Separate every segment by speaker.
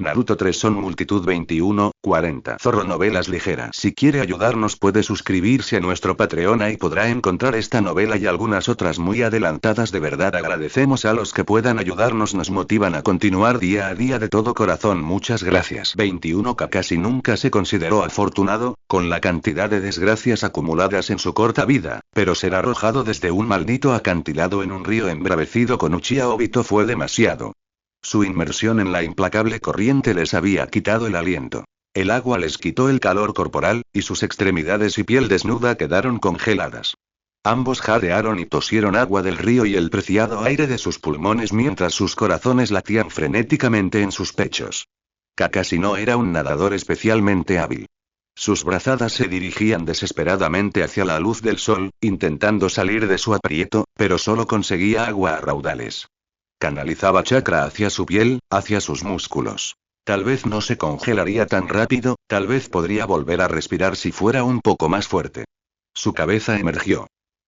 Speaker 1: Naruto 3 son multitud 21, 40. Zorro novelas ligeras. Si quiere ayudarnos puede suscribirse a nuestro Patreon y podrá encontrar esta novela y algunas otras muy adelantadas. De verdad agradecemos a los que puedan ayudarnos, nos motivan a continuar día a día de todo corazón. Muchas gracias. 21. Kakashi nunca se consideró afortunado, con la cantidad de desgracias acumuladas en su corta vida, pero ser arrojado desde un maldito acantilado en un río embravecido con Uchiha Obito fue demasiado. Su inmersión en la implacable corriente les había quitado el aliento. El agua les quitó el calor corporal, y sus extremidades y piel desnuda quedaron congeladas. Ambos jadearon y tosieron agua del río y el preciado aire de sus pulmones mientras sus corazones latían frenéticamente en sus pechos. Kakashi no era un nadador especialmente hábil. Sus brazadas se dirigían desesperadamente hacia la luz del sol, intentando salir de su aprieto, pero solo conseguía agua a raudales. Canalizaba chakra hacia su piel, hacia sus músculos. Tal vez no se congelaría tan rápido, tal vez podría volver a respirar si fuera un poco más fuerte. Su cabeza emergió.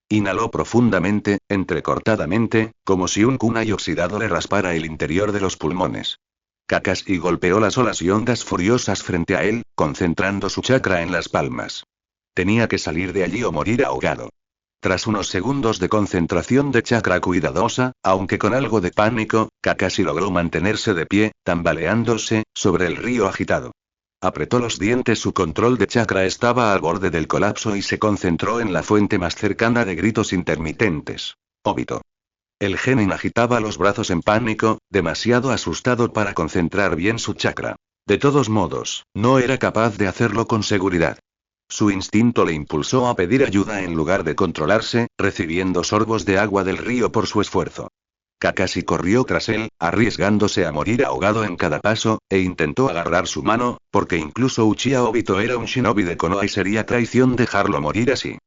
Speaker 1: Inhaló profundamente, entrecortadamente, como si un kunai oxidado le raspara el interior de los pulmones. Kakashi golpeó las olas y ondas furiosas frente a él, concentrando su chakra en las palmas. Tenía que salir de allí o morir ahogado. Tras unos segundos de concentración de chakra cuidadosa, aunque con algo de pánico, Kakashi logró mantenerse de pie, tambaleándose, sobre el río agitado. Apretó los dientes, su control de chakra estaba al borde del colapso y se concentró en la fuente más cercana de gritos intermitentes. Obito. El genin agitaba los brazos en pánico, demasiado asustado para concentrar bien su chakra. De todos modos, no era capaz de hacerlo con seguridad. Su instinto le impulsó a pedir ayuda en lugar de controlarse, recibiendo sorbos de agua del río por su esfuerzo. Kakashi corrió tras él, arriesgándose a morir ahogado en cada paso, e intentó agarrar su mano, porque incluso Uchiha Obito era un shinobi de Konoha y sería traición dejarlo morir así.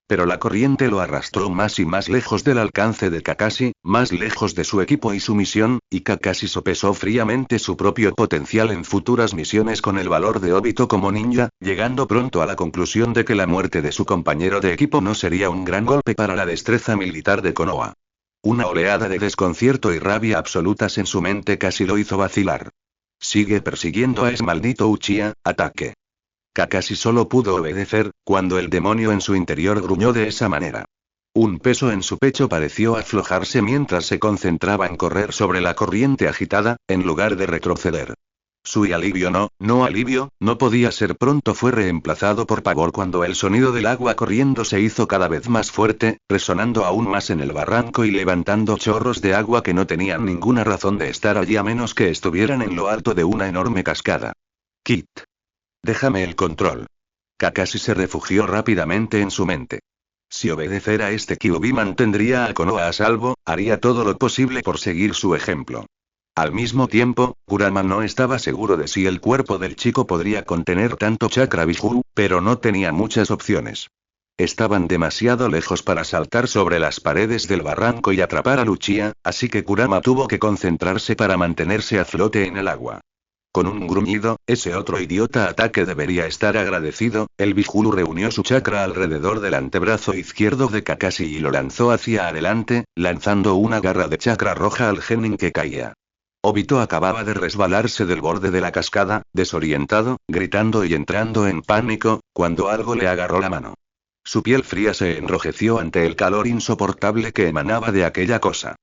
Speaker 1: Pero la corriente lo arrastró más y más lejos del alcance de Kakashi, más lejos de su equipo y su misión, y Kakashi sopesó fríamente su propio potencial en futuras misiones con el valor de Obito como ninja, llegando pronto a la conclusión de que la muerte de su compañero de equipo no sería un gran golpe para la destreza militar de Konoha. Una oleada de desconcierto y rabia absolutas en su mente casi lo hizo vacilar. Sigue persiguiendo a ese maldito Uchiha, ataque. Kakashi solo pudo obedecer, cuando el demonio en su interior gruñó de esa manera. Un peso en su pecho pareció aflojarse mientras se concentraba en correr sobre la corriente agitada, en lugar de retroceder. Su alivio no alivio, no podía ser pronto fue reemplazado por pavor cuando el sonido del agua corriendo se hizo cada vez más fuerte, resonando aún más en el barranco y levantando chorros de agua que no tenían ninguna razón de estar allí a menos que estuvieran en lo alto de una enorme cascada. Kit. Déjame el control. Kakashi se refugió rápidamente en su mente. Si obedecer a este Kyuubi mantendría a Konoha a salvo, haría todo lo posible por seguir su ejemplo. Al mismo tiempo, Kurama no estaba seguro de si el cuerpo del chico podría contener tanto chakra Biju, pero no tenía muchas opciones. Estaban demasiado lejos para saltar sobre las paredes del barranco y atrapar a Uchiha, así que Kurama tuvo que concentrarse para mantenerse a flote en el agua. Con un gruñido, ese otro idiota ataque debería estar agradecido, el Bijulu reunió su chakra alrededor del antebrazo izquierdo de Kakashi y lo lanzó hacia adelante, lanzando una garra de chakra roja al genin que caía. Obito acababa de resbalarse del borde de la cascada, desorientado, gritando y entrando en pánico, cuando algo le agarró la mano. Su piel fría se enrojeció ante el calor insoportable que emanaba de aquella cosa.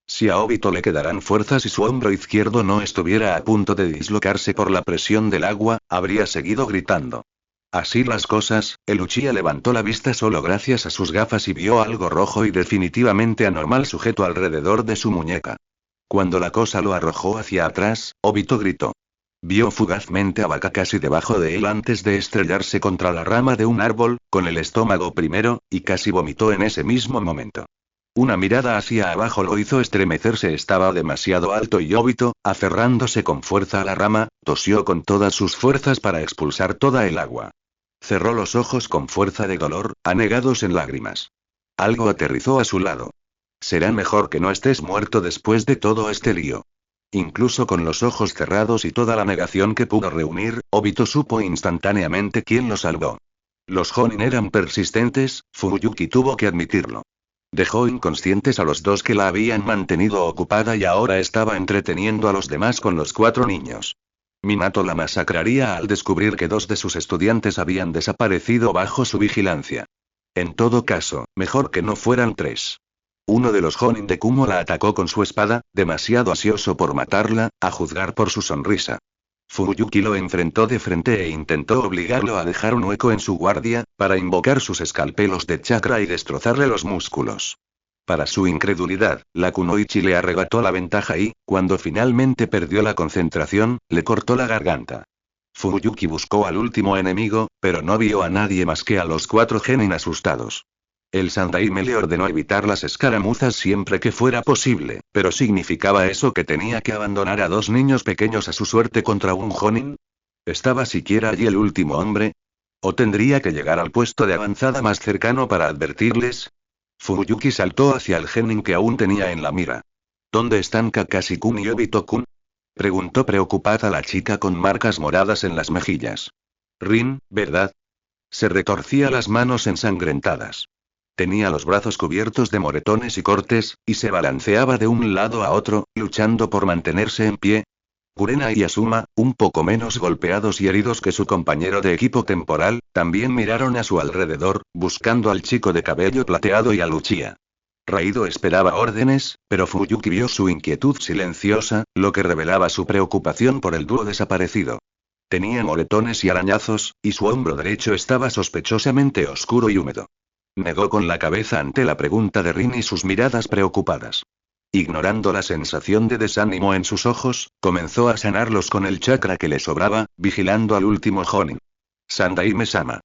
Speaker 1: Si a Obito le quedaran fuerzas y su hombro izquierdo no estuviera a punto de dislocarse por la presión del agua, habría seguido gritando. Así las cosas, el Uchiha levantó la vista solo gracias a sus gafas y vio algo rojo y definitivamente anormal sujeto alrededor de su muñeca. Cuando la cosa lo arrojó hacia atrás, Obito gritó. Vio fugazmente a Kakashi debajo de él antes de estrellarse contra la rama de un árbol, con el estómago primero, y casi vomitó en ese mismo momento. Una mirada hacia abajo lo hizo estremecerse, estaba demasiado alto y Obito, aferrándose con fuerza a la rama, tosió con todas sus fuerzas para expulsar toda el agua. Cerró los ojos con fuerza de dolor, anegados en lágrimas. Algo aterrizó a su lado. Será mejor que no estés muerto después de todo este lío. Incluso con los ojos cerrados y toda la negación que pudo reunir, Obito supo instantáneamente quién lo salvó. Los Jonin eran persistentes, Fuyuki tuvo que admitirlo. Dejó inconscientes a los dos que la habían mantenido ocupada y ahora estaba entreteniendo a los demás con los 4 niños. Minato la masacraría al descubrir que 2 de sus estudiantes habían desaparecido bajo su vigilancia. En todo caso, mejor que no fueran 3. Uno de los Jonin de Kumo la atacó con su espada, demasiado ansioso por matarla, a juzgar por su sonrisa. Fuyuki lo enfrentó de frente e intentó obligarlo a dejar un hueco en su guardia, para invocar sus escalpelos de chakra y destrozarle los músculos. Para su incredulidad, la Kunoichi le arrebató la ventaja y, cuando finalmente perdió la concentración, le cortó la garganta. Fuyuki buscó al último enemigo, pero no vio a nadie más que a los 4 genin asustados. El Sandaime le ordenó evitar las escaramuzas siempre que fuera posible, pero ¿significaba eso que tenía que abandonar a 2 niños pequeños a su suerte contra un jonin? ¿Estaba siquiera allí el último hombre? ¿O tendría que llegar al puesto de avanzada más cercano para advertirles? Fuyuki saltó hacia el genin que aún tenía en la mira. ¿Dónde están Kakashi-kun y Obito-kun? Preguntó preocupada la chica con marcas moradas en las mejillas. Rin, ¿verdad? Se retorcía las manos ensangrentadas. Tenía los brazos cubiertos de moretones y cortes, y se balanceaba de un lado a otro, luchando por mantenerse en pie. Kurena y Asuma, un poco menos golpeados y heridos que su compañero de equipo temporal, también miraron a su alrededor, buscando al chico de cabello plateado y a Luchia. Raido esperaba órdenes, pero Fuyuki vio su inquietud silenciosa, lo que revelaba su preocupación por el dúo desaparecido. Tenía moretones y arañazos, y su hombro derecho estaba sospechosamente oscuro y húmedo. Negó con la cabeza ante la pregunta de Rin y sus miradas preocupadas. Ignorando la sensación de desánimo en sus ojos, comenzó a sanarlos con el chakra que le sobraba, vigilando al último jonin. Sandaime-sama.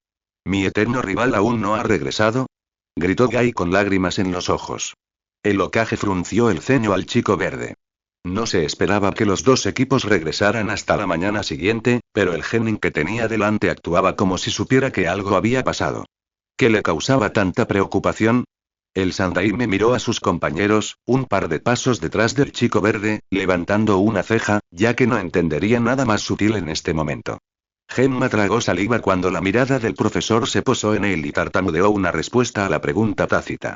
Speaker 1: ¿Mi eterno rival aún no ha regresado? Gritó Gai con lágrimas en los ojos. El Hokage frunció el ceño al chico verde. No se esperaba que los 2 equipos regresaran hasta la mañana siguiente, pero el genin que tenía delante actuaba como si supiera que algo había pasado. ¿Qué le causaba tanta preocupación? El Sandaime miró a sus compañeros, un par de pasos detrás del chico verde, levantando una ceja, ya que no entendería nada más sutil en este momento. Genma tragó saliva cuando la mirada del profesor se posó en él y tartamudeó una respuesta a la pregunta tácita.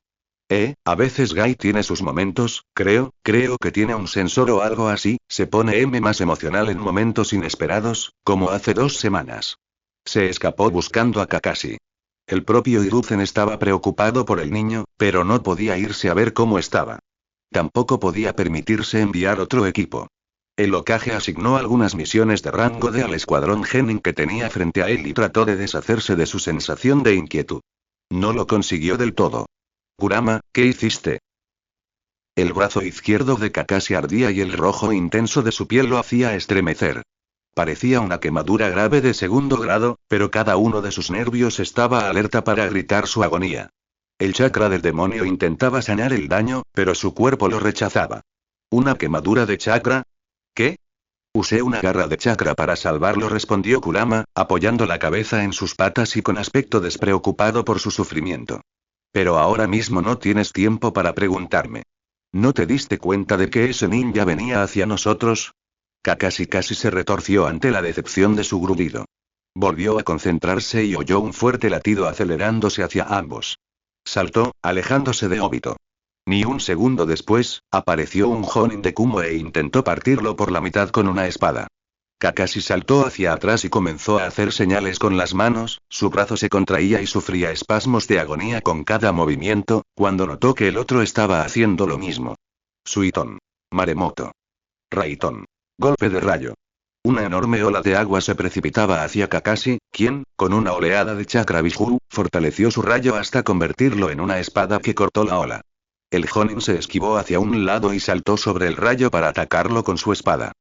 Speaker 1: A veces Gai tiene sus momentos, creo que tiene un sensor o algo así, se pone más emocional en momentos inesperados, como hace 2 semanas. Se escapó buscando a Kakashi. El propio Hiruzen estaba preocupado por el niño, pero no podía irse a ver cómo estaba. Tampoco podía permitirse enviar otro equipo. El Hokage asignó algunas misiones de rango D al escuadrón genin que tenía frente a él y trató de deshacerse de su sensación de inquietud. No lo consiguió del todo. Kurama, ¿qué hiciste? El brazo izquierdo de Kakashi ardía y el rojo intenso de su piel lo hacía estremecer. Parecía una quemadura grave de 2º grado, pero cada uno de sus nervios estaba alerta para gritar su agonía. El chakra del demonio intentaba sanar el daño, pero su cuerpo lo rechazaba. ¿Una quemadura de chakra? ¿Qué? Usé una garra de chakra para salvarlo, respondió Kurama, apoyando la cabeza en sus patas y con aspecto despreocupado por su sufrimiento. Pero ahora mismo no tienes tiempo para preguntarme. ¿No te diste cuenta de que ese ninja venía hacia nosotros? Kakashi casi se retorció ante la decepción de su gruñido. Volvió a concentrarse y oyó un fuerte latido acelerándose hacia ambos. Saltó, alejándose de Obito. Ni un segundo después, apareció un jonin de Kumo e intentó partirlo por la mitad con una espada. Kakashi saltó hacia atrás y comenzó a hacer señales con las manos, su brazo se contraía y sufría espasmos de agonía con cada movimiento, cuando notó que el otro estaba haciendo lo mismo. Suiton. Maremoto. Raiton. Golpe de rayo. Una enorme ola de agua se precipitaba hacia Kakashi, quien, con una oleada de chakra Bishuu, fortaleció su rayo hasta convertirlo en una espada que cortó la ola. El jonin se esquivó hacia un lado y saltó sobre el rayo para atacarlo con su espada.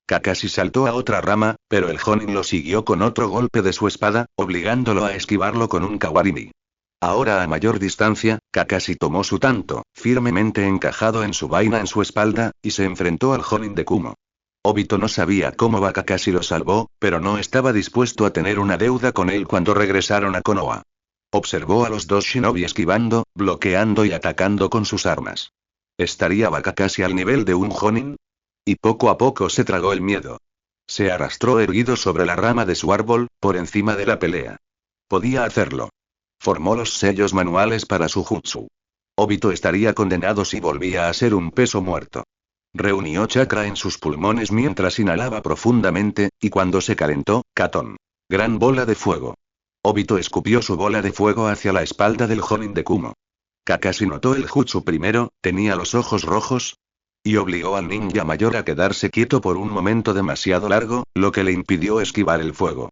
Speaker 1: Kakashi saltó a otra rama, pero el jonin lo siguió con otro golpe de su espada, obligándolo a esquivarlo con un kawarimi. Ahora a mayor distancia, Kakashi tomó su tanto, firmemente encajado en su vaina en su espalda, y se enfrentó al jonin de Kumo. Obito no sabía cómo Kakashi lo salvó, pero no estaba dispuesto a tener una deuda con él cuando regresaron a Konoha. Observó a los 2 shinobi esquivando, bloqueando y atacando con sus armas. ¿Estaría Kakashi al nivel de un jonin? Y poco a poco se tragó el miedo. Se arrastró erguido sobre la rama de su árbol, por encima de la pelea. Podía hacerlo. Formó los sellos manuales para su jutsu. Obito estaría condenado si volvía a ser un peso muerto. Reunió chakra en sus pulmones mientras inhalaba profundamente, y cuando se calentó, Katon. Gran bola de fuego. Obito escupió su bola de fuego hacia la espalda del Jonin de Kumo. Kakashi notó el jutsu primero, tenía los ojos rojos, y obligó al ninja mayor a quedarse quieto por un momento demasiado largo, lo que le impidió esquivar el fuego.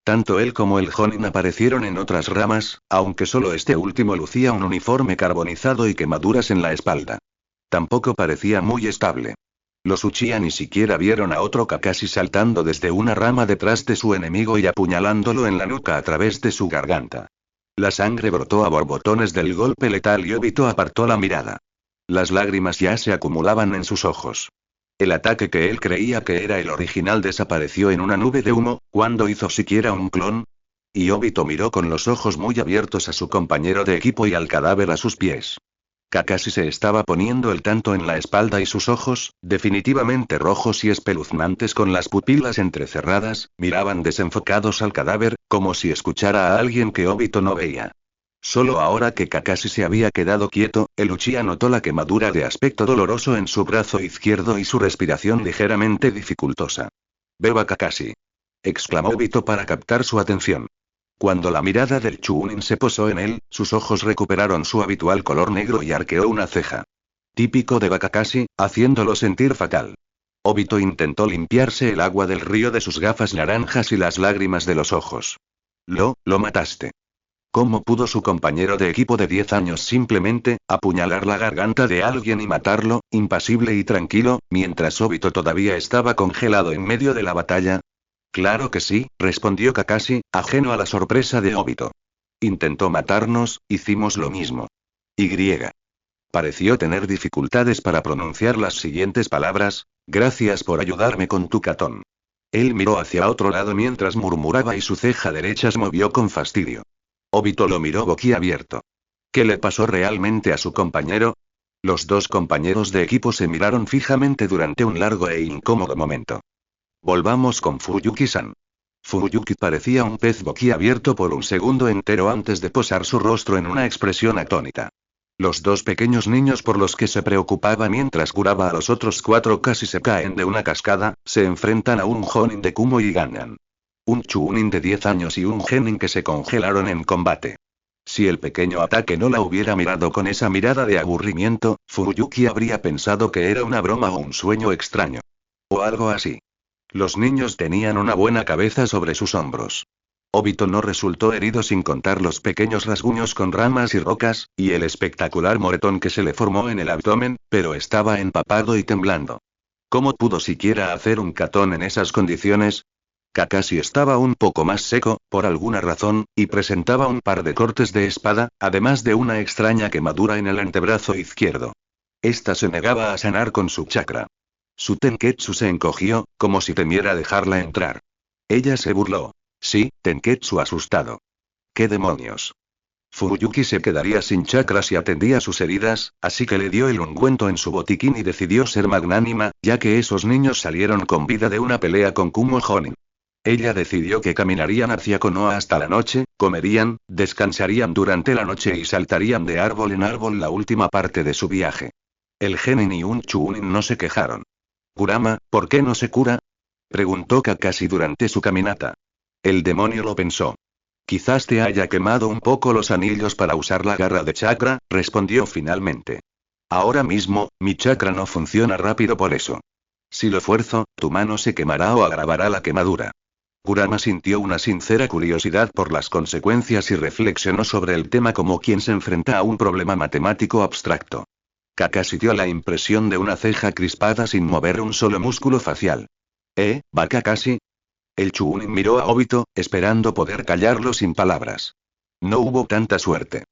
Speaker 1: Tanto él como el Jonin aparecieron en otras ramas, aunque solo este último lucía un uniforme carbonizado y quemaduras en la espalda. Tampoco parecía muy estable. Los Uchiha ni siquiera vieron a otro Kakashi saltando desde una rama detrás de su enemigo y apuñalándolo en la nuca a través de su garganta. La sangre brotó a borbotones del golpe letal y Obito apartó la mirada. Las lágrimas ya se acumulaban en sus ojos. El ataque que él creía que era el original desapareció en una nube de humo, ¿cuándo hizo siquiera un clon? Y Obito miró con los ojos muy abiertos a su compañero de equipo y al cadáver a sus pies. Kakashi se estaba poniendo el tanto en la espalda y sus ojos, definitivamente rojos y espeluznantes con las pupilas entrecerradas, miraban desenfocados al cadáver, como si escuchara a alguien que Obito no veía. Solo ahora que Kakashi se había quedado quieto, el Uchiha notó la quemadura de aspecto doloroso en su brazo izquierdo y su respiración ligeramente dificultosa. «Beba Kakashi», exclamó Obito para captar su atención. Cuando la mirada del Chunin se posó en él, sus ojos recuperaron su habitual color negro y arqueó una ceja. Típico de Kakashi, haciéndolo sentir fatal. Obito intentó limpiarse el agua del río de sus gafas naranjas y las lágrimas de los ojos. Lo mataste. ¿Cómo pudo su compañero de equipo de 10 años simplemente apuñalar la garganta de alguien y matarlo, impasible y tranquilo, mientras Obito todavía estaba congelado en medio de la batalla? Claro que sí, respondió Kakashi, ajeno a la sorpresa de Obito. Intentó matarnos, hicimos lo mismo. Y. Pareció tener dificultades para pronunciar las siguientes palabras: gracias por ayudarme con tu Katon. Él miró hacia otro lado mientras murmuraba y su ceja derecha se movió con fastidio. Obito lo miró boquiabierto. ¿Qué le pasó realmente a su compañero? Los dos compañeros de equipo se miraron fijamente durante un largo e incómodo momento. Volvamos con Fuyuki-san. Fuyuki parecía un pez boquiabierto por un segundo entero antes de posar su rostro en una expresión atónita. Los dos pequeños niños por los que se preocupaba mientras curaba a los otros 4 casi se caen de una cascada, se enfrentan a un Jonin de Kumo y ganan. Un Chunin de 10 años y un Genin que se congelaron en combate. Si el pequeño ataque no la hubiera mirado con esa mirada de aburrimiento, Fuyuki habría pensado que era una broma o un sueño extraño. O algo así. Los niños tenían una buena cabeza sobre sus hombros. Obito no resultó herido sin contar los pequeños rasguños con ramas y rocas, y el espectacular moretón que se le formó en el abdomen, pero estaba empapado y temblando. ¿Cómo pudo siquiera hacer un Katon en esas condiciones? Kakashi estaba un poco más seco, por alguna razón, y presentaba un par de cortes de espada, además de una extraña quemadura en el antebrazo izquierdo. Esta se negaba a sanar con su chakra. Su Tenketsu se encogió, como si temiera dejarla entrar. Ella se burló. Sí, Tenketsu asustado. ¿Qué demonios? Fuyuki se quedaría sin chakra si atendía sus heridas, así que le dio el ungüento en su botiquín y decidió ser magnánima, ya que esos niños salieron con vida de una pelea con Kumo Jonin. Ella decidió que caminarían hacia Konoha hasta la noche, comerían, descansarían durante la noche y saltarían de árbol en árbol la última parte de su viaje. El Genin y un Chunin no se quejaron. «Kurama, ¿por qué no se cura?», preguntó Kakashi durante su caminata. El demonio lo pensó. «Quizás te haya quemado un poco los anillos para usar la garra de chakra», respondió finalmente. «Ahora mismo, mi chakra no funciona rápido por eso. Si lo fuerzo, tu mano se quemará o agravará la quemadura». Kurama sintió una sincera curiosidad por las consecuencias y reflexionó sobre el tema como quien se enfrenta a un problema matemático abstracto. Kakashi dio la impresión de una ceja crispada sin mover un solo músculo facial. ¿Va Kakashi? El Chunin miró a Obito, esperando poder callarlo sin palabras. No hubo tanta suerte.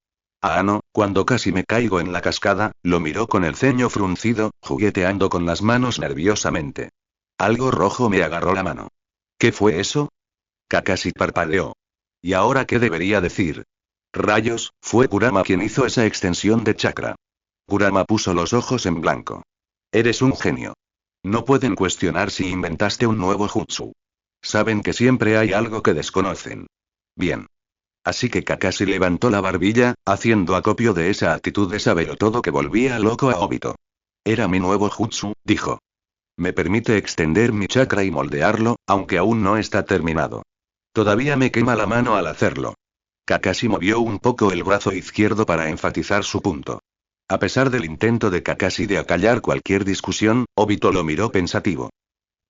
Speaker 1: No, cuando casi me caigo en la cascada, lo miró con el ceño fruncido, jugueteando con las manos nerviosamente. Algo rojo me agarró la mano. ¿Qué fue eso? Kakashi parpadeó. ¿Y ahora qué debería decir? Rayos, fue Kurama quien hizo esa extensión de chakra. Kurama puso los ojos en blanco. Eres un genio. No pueden cuestionar si inventaste un nuevo jutsu. Saben que siempre hay algo que desconocen. Bien. Así que Kakashi levantó la barbilla, haciendo acopio de esa actitud de sabelotodo que volvía loco a Obito. Era mi nuevo jutsu, dijo. Me permite extender mi chakra y moldearlo, aunque aún no está terminado. Todavía me quema la mano al hacerlo. Kakashi movió un poco el brazo izquierdo para enfatizar su punto. A pesar del intento de Kakashi de acallar cualquier discusión, Obito lo miró pensativo.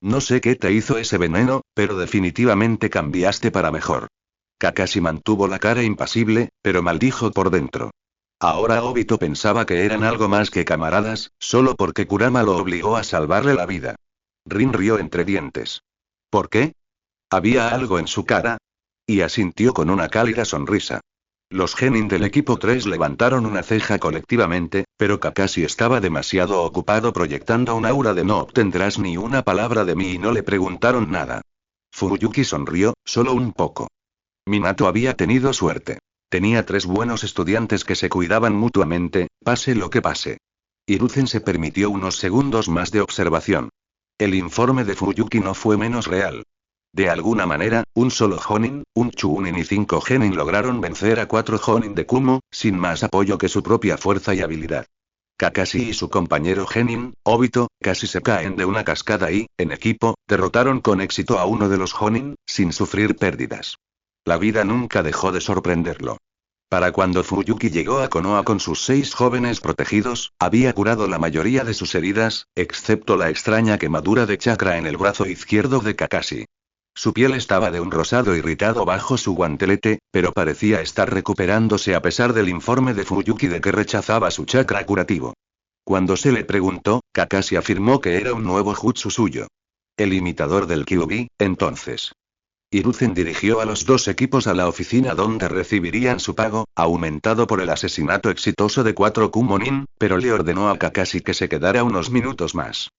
Speaker 1: No sé qué te hizo ese veneno, pero definitivamente cambiaste para mejor. Kakashi mantuvo la cara impasible, pero maldijo por dentro. Ahora Obito pensaba que eran algo más que camaradas, solo porque Kurama lo obligó a salvarle la vida. Rin rió entre dientes. ¿Por qué? ¿Había algo en su cara? Y asintió con una cálida sonrisa. Los genin del equipo 3 levantaron una ceja colectivamente, pero Kakashi estaba demasiado ocupado proyectando un aura de no obtendrás ni una palabra de mí y no le preguntaron nada. Fuyuki sonrió, solo un poco. Minato había tenido suerte. Tenía 3 buenos estudiantes que se cuidaban mutuamente, pase lo que pase. Hiruzen se permitió unos segundos más de observación. El informe de Fuyuki no fue menos real. De alguna manera, un solo Jonin, un Chunin y 5 Genin lograron vencer a 4 Jonin de Kumo, sin más apoyo que su propia fuerza y habilidad. Kakashi y su compañero Genin, Obito, casi se caen de una cascada y, en equipo, derrotaron con éxito a uno de los Jonin, sin sufrir pérdidas. La vida nunca dejó de sorprenderlo. Para cuando Fuyuki llegó a Konoha con sus 6 jóvenes protegidos, había curado la mayoría de sus heridas, excepto la extraña quemadura de chakra en el brazo izquierdo de Kakashi. Su piel estaba de un rosado irritado bajo su guantelete, pero parecía estar recuperándose a pesar del informe de Fuyuki de que rechazaba su chakra curativo. Cuando se le preguntó, Kakashi afirmó que era un nuevo jutsu suyo. El imitador del Kyuubi, entonces. Hiruzen dirigió a los 2 equipos a la oficina donde recibirían su pago, aumentado por el asesinato exitoso de 4 Kumonin, pero le ordenó a Kakashi que se quedara unos minutos más.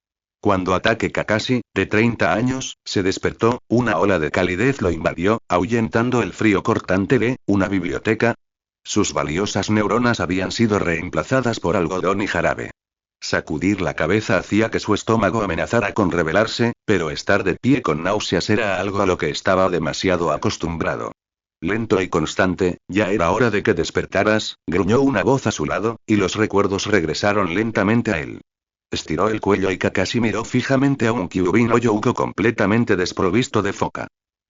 Speaker 1: Cuando ataque Kakashi, de 30 años, se despertó, una ola de calidez lo invadió, ahuyentando el frío cortante de una biblioteca. Sus valiosas neuronas habían sido reemplazadas por algodón y jarabe. Sacudir la cabeza hacía que su estómago amenazara con rebelarse, pero estar de pie con náuseas era algo a lo que estaba demasiado acostumbrado. Lento y constante, ya era hora de que despertaras, gruñó una voz a su lado, y los recuerdos regresaron lentamente a él. Estiró el cuello y Kakashi miró fijamente a un Kyuubi no Youko completamente desprovisto de foca.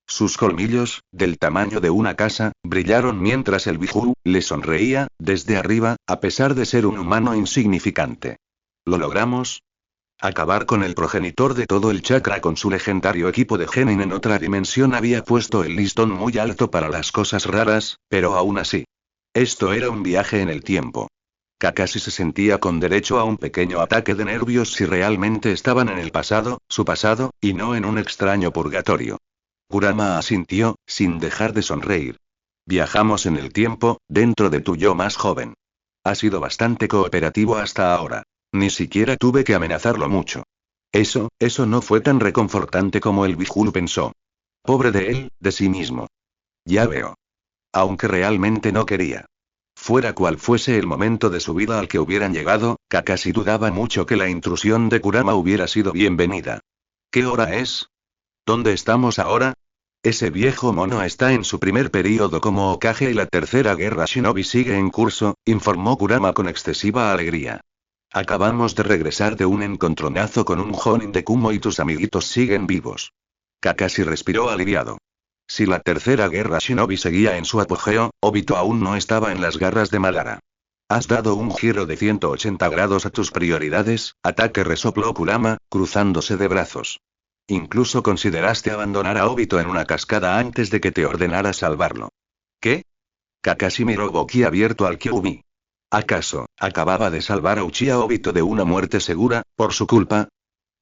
Speaker 1: Sus colmillos, del tamaño de una casa, brillaron mientras el Biju le sonreía, desde arriba, a pesar de ser un humano insignificante. ¿Lo logramos? Acabar con el progenitor de todo el chakra con su legendario equipo de Genin en otra dimensión había puesto el listón muy alto para las cosas raras, pero aún así. Esto era un viaje en el tiempo. Kakashi se sentía con derecho a un pequeño ataque de nervios si realmente estaban en el pasado, su pasado, y no en un extraño purgatorio. Kurama asintió, sin dejar de sonreír. Viajamos en el tiempo, dentro de tu yo más joven. Ha sido bastante cooperativo hasta ahora. Ni siquiera tuve que amenazarlo mucho. Eso no fue tan reconfortante como el Biju pensó. Pobre de él, de sí mismo. Ya veo. Aunque realmente no quería. Fuera cual fuese el momento de su vida al que hubieran llegado, Kakashi dudaba mucho que la intrusión de Kurama hubiera sido bienvenida. ¿Qué hora es? ¿Dónde estamos ahora? Ese viejo mono está en su primer período como Hokage y la tercera guerra Shinobi sigue en curso, informó Kurama con excesiva alegría. Acabamos de regresar de un encontronazo con un Jonin de Kumo y tus amiguitos siguen vivos. Kakashi respiró aliviado. Si la tercera guerra Shinobi seguía en su apogeo, Obito aún no estaba en las garras de Madara. Has dado un giro de 180 grados a tus prioridades, ataque resopló Kurama, cruzándose de brazos. Incluso consideraste abandonar a Obito en una cascada antes de que te ordenara salvarlo. ¿Qué? Kakashi miró boquiabierto al Kyuubi. ¿Acaso, acababa de salvar a Uchiha Obito de una muerte segura, por su culpa?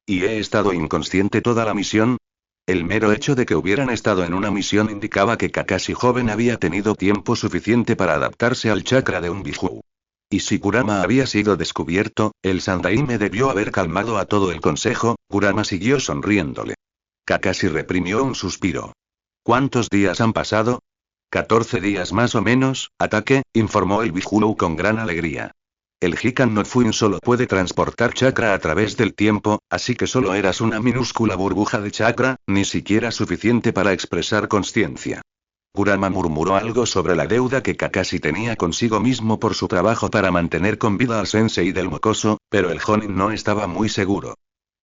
Speaker 1: ¿Y he estado inconsciente toda la misión? El mero hecho de que hubieran estado en una misión indicaba que Kakashi joven había tenido tiempo suficiente para adaptarse al chakra de un Biju. Y si Kurama había sido descubierto, el Sandaime debió haber calmado a todo el consejo. Kurama siguió sonriéndole. Kakashi reprimió un suspiro. ¿Cuántos días han pasado? 14 días más o menos, ataque, informó el Biju con gran alegría. El Hikan no Fuin solo puede transportar chakra a través del tiempo, así que solo eras una minúscula burbuja de chakra, ni siquiera suficiente para expresar consciencia. Kurama murmuró algo sobre la deuda que Kakashi tenía consigo mismo por su trabajo para mantener con vida al sensei del mocoso, pero el Jonin no estaba muy seguro.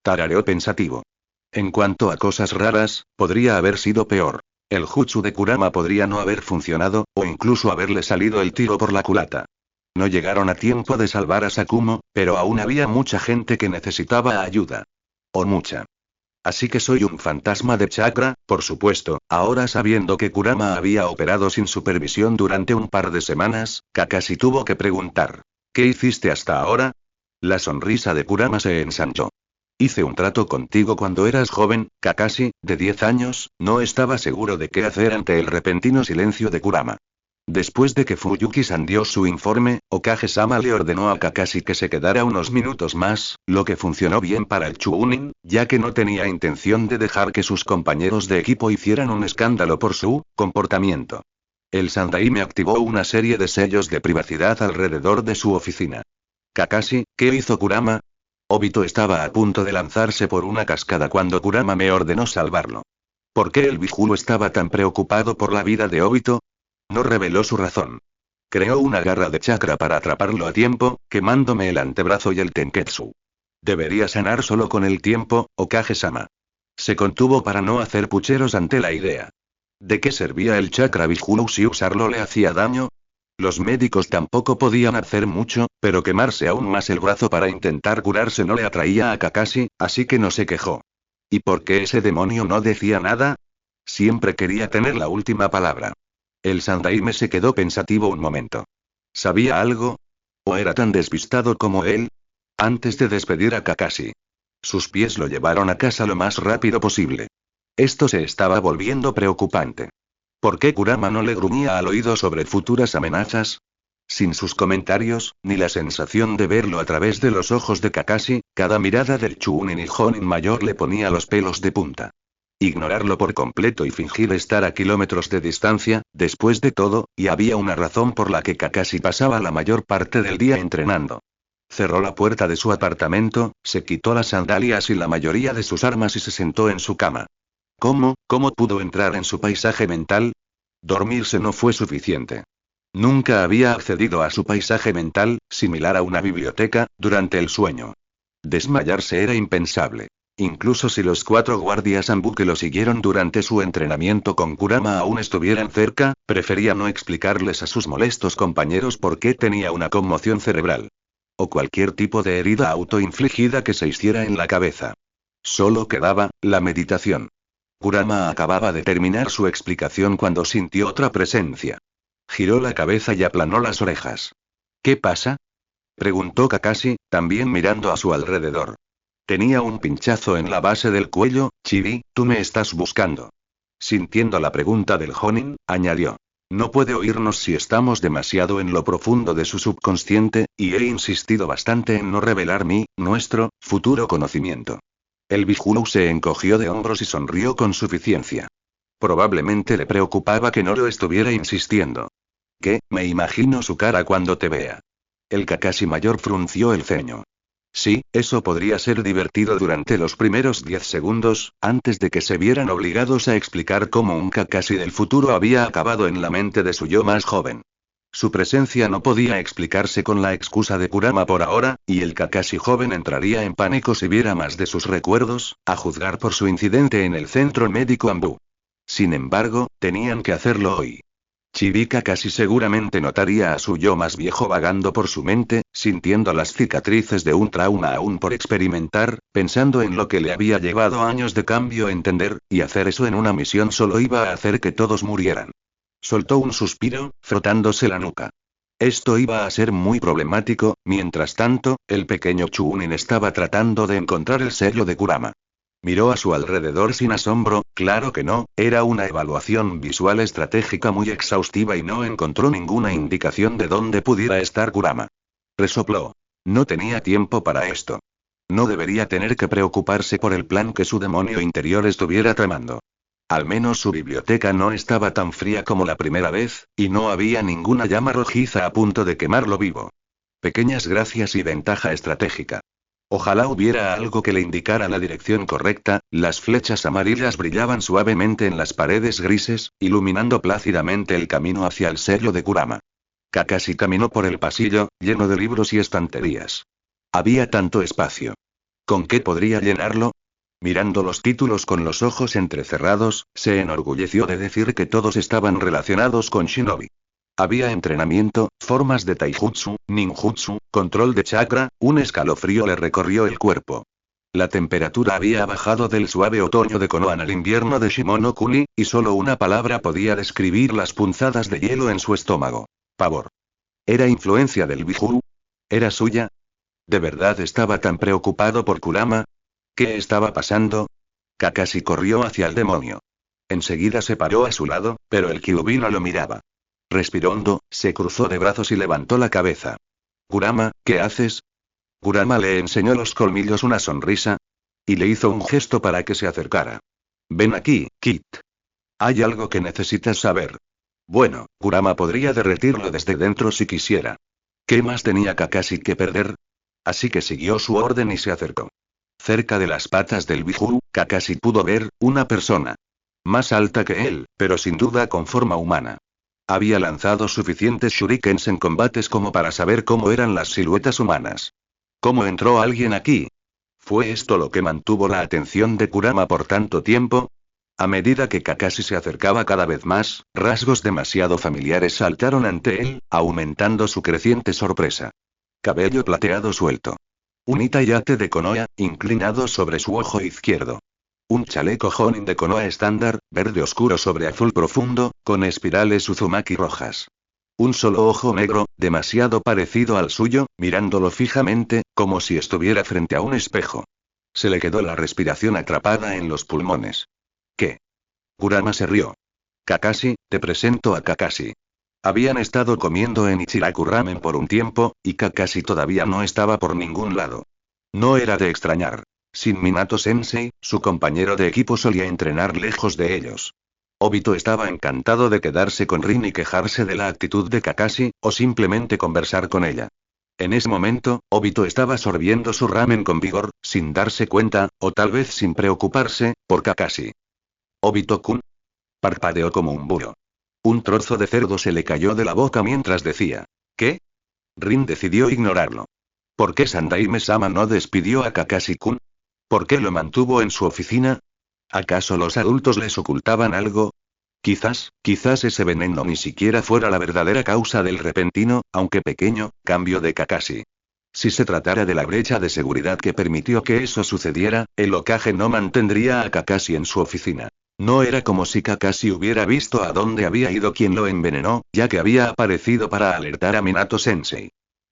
Speaker 1: Tarareó pensativo. En cuanto a cosas raras, podría haber sido peor. El jutsu de Kurama podría no haber funcionado, o incluso haberle salido el tiro por la culata. No llegaron a tiempo de salvar a Sakumo, pero aún había mucha gente que necesitaba ayuda. O mucha. Así que soy un fantasma de chakra, por supuesto. Ahora sabiendo que Kurama había operado sin supervisión durante un par de semanas, Kakashi tuvo que preguntar: ¿qué hiciste hasta ahora? La sonrisa de Kurama se ensanchó. Hice un trato contigo cuando eras joven, Kakashi, de 10 años. No estaba seguro de qué hacer ante el repentino silencio de Kurama. Después de que Fuyuki-san dio su informe, Okage-sama le ordenó a Kakashi que se quedara unos minutos más, lo que funcionó bien para el Chunin, ya que no tenía intención de dejar que sus compañeros de equipo hicieran un escándalo por su comportamiento. El Sandaime activó una serie de sellos de privacidad alrededor de su oficina. Kakashi, ¿qué hizo Kurama? Obito estaba a punto de lanzarse por una cascada cuando Kurama me ordenó salvarlo. ¿Por qué el Bijulu estaba tan preocupado por la vida de Obito? No reveló su razón. Creó una garra de chakra para atraparlo a tiempo, quemándome el antebrazo y el tenketsu. Debería sanar solo con el tiempo, Okage-sama. Se contuvo para no hacer pucheros ante la idea. ¿De qué servía el chakra Bijulu si usarlo le hacía daño? Los médicos tampoco podían hacer mucho, pero quemarse aún más el brazo para intentar curarse no le atraía a Kakashi, así que no se quejó. ¿Y por qué ese demonio no decía nada? Siempre quería tener la última palabra. El Sandaime se quedó pensativo un momento. ¿Sabía algo? ¿O era tan despistado como él? Antes de despedir a Kakashi. Sus pies lo llevaron a casa lo más rápido posible. Esto se estaba volviendo preocupante. ¿Por qué Kurama no le gruñía al oído sobre futuras amenazas? Sin sus comentarios, ni la sensación de verlo a través de los ojos de Kakashi, cada mirada del Chunin y Jonin mayor le ponía los pelos de punta. Ignorarlo por completo y fingir estar a kilómetros de distancia, después de todo, y había una razón por la que Kakashi pasaba la mayor parte del día entrenando. Cerró la puerta de su apartamento, se quitó las sandalias y la mayoría de sus armas y se sentó en su cama. ¿Cómo pudo entrar en su paisaje mental? Dormirse no fue suficiente. Nunca había accedido a su paisaje mental, similar a una biblioteca, durante el sueño. Desmayarse era impensable. Incluso si los 4 guardias Anbu que lo siguieron durante su entrenamiento con Kurama aún estuvieran cerca, prefería no explicarles a sus molestos compañeros por qué tenía una conmoción cerebral. O cualquier tipo de herida autoinfligida que se hiciera en la cabeza. Solo quedaba la meditación. Kurama acababa de terminar su explicación cuando sintió otra presencia. Giró la cabeza y aplanó las orejas. ¿Qué pasa? Preguntó Kakashi, también mirando a su alrededor. Tenía un pinchazo en la base del cuello. Chibi, ¿tú me estás buscando? Sintiendo la pregunta del Jonin, añadió. No puede oírnos si estamos demasiado en lo profundo de su subconsciente, y he insistido bastante en no revelar nuestro, futuro conocimiento. El Bijulu se encogió de hombros y sonrió con suficiencia. Probablemente le preocupaba que no lo estuviera insistiendo. ¿Qué? Me imagino su cara cuando te vea. El Kakashi mayor frunció el ceño. Sí, eso podría ser divertido durante los primeros 10 segundos, antes de que se vieran obligados a explicar cómo un Kakashi del futuro había acabado en la mente de su yo más joven. Su presencia no podía explicarse con la excusa de Kurama por ahora, y el Kakashi joven entraría en pánico si viera más de sus recuerdos, a juzgar por su incidente en el centro médico Anbu. Sin embargo, tenían que hacerlo hoy. Chibika casi seguramente notaría a su yo más viejo vagando por su mente, sintiendo las cicatrices de un trauma aún por experimentar, pensando en lo que le había llevado años de cambio entender, y hacer eso en una misión solo iba a hacer que todos murieran. Soltó un suspiro, frotándose la nuca. Esto iba a ser muy problemático. Mientras tanto, el pequeño Chunin estaba tratando de encontrar el sello de Kurama. Miró a su alrededor sin asombro. Claro que no, era una evaluación visual estratégica muy exhaustiva y no encontró ninguna indicación de dónde pudiera estar Kurama. Resopló. No tenía tiempo para esto. No debería tener que preocuparse por el plan que su demonio interior estuviera tramando. Al menos su biblioteca no estaba tan fría como la primera vez, y no había ninguna llama rojiza a punto de quemarlo vivo. Pequeñas gracias y ventaja estratégica. Ojalá hubiera algo que le indicara la dirección correcta. Las flechas amarillas brillaban suavemente en las paredes grises, iluminando plácidamente el camino hacia el sello de Kurama. Kakashi caminó por el pasillo, lleno de libros y estanterías. Había tanto espacio. ¿Con qué podría llenarlo? Mirando los títulos con los ojos entrecerrados, se enorgulleció de decir que todos estaban relacionados con Shinobi. Había entrenamiento, formas de taijutsu, ninjutsu, control de chakra. Un escalofrío le recorrió el cuerpo. La temperatura había bajado del suave otoño de Konoha al invierno de Shimono-kuni, y solo una palabra podía describir las punzadas de hielo en su estómago. Pavor. ¿Era influencia del Bihuru? ¿Era suya? ¿De verdad estaba tan preocupado por Kurama? ¿Qué estaba pasando? Kakashi corrió hacia el demonio. Enseguida se paró a su lado, pero el Kyuubi no lo miraba. Respiró hondo, se cruzó de brazos y levantó la cabeza. Kurama, ¿qué haces? Kurama le enseñó los colmillos una sonrisa. Y le hizo un gesto para que se acercara. Ven aquí, Kit. Hay algo que necesitas saber. Bueno, Kurama podría derretirlo desde dentro si quisiera. ¿Qué más tenía Kakashi que perder? Así que siguió su orden y se acercó. Cerca de las patas del Bihuru, Kakashi pudo ver una persona. Más alta que él, pero sin duda con forma humana. Había lanzado suficientes shurikens en combates como para saber cómo eran las siluetas humanas. ¿Cómo entró alguien aquí? ¿Fue esto lo que mantuvo la atención de Kurama por tanto tiempo? A medida que Kakashi se acercaba cada vez más, rasgos demasiado familiares saltaron ante él, aumentando su creciente sorpresa. Cabello plateado suelto. Un Itayate de Konoha, inclinado sobre su ojo izquierdo. Un chaleco Jonin de Konoha estándar, verde oscuro sobre azul profundo, con espirales Uzumaki rojas. Un solo ojo negro, demasiado parecido al suyo, mirándolo fijamente, como si estuviera frente a un espejo. Se le quedó la respiración atrapada en los pulmones. ¿Qué? Kurama se rió. Kakashi, te presento a Kakashi. Habían estado comiendo en Ichiraku Ramen por un tiempo, y Kakashi todavía no estaba por ningún lado. No era de extrañar. Sin Minato-sensei, su compañero de equipo solía entrenar lejos de ellos. Obito estaba encantado de quedarse con Rin y quejarse de la actitud de Kakashi, o simplemente conversar con ella. En ese momento, Obito estaba sorbiendo su ramen con vigor, sin darse cuenta, o tal vez sin preocuparse, por Kakashi. Obito-kun. Parpadeó como un búho. Un trozo de cerdo se le cayó de la boca mientras decía, ¿qué? Rin decidió ignorarlo. ¿Por qué Sandaime-sama no despidió a Kakashi-kun? ¿Por qué lo mantuvo en su oficina? ¿Acaso los adultos les ocultaban algo? Quizás ese veneno ni siquiera fuera la verdadera causa del repentino, aunque pequeño, cambio de Kakashi. Si se tratara de la brecha de seguridad que permitió que eso sucediera, el Hokage no mantendría a Kakashi en su oficina. No era como si Kakashi hubiera visto a dónde había ido quien lo envenenó, ya que había aparecido para alertar a Minato-sensei.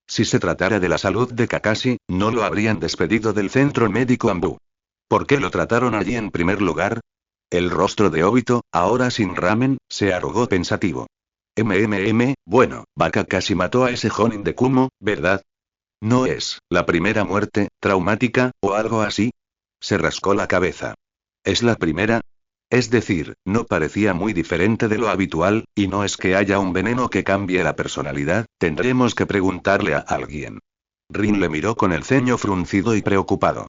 Speaker 1: Si se tratara de la salud de Kakashi, no lo habrían despedido del centro médico Ambu. ¿Por qué lo trataron allí en primer lugar? El rostro de Obito, ahora sin ramen, se arrugó pensativo. Bueno, Kakashi mató a ese Jonin de Kumo, ¿verdad? ¿No es la primera muerte, traumática, o algo así? Se rascó la cabeza. ¿Es la primera? Es decir, no parecía muy diferente de lo habitual, y no es que haya un veneno que cambie la personalidad, tendremos que preguntarle a alguien. Rin le miró con el ceño fruncido y preocupado.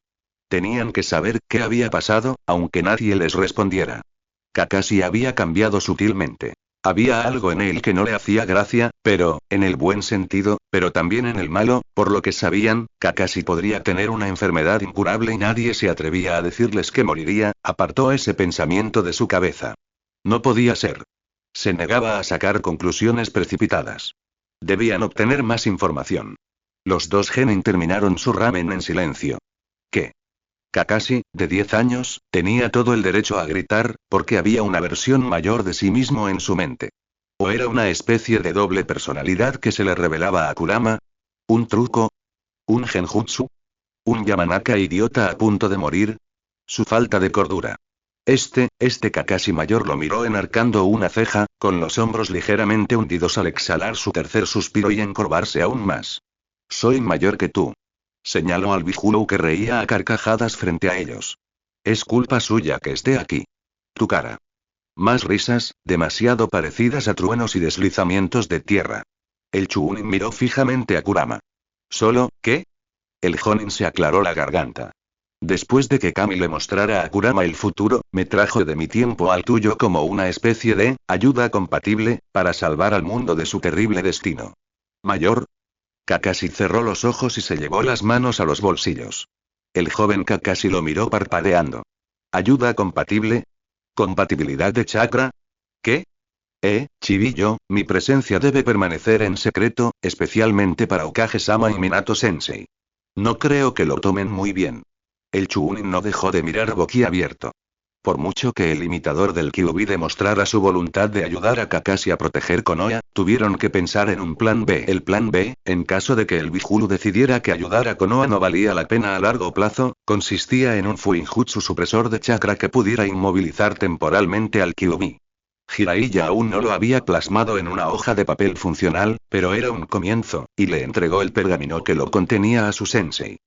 Speaker 1: Tenían que saber qué había pasado, aunque nadie les respondiera. Kakashi había cambiado sutilmente. Había algo en él que no le hacía gracia, pero, en el buen sentido, pero también en el malo, por lo que sabían, Kakashi podría tener una enfermedad incurable y nadie se atrevía a decirles que moriría. Apartó ese pensamiento de su cabeza. No podía ser. Se negaba a sacar conclusiones precipitadas. Debían obtener más información. Los dos genin terminaron su ramen en silencio. ¿Qué? Kakashi, de 10 años, tenía todo el derecho a gritar, porque había una versión mayor de sí mismo en su mente. ¿O era una especie de doble personalidad que se le revelaba a Kurama? ¿Un truco? ¿Un genjutsu? ¿Un Yamanaka idiota a punto de morir? Su falta de cordura. Este Kakashi mayor lo miró enarcando una ceja, con los hombros ligeramente hundidos al exhalar su tercer suspiro y encorvarse aún más. Soy mayor que tú. Señaló al Bihuru que reía a carcajadas frente a ellos. Es culpa suya que esté aquí. Tu cara. Más risas, demasiado parecidas a truenos y deslizamientos de tierra. El Chunin miró fijamente a Kurama. ¿Solo, qué? El Jonin se aclaró la garganta. Después de que Kami le mostrara a Kurama el futuro, me trajo de mi tiempo al tuyo como una especie de ayuda compatible, para salvar al mundo de su terrible destino. Mayor. Kakashi cerró los ojos y se llevó las manos a los bolsillos. El joven Kakashi lo miró parpadeando. ¿Ayuda compatible? ¿Compatibilidad de chakra? ¿Qué? Chibiyo, mi presencia debe permanecer en secreto, especialmente para Okage-sama y Minato-sensei. No creo que lo tomen muy bien. El Chunin no dejó de mirar boquiabierto. Por mucho que el imitador del Kyuubi demostrara su voluntad de ayudar a Kakashi a proteger Konoha, tuvieron que pensar en un plan B. El plan B, en caso de que el Bijulu decidiera que ayudar a Konoha no valía la pena a largo plazo, consistía en un Fuinjutsu supresor de chakra que pudiera inmovilizar temporalmente al Kyuubi. Jiraiya aún no lo había plasmado en una hoja de papel funcional, pero era un comienzo, y le entregó el pergamino que lo contenía a su sensei.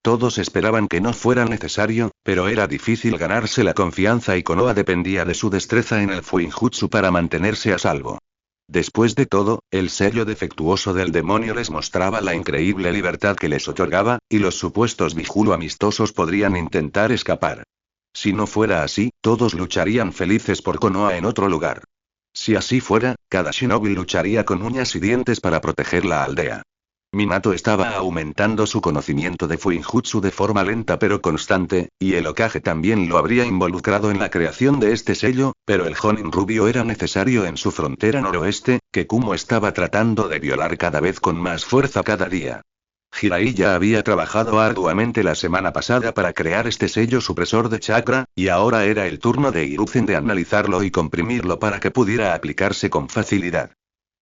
Speaker 1: Todos esperaban que no fuera necesario, pero era difícil ganarse la confianza y Konoha dependía de su destreza en el Fuinjutsu para mantenerse a salvo. Después de todo, el sello defectuoso del demonio les mostraba la increíble libertad que les otorgaba, y los supuestos Bijulu amistosos podrían intentar escapar. Si no fuera así, todos lucharían felices por Konoha en otro lugar. Si así fuera, cada shinobi lucharía con uñas y dientes para proteger la aldea. Minato estaba aumentando su conocimiento de Fuinjutsu de forma lenta pero constante, y el Hokage también lo habría involucrado en la creación de este sello, pero el Jonin rubio era necesario en su frontera noroeste, que Kumo estaba tratando de violar cada vez con más fuerza cada día. Jiraiya había trabajado arduamente la semana pasada para crear este sello supresor de chakra, y ahora era el turno de Hiruzen de analizarlo y comprimirlo para que pudiera aplicarse con facilidad.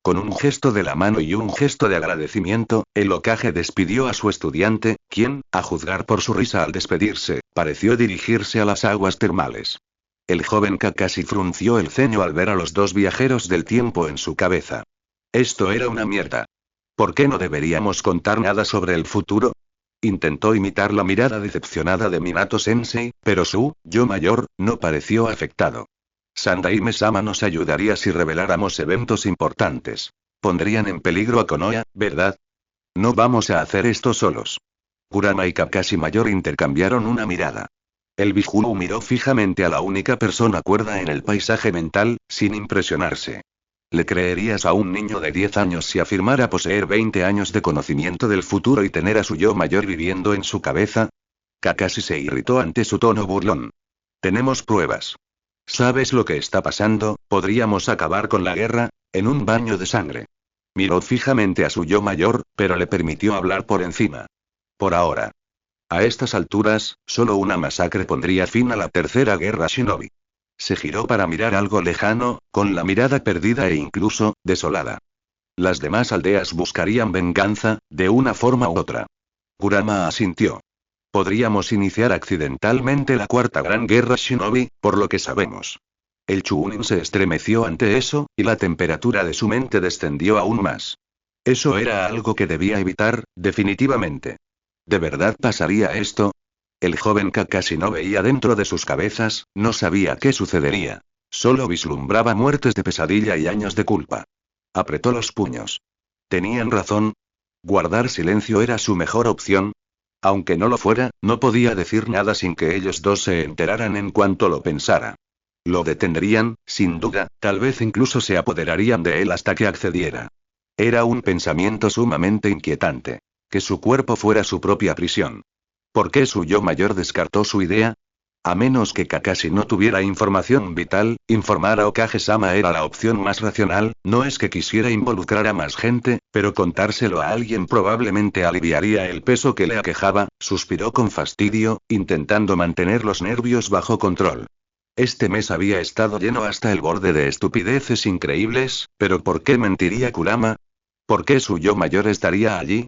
Speaker 1: Con un gesto de la mano y un gesto de agradecimiento, el Hokage despidió a su estudiante, quien, a juzgar por su risa al despedirse, pareció dirigirse a las aguas termales. El joven Kakashi frunció el ceño al ver a los dos viajeros del tiempo en su cabeza. Esto era una mierda. ¿Por qué no deberíamos contar nada sobre el futuro? Intentó imitar la mirada decepcionada de Minato-sensei, pero su yo mayor no pareció afectado. Sandaime-sama nos ayudaría si reveláramos eventos importantes. Pondrían en peligro a Konoha, ¿verdad? No vamos a hacer esto solos. Kurama y Kakashi mayor intercambiaron una mirada. El Bijulu miró fijamente a la única persona cuerda en el paisaje mental, sin impresionarse. ¿Le creerías a un niño de 10 años si afirmara poseer 20 años de conocimiento del futuro y tener a su yo mayor viviendo en su cabeza? Kakashi se irritó ante su tono burlón. Tenemos pruebas. ¿Sabes lo que está pasando? Podríamos acabar con la guerra, en un baño de sangre. Miró fijamente a su yo mayor, pero le permitió hablar por encima. Por ahora. A estas alturas, solo una masacre pondría fin a la tercera guerra shinobi. Se giró para mirar algo lejano, con la mirada perdida e incluso, desolada. Las demás aldeas buscarían venganza, de una forma u otra. Kurama asintió. Podríamos iniciar accidentalmente la cuarta gran guerra shinobi, por lo que sabemos. El Chunin se estremeció ante eso, y la temperatura de su mente descendió aún más. Eso era algo que debía evitar, definitivamente. ¿De verdad pasaría esto? El joven Kakashi no veía dentro de sus cabezas, no sabía qué sucedería. Solo vislumbraba muertes de pesadilla y años de culpa. Apretó los puños. ¿Tenían razón? ¿Guardar silencio era su mejor opción? Aunque no lo fuera, no podía decir nada sin que ellos dos se enteraran en cuanto lo pensara. Lo detendrían, sin duda, tal vez incluso se apoderarían de él hasta que accediera. Era un pensamiento sumamente inquietante. Que su cuerpo fuera su propia prisión. ¿Por qué su yo mayor descartó su idea? A menos que Kakashi no tuviera información vital, informar a Okage-sama era la opción más racional. No es que quisiera involucrar a más gente, pero contárselo a alguien probablemente aliviaría el peso que le aquejaba. Suspiró con fastidio, intentando mantener los nervios bajo control. Este mes había estado lleno hasta el borde de estupideces increíbles, pero ¿por qué mentiría Kurama? ¿Por qué su yo mayor estaría allí?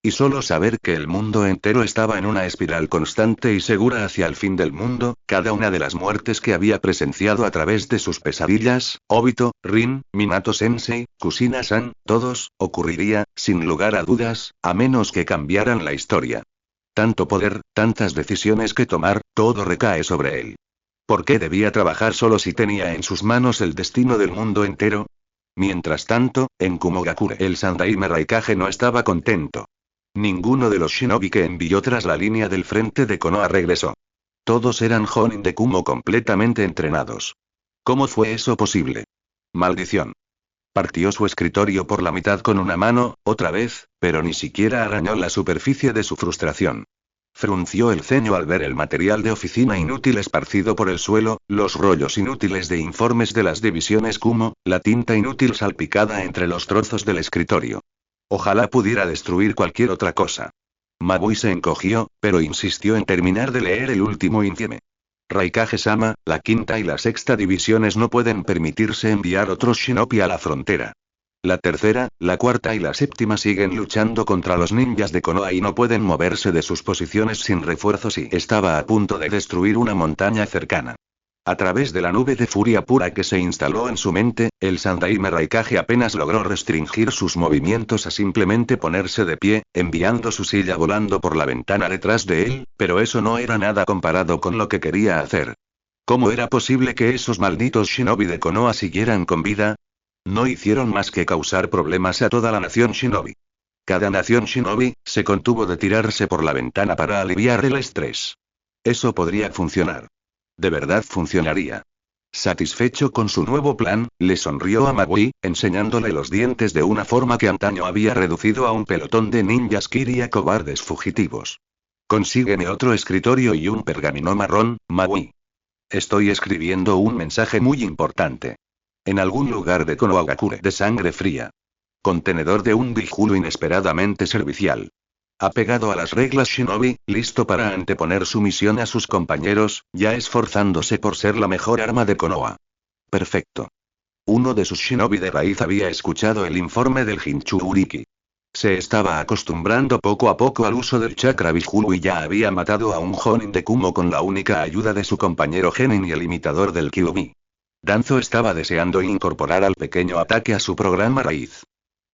Speaker 1: Y solo saber que el mundo entero estaba en una espiral constante y segura hacia el fin del mundo, cada una de las muertes que había presenciado a través de sus pesadillas, Obito, Rin, Minato-sensei, Kushina-san, todos, ocurriría, sin lugar a dudas, a menos que cambiaran la historia. Tanto poder, tantas decisiones que tomar, todo recae sobre él. ¿Por qué debía trabajar solo si tenía en sus manos el destino del mundo entero? Mientras tanto, en Kumogakure el Sandaime Raikage no estaba contento. Ninguno de los shinobi que envió tras la línea del frente de Konoha regresó. Todos eran Jonin de Kumo completamente entrenados. ¿Cómo fue eso posible? Maldición. Partió su escritorio por la mitad con una mano, otra vez, pero ni siquiera arañó la superficie de su frustración. Frunció el ceño al ver el material de oficina inútil esparcido por el suelo, los rollos inútiles de informes de las divisiones Kumo, la tinta inútil salpicada entre los trozos del escritorio. Ojalá pudiera destruir cualquier otra cosa. Mabui se encogió, pero insistió en terminar de leer el último índice. Raikage-sama, la quinta y la sexta divisiones no pueden permitirse enviar otros shinobi a la frontera. La tercera, la cuarta y la séptima siguen luchando contra los ninjas de Konoha y no pueden moverse de sus posiciones sin refuerzos y estaba a punto de destruir una montaña cercana. A través de la nube de furia pura que se instaló en su mente, el Sandaime Raikage apenas logró restringir sus movimientos a simplemente ponerse de pie, enviando su silla volando por la ventana detrás de él, pero eso no era nada comparado con lo que quería hacer. ¿Cómo era posible que esos malditos shinobi de Konoha siguieran con vida? No hicieron más que causar problemas a toda la nación shinobi. Cada nación shinobi se contuvo de tirarse por la ventana para aliviar el estrés. Eso podría funcionar. De verdad funcionaría. Satisfecho con su nuevo plan, le sonrió a Mabui, enseñándole los dientes de una forma que antaño había reducido a un pelotón de ninjas Kiria cobardes fugitivos. Consígueme otro escritorio y un pergamino marrón, Mabui. Estoy escribiendo un mensaje muy importante. En algún lugar de Konohagakure de sangre fría. Contenedor de un Bijulu inesperadamente servicial. Apegado a las reglas shinobi, listo para anteponer su misión a sus compañeros, ya esforzándose por ser la mejor arma de Konoha. Perfecto. Uno de sus shinobi de raíz había escuchado el informe del Jinchuriki. Se estaba acostumbrando poco a poco al uso del chakra Bijulu y ya había matado a un Jonin de Kumo con la única ayuda de su compañero Genin y el imitador del Kyuubi. Danzo estaba deseando incorporar al pequeño ataque a su programa raíz.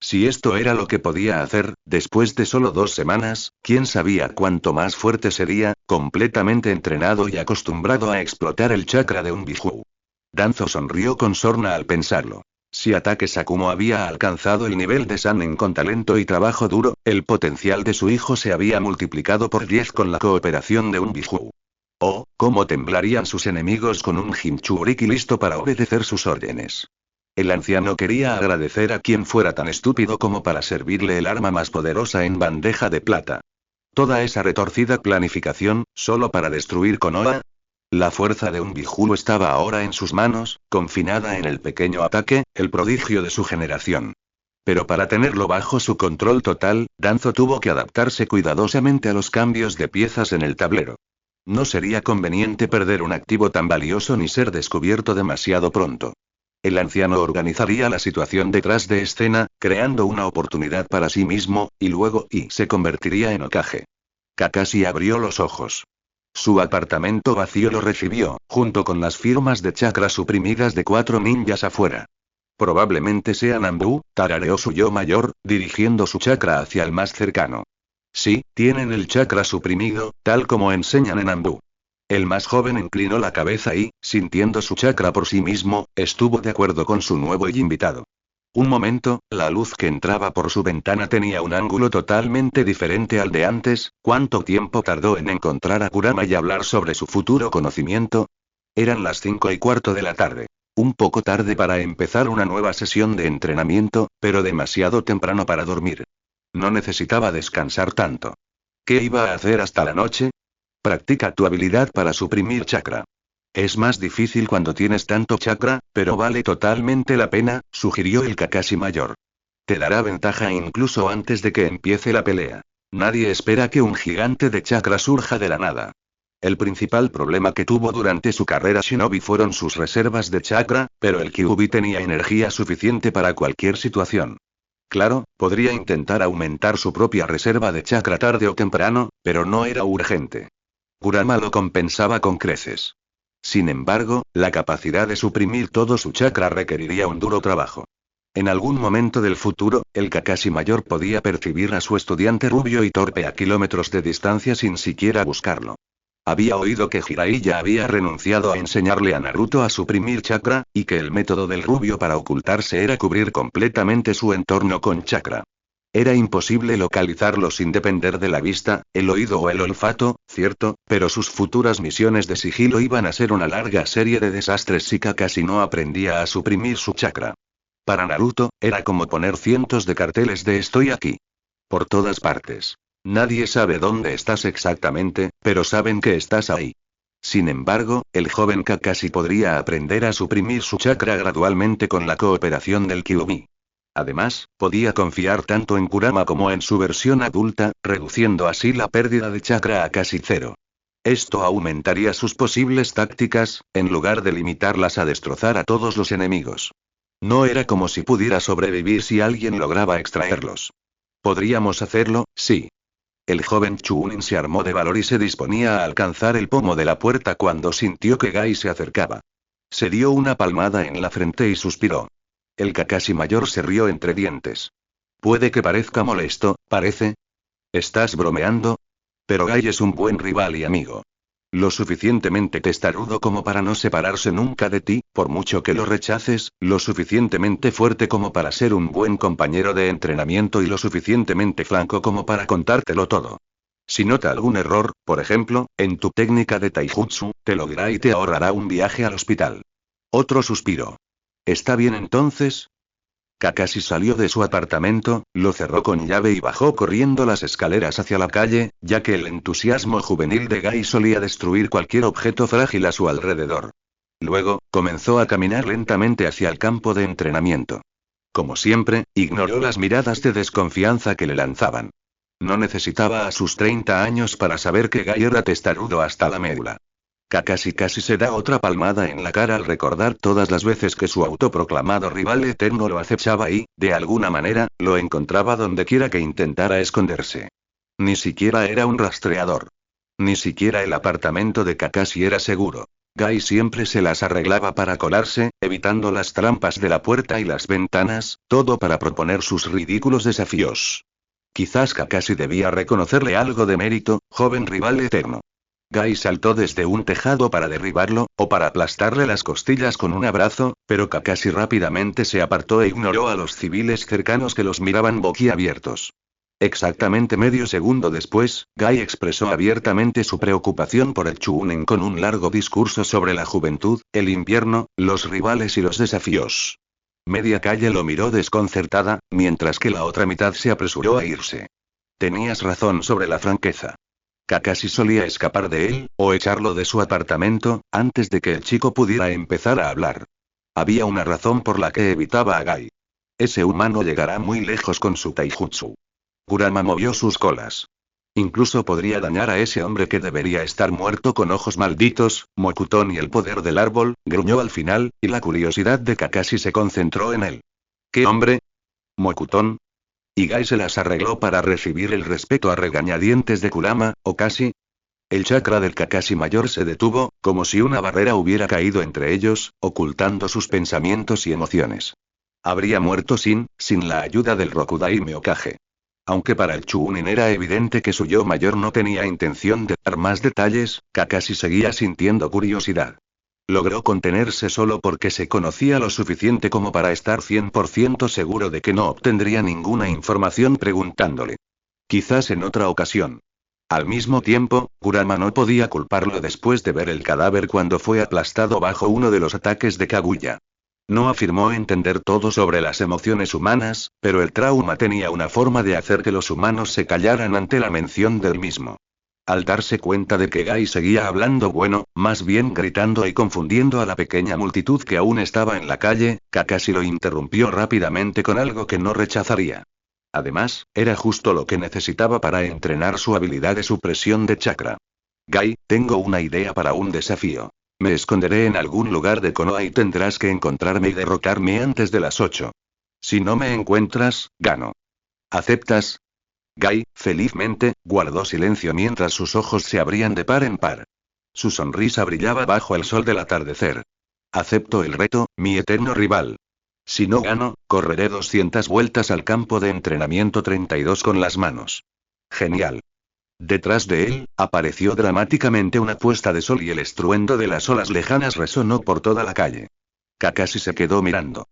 Speaker 1: Si esto era lo que podía hacer, después de solo 2 semanas, quién sabía cuánto más fuerte sería, completamente entrenado y acostumbrado a explotar el chakra de un Bijuu. Danzo sonrió con sorna al pensarlo. Si Ataque Sakumo había alcanzado el nivel de Sanin con talento y trabajo duro, el potencial de su hijo se había multiplicado por 10 con la cooperación de un Bijuu. Oh, cómo temblarían sus enemigos con un Jinchuriki listo para obedecer sus órdenes. El anciano quería agradecer a quien fuera tan estúpido como para servirle el arma más poderosa en bandeja de plata. Toda esa retorcida planificación, solo para destruir Konoha. La fuerza de un Bijulu estaba ahora en sus manos, confinada en el pequeño ataque, el prodigio de su generación. Pero para tenerlo bajo su control total, Danzo tuvo que adaptarse cuidadosamente a los cambios de piezas en el tablero. No sería conveniente perder un activo tan valioso ni ser descubierto demasiado pronto. El anciano organizaría la situación detrás de escena, creando una oportunidad para sí mismo, y luego se convertiría en Hokage. Kakashi abrió los ojos. Su apartamento vacío lo recibió, junto con las firmas de chakra suprimidas de 4 ninjas afuera. Probablemente sea Nambu, tarareó su yo mayor, dirigiendo su chakra hacia el más cercano. Sí, tienen el chakra suprimido, tal como enseñan en Nambu. El más joven inclinó la cabeza y, sintiendo su chakra por sí mismo, estuvo de acuerdo con su nuevo invitado. Un momento, la luz que entraba por su ventana tenía un ángulo totalmente diferente al de antes. ¿Cuánto tiempo tardó en encontrar a Kurama y hablar sobre su futuro conocimiento? Eran las 5:15 de la tarde. Un poco tarde para empezar una nueva sesión de entrenamiento, pero demasiado temprano para dormir. No necesitaba descansar tanto. ¿Qué iba a hacer hasta la noche? Practica tu habilidad para suprimir chakra. Es más difícil cuando tienes tanto chakra, pero vale totalmente la pena, sugirió el Kakashi mayor. Te dará ventaja incluso antes de que empiece la pelea. Nadie espera que un gigante de chakra surja de la nada. El principal problema que tuvo durante su carrera shinobi fueron sus reservas de chakra, pero el Kyuubi tenía energía suficiente para cualquier situación. Claro, podría intentar aumentar su propia reserva de chakra tarde o temprano, pero no era urgente. Kurama lo compensaba con creces. Sin embargo, la capacidad de suprimir todo su chakra requeriría un duro trabajo. En algún momento del futuro, el Kakashi mayor podía percibir a su estudiante rubio y torpe a kilómetros de distancia sin siquiera buscarlo. Había oído que Jiraiya había renunciado a enseñarle a Naruto a suprimir chakra, y que el método del rubio para ocultarse era cubrir completamente su entorno con chakra. Era imposible localizarlo sin depender de la vista, el oído o el olfato, cierto, pero sus futuras misiones de sigilo iban a ser una larga serie de desastres si Kakashi no aprendía a suprimir su chakra. Para Naruto, era como poner cientos de carteles de "estoy aquí". Por todas partes. Nadie sabe dónde estás exactamente, pero saben que estás ahí. Sin embargo, el joven Kakashi podría aprender a suprimir su chakra gradualmente con la cooperación del Kyuubi. Además, podía confiar tanto en Kurama como en su versión adulta, reduciendo así la pérdida de chakra a casi cero. Esto aumentaría sus posibles tácticas, en lugar de limitarlas a destrozar a todos los enemigos. No era como si pudiera sobrevivir si alguien lograba extraerlos. Podríamos hacerlo, sí. El joven Chunin se armó de valor y se disponía a alcanzar el pomo de la puerta cuando sintió que Gai se acercaba. Se dio una palmada en la frente y suspiró. El Kakashi mayor se rió entre dientes. Puede que parezca molesto, ¿parece? ¿Estás bromeando? Pero Gai es un buen rival y amigo. Lo suficientemente testarudo como para no separarse nunca de ti, por mucho que lo rechaces, lo suficientemente fuerte como para ser un buen compañero de entrenamiento y lo suficientemente franco como para contártelo todo. Si nota algún error, por ejemplo, en tu técnica de taijutsu, te lo dirá y te ahorrará un viaje al hospital. Otro suspiro. ¿Está bien entonces? Kakashi salió de su apartamento, lo cerró con llave y bajó corriendo las escaleras hacia la calle, ya que el entusiasmo juvenil de Gai solía destruir cualquier objeto frágil a su alrededor. Luego, comenzó a caminar lentamente hacia el campo de entrenamiento. Como siempre, ignoró las miradas de desconfianza que le lanzaban. No necesitaba a sus 30 años para saber que Gai era testarudo hasta la médula. Kakashi casi se da otra palmada en la cara al recordar todas las veces que su autoproclamado rival eterno lo acechaba y, de alguna manera, lo encontraba donde quiera que intentara esconderse. Ni siquiera era un rastreador. Ni siquiera el apartamento de Kakashi era seguro. Gai siempre se las arreglaba para colarse, evitando las trampas de la puerta y las ventanas, todo para proponer sus ridículos desafíos. Quizás Kakashi debía reconocerle algo de mérito, joven rival eterno. Gai saltó desde un tejado para derribarlo, o para aplastarle las costillas con un abrazo, pero Kakashi rápidamente se apartó e ignoró a los civiles cercanos que los miraban boquiabiertos. Exactamente medio segundo después, Gai expresó abiertamente su preocupación por el Chunin con un largo discurso sobre la juventud, el invierno, los rivales y los desafíos. Media calle lo miró desconcertada, mientras que la otra mitad se apresuró a irse. Tenías razón sobre la franqueza. Kakashi solía escapar de él, o echarlo de su apartamento, antes de que el chico pudiera empezar a hablar. Había una razón por la que evitaba a Gai. Ese humano llegará muy lejos con su taijutsu. Kurama movió sus colas. Incluso podría dañar a ese hombre que debería estar muerto con ojos malditos. Mokuton y el poder del árbol, gruñó al final, y la curiosidad de Kakashi se concentró en él. ¿Qué hombre? Mokuton. Y Gai se las arregló para recibir el respeto a regañadientes de Kurama, o casi. El chakra del Kakashi mayor se detuvo, como si una barrera hubiera caído entre ellos, ocultando sus pensamientos y emociones. Habría muerto sin la ayuda del Rokudaime Hokage. Aunque para el Chunin era evidente que su yo mayor no tenía intención de dar más detalles, Kakashi seguía sintiendo curiosidad. Logró contenerse solo porque se conocía lo suficiente como para estar 100% seguro de que no obtendría ninguna información preguntándole. Quizás en otra ocasión. Al mismo tiempo, Kurama no podía culparlo después de ver el cadáver cuando fue aplastado bajo uno de los ataques de Kaguya. No afirmó entender todo sobre las emociones humanas, pero el trauma tenía una forma de hacer que los humanos se callaran ante la mención del mismo. Al darse cuenta de que Gai seguía hablando más bien gritando y confundiendo a la pequeña multitud que aún estaba en la calle, Kakashi lo interrumpió rápidamente con algo que no rechazaría. Además, era justo lo que necesitaba para entrenar su habilidad de supresión de chakra. Gai, tengo una idea para un desafío. Me esconderé en algún lugar de Konoha y tendrás que encontrarme y derrotarme antes de las 8. Si no me encuentras, gano. ¿Aceptas? Gai, felizmente, guardó silencio mientras sus ojos se abrían de par en par. Su sonrisa brillaba bajo el sol del atardecer. Acepto el reto, mi eterno rival. Si no gano, correré 200 vueltas al campo de entrenamiento 32 con las manos. Genial. Detrás de él, apareció dramáticamente una puesta de sol y el estruendo de las olas lejanas resonó por toda la calle. Kakashi se quedó mirando.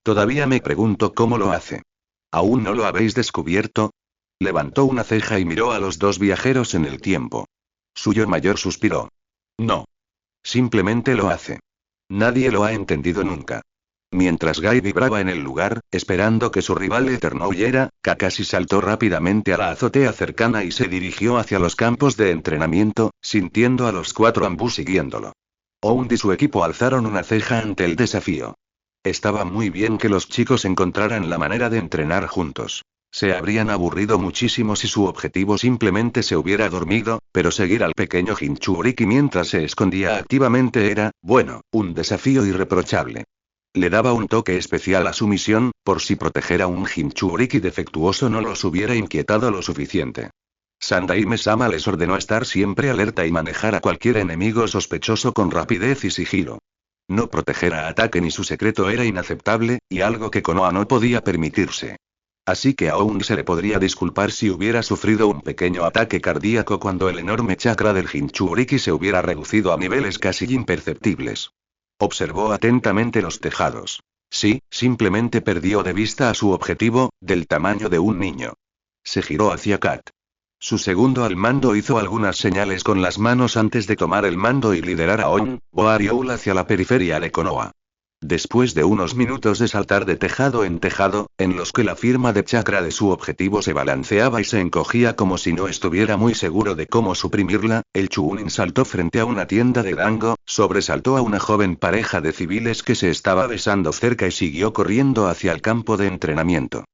Speaker 1: Todavía me pregunto cómo lo hace. ¿Aún no lo habéis descubierto? Levantó una ceja y miró a los dos viajeros en el tiempo. Su yo mayor suspiró. No. Simplemente lo hace. Nadie lo ha entendido nunca. Mientras Guy vibraba en el lugar, esperando que su rival eterno huyera, Kakashi saltó rápidamente a la azotea cercana y se dirigió hacia los campos de entrenamiento, sintiendo a los cuatro Anbu siguiéndolo. Ound y su equipo alzaron una ceja ante el desafío. Estaba muy bien que los chicos encontraran la manera de entrenar juntos. Se habrían aburrido muchísimo si su objetivo simplemente se hubiera dormido, pero seguir al pequeño Jinchuriki mientras se escondía activamente era, bueno, un desafío irreprochable. Le daba un toque especial a su misión, por si proteger a un Jinchuriki defectuoso no los hubiera inquietado lo suficiente. Sandaime-sama les ordenó estar siempre alerta y manejar a cualquier enemigo sospechoso con rapidez y sigilo. No proteger a Ataque ni su secreto era inaceptable, y algo que Konoha no podía permitirse. Así que aún se le podría disculpar si hubiera sufrido un pequeño ataque cardíaco cuando el enorme chakra del Jinchuriki se hubiera reducido a niveles casi imperceptibles. Observó atentamente los tejados. Sí, simplemente perdió de vista a su objetivo, del tamaño de un niño. Se giró hacia Kat. Su segundo al mando hizo algunas señales con las manos antes de tomar el mando y liderar a On, Boar y Oul hacia la periferia de Konoha. Después de unos minutos de saltar de tejado en tejado, en los que la firma de chakra de su objetivo se balanceaba y se encogía como si no estuviera muy seguro de cómo suprimirla, el Chuunin saltó frente a una tienda de dango, sobresaltó a una joven pareja de civiles que se estaba besando cerca y siguió corriendo hacia el campo de entrenamiento.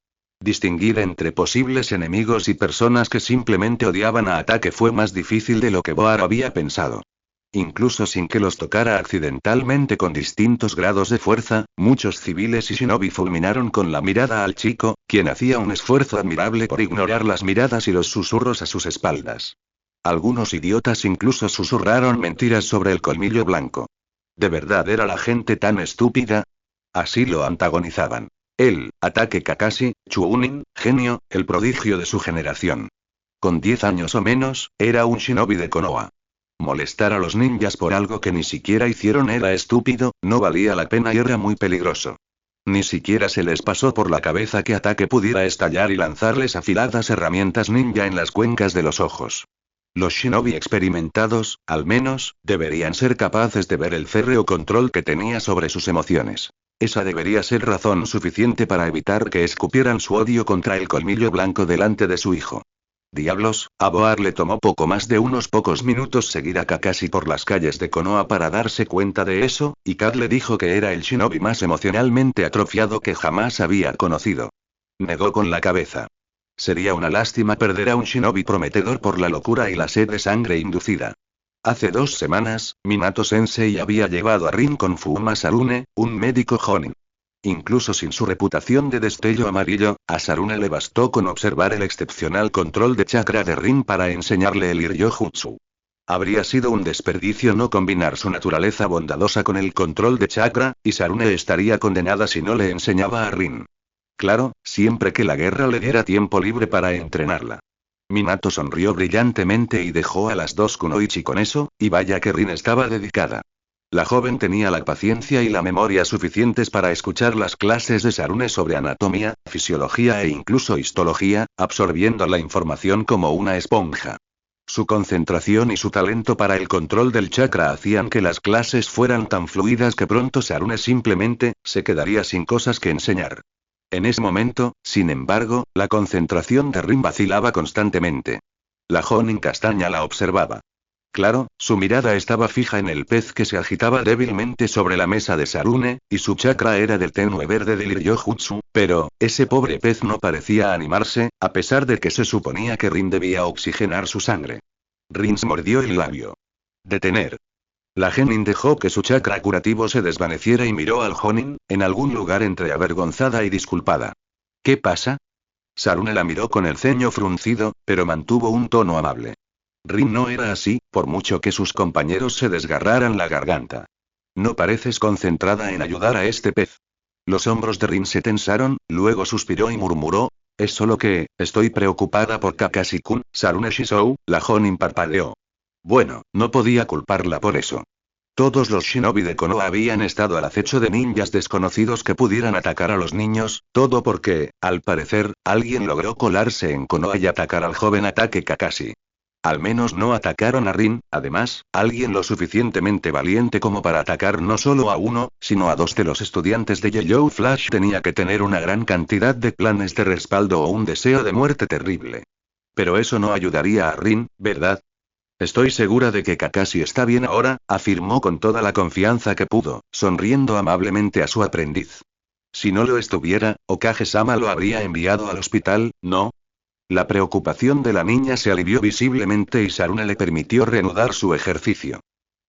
Speaker 1: Distinguir entre posibles enemigos y personas que simplemente odiaban a Ataque fue más difícil de lo que Boar había pensado. Incluso sin que los tocara accidentalmente con distintos grados de fuerza, muchos civiles y shinobi fulminaron con la mirada al chico, quien hacía un esfuerzo admirable por ignorar las miradas y los susurros a sus espaldas. Algunos idiotas incluso susurraron mentiras sobre el colmillo blanco. ¿De verdad era la gente tan estúpida? Así lo antagonizaban. Él, Ataque Kakashi, Chuunin, genio, el prodigio de su generación. Con 10 años o menos, era un shinobi de Konoha. Molestar a los ninjas por algo que ni siquiera hicieron era estúpido, no valía la pena y era muy peligroso. Ni siquiera se les pasó por la cabeza que Ataque pudiera estallar y lanzarles afiladas herramientas ninja en las cuencas de los ojos. Los shinobi experimentados, al menos, deberían ser capaces de ver el férreo control que tenía sobre sus emociones. Esa debería ser razón suficiente para evitar que escupieran su odio contra el colmillo blanco delante de su hijo. Diablos, a Boar le tomó poco más de unos pocos minutos seguir a Kakashi por las calles de Konoha para darse cuenta de eso, y Kat le dijo que era el shinobi más emocionalmente atrofiado que jamás había conocido. Negó con la cabeza. Sería una lástima perder a un shinobi prometedor por la locura y la sed de sangre inducida. Hace 2 semanas, Minato-sensei había llevado a Rin con Fuma Sarune, un médico jonin. Incluso sin su reputación de destello amarillo, a Sarune le bastó con observar el excepcional control de chakra de Rin para enseñarle el Iryo-jutsu. Habría sido un desperdicio no combinar su naturaleza bondadosa con el control de chakra, y Sarune estaría condenada si no le enseñaba a Rin. Claro, siempre que la guerra le diera tiempo libre para entrenarla. Minato sonrió brillantemente y dejó a las dos kunoichi con eso, y vaya que Rin estaba dedicada. La joven tenía la paciencia y la memoria suficientes para escuchar las clases de Sarune sobre anatomía, fisiología e incluso histología, absorbiendo la información como una esponja. Su concentración y su talento para el control del chakra hacían que las clases fueran tan fluidas que pronto Sarune simplemente se quedaría sin cosas que enseñar. En ese momento, sin embargo, la concentración de Rin vacilaba constantemente. La joven castaña la observaba. Claro, su mirada estaba fija en el pez que se agitaba débilmente sobre la mesa de Sarune, y su chakra era del tenue verde del Iryo-jutsu, pero, ese pobre pez no parecía animarse, a pesar de que se suponía que Rin debía oxigenar su sangre. Rin mordió el labio. Detener. La genin dejó que su chakra curativo se desvaneciera y miró al jonin, en algún lugar entre avergonzada y disculpada. ¿Qué pasa? Sarune la miró con el ceño fruncido, pero mantuvo un tono amable. Rin no era así, por mucho que sus compañeros se desgarraran la garganta. No pareces concentrada en ayudar a este pez. Los hombros de Rin se tensaron, luego suspiró y murmuró, es solo que, estoy preocupada por Kakashi-kun. Sarune Shizou, la jonin parpadeó. Bueno, no podía culparla por eso. Todos los shinobi de Konoha habían estado al acecho de ninjas desconocidos que pudieran atacar a los niños, todo porque, al parecer, alguien logró colarse en Konoha y atacar al joven Ataque Kakashi. Al menos no atacaron a Rin, además, alguien lo suficientemente valiente como para atacar no solo a uno, sino a dos de los estudiantes de Yellow Flash tenía que tener una gran cantidad de planes de respaldo o un deseo de muerte terrible. Pero eso no ayudaría a Rin, ¿verdad? Estoy segura de que Kakashi está bien ahora, afirmó con toda la confianza que pudo, sonriendo amablemente a su aprendiz. Si no lo estuviera, Okage-sama lo habría enviado al hospital, ¿no? La preocupación de la niña se alivió visiblemente y Sarune le permitió reanudar su ejercicio.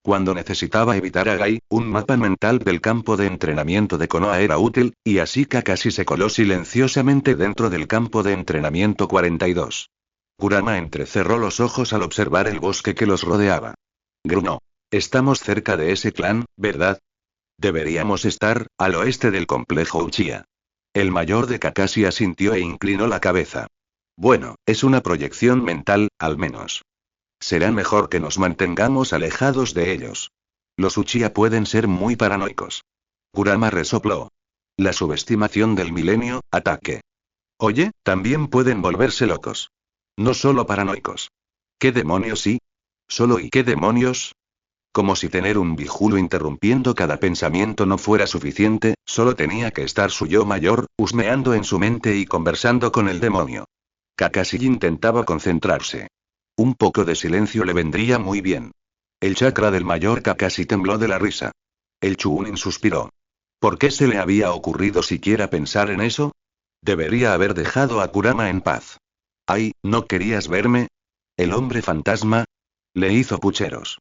Speaker 1: Cuando necesitaba evitar a Gai, un mapa mental del campo de entrenamiento de Konoha era útil, y así Kakashi se coló silenciosamente dentro del campo de entrenamiento 42. Kurama entrecerró los ojos al observar el bosque que los rodeaba. Grunó. Estamos cerca de ese clan, ¿verdad? Deberíamos estar, al oeste del complejo Uchiha. El mayor de Kakashi asintió e inclinó la cabeza. Bueno, es una proyección mental, al menos. Será mejor que nos mantengamos alejados de ellos. Los Uchiha pueden ser muy paranoicos. Kurama resopló. La subestimación del milenio, ataque. Oye, también pueden volverse locos. No solo paranoicos. ¿Qué demonios sí? ¿Solo y qué demonios? Como si tener un vijulo interrumpiendo cada pensamiento no fuera suficiente, solo tenía que estar su yo mayor, husmeando en su mente y conversando con el demonio. Kakashi intentaba concentrarse. Un poco de silencio le vendría muy bien. El chakra del mayor Kakashi tembló de la risa. El Chunin suspiró. ¿Por qué se le había ocurrido siquiera pensar en eso? Debería haber dejado a Kurama en paz. Ay, ¿no querías verme? ¿El hombre fantasma? Le hizo pucheros.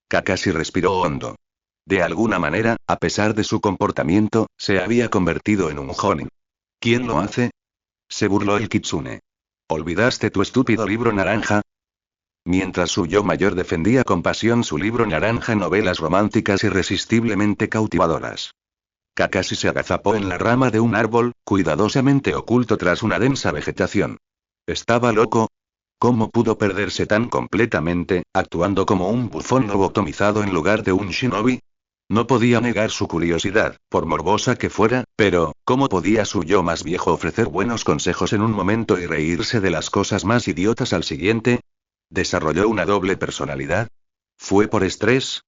Speaker 1: Kakashi respiró hondo. De alguna manera, a pesar de su comportamiento, se había convertido en un jonin. ¿Quién lo hace? Se burló el kitsune. ¿Olvidaste tu estúpido libro naranja? Mientras su yo mayor defendía con pasión su libro naranja, novelas románticas irresistiblemente cautivadoras. Kakashi se agazapó en la rama de un árbol, cuidadosamente oculto tras una densa vegetación. ¿Estaba loco? ¿Cómo pudo perderse tan completamente, actuando como un bufón lobotomizado en lugar de un shinobi? No podía negar su curiosidad, por morbosa que fuera, pero, ¿cómo podía su yo más viejo ofrecer buenos consejos en un momento y reírse de las cosas más idiotas al siguiente? ¿Desarrolló una doble personalidad? ¿Fue por estrés?